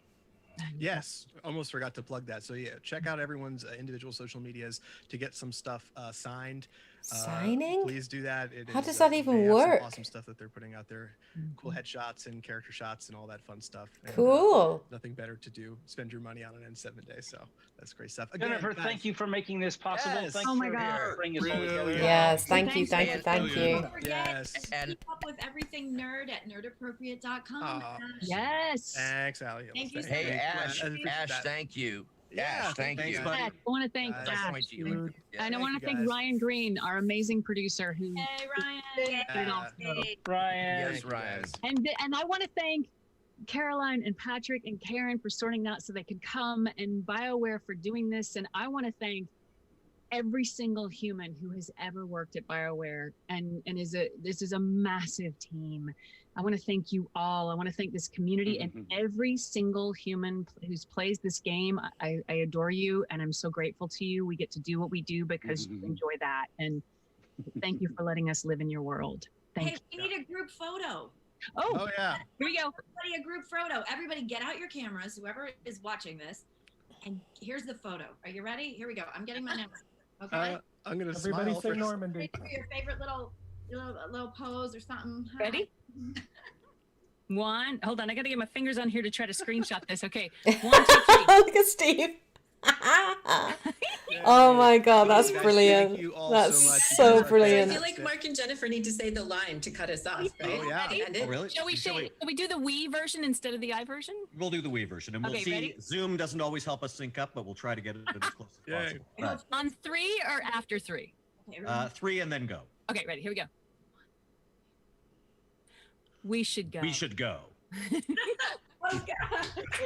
B: Yes, almost forgot to plug that. So yeah, check out everyone's individual social medias to get some stuff signed.
A: Signing?
B: Please do that.
A: How does that even
B: they have
A: work?
B: Some awesome stuff that they're putting out there. Cool headshots and character shots and all that fun stuff. And,
A: cool.
B: Nothing better to do. Spend your money on an N7Day. So that's great stuff. Again,
Q: Jennifer,
B: guys,
Q: thank you for making this possible.
B: Yes.
Q: Thanks
C: Oh my
Q: for
C: God.
Q: bringing us all together.
A: Yes, thank you.
N: Don't forget
B: Yes.
N: to keep up with everything nerd at nerdappropriate.com.
C: Yes.
B: Thanks, Ali.
N: Thank you so
G: Hey,
N: much.
G: Ash, thank you.
B: Yeah,
G: Ash, thank
B: thanks,
G: you.
B: buddy.
C: I want to thank
G: That's
C: Ash.
G: point to you.
C: And I want to thank
B: guys.
C: Ryan Green, our amazing producer, who
N: Hey, Ryan.
C: did also.
Q: Ryan.
G: Yes, Ryan.
C: And I want to thank Caroline and Patrick and Karin for sorting out so they could come, and BioWare for doing this. And I want to thank every single human who has ever worked at BioWare, and this is a massive team. I want to thank you all. I want to thank this community and every single human who's plays this game. I adore you, and I'm so grateful to you. We get to do what we do because you enjoy that. And thank you for letting us live in your world. Thank you.
L: We need a group photo.
B: Oh yeah.
L: Here we go. Everybody, a group photo. Everybody get out your cameras, whoever is watching this. And here's the photo. Are you ready? Here we go. I'm getting my notes. Okay.
B: I'm gonna
D: Everybody
B: smile
D: say
B: for
D: Normandy.
L: Your favorite little pose or something.
C: Ready? One. Hold on. I got to get my fingers on here to try to screenshot this. Okay. 1, 2, 3.
A: Look at Steve. Oh my god, that's brilliant. That's so brilliant.
O: I feel like Mark and Jennifer need to say the line to cut us off, right?
B: Oh yeah.
O: Oh,
K: really?
C: Shall we do the we version instead of the I version?
K: We'll do the we version, and we'll
C: Okay,
K: see.
C: ready?
K: Zoom doesn't always help us sync up, but we'll try to get it as close as possible. Right.
C: On 3 or after 3?
K: 3 and then go.
C: Okay, ready. Here we go. We should go.
K: We should go.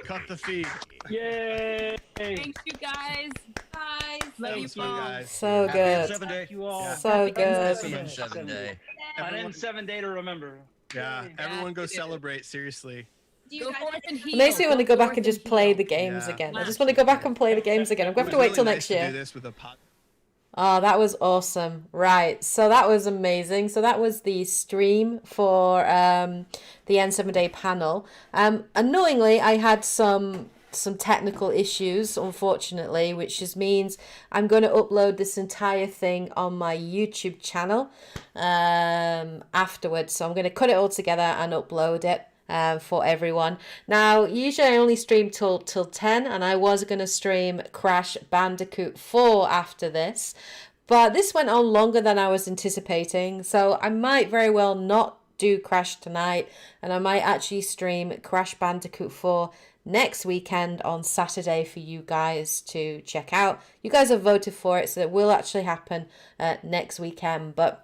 B: Cut the feed.
Q: Yay!
C: Thanks, you guys.
L: Guys.
C: Love you,
B: guys.
A: So good.
Q: Thank you all.
A: So good.
G: N7Day.
Q: An N7Day to remember.
B: Yeah, everyone go celebrate. Seriously.
C: Go forth and heal.
A: It makes me want to go back and just play the games again. I just want to go back and play the games again. I'm going to have to wait till next year.
B: Do this with a pot.
A: Oh, that was awesome. Right. So that was amazing. So that was the stream for the N7Day panel. Unknowingly, I had some technical issues, unfortunately, which just means I'm going to upload this entire thing on my YouTube channel afterwards. So I'm going to cut it all together and upload it for everyone. Now, usually I only stream till 10, and I was going to stream Crash Bandicoot 4 after this, but this went on longer than I was anticipating, so I might very well not do Crash tonight, and I might actually stream Crash Bandicoot 4 next weekend on Saturday for you guys to check out. You guys have voted for it, so it will actually happen next weekend, but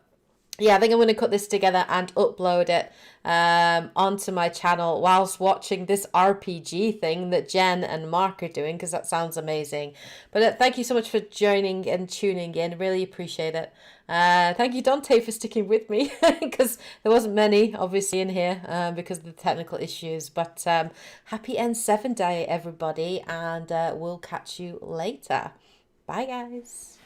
A: yeah, I think I'm going to cut this together and upload it onto my channel whilst watching this RPG thing that Jen and Mark are doing, because that sounds amazing. But thank you so much for joining and tuning in. Really appreciate it. Thank you, Dante, for sticking with me, because there wasn't many, obviously, in here because of the technical issues. But happy N7Day, everybody, and we'll catch you later. Bye, guys.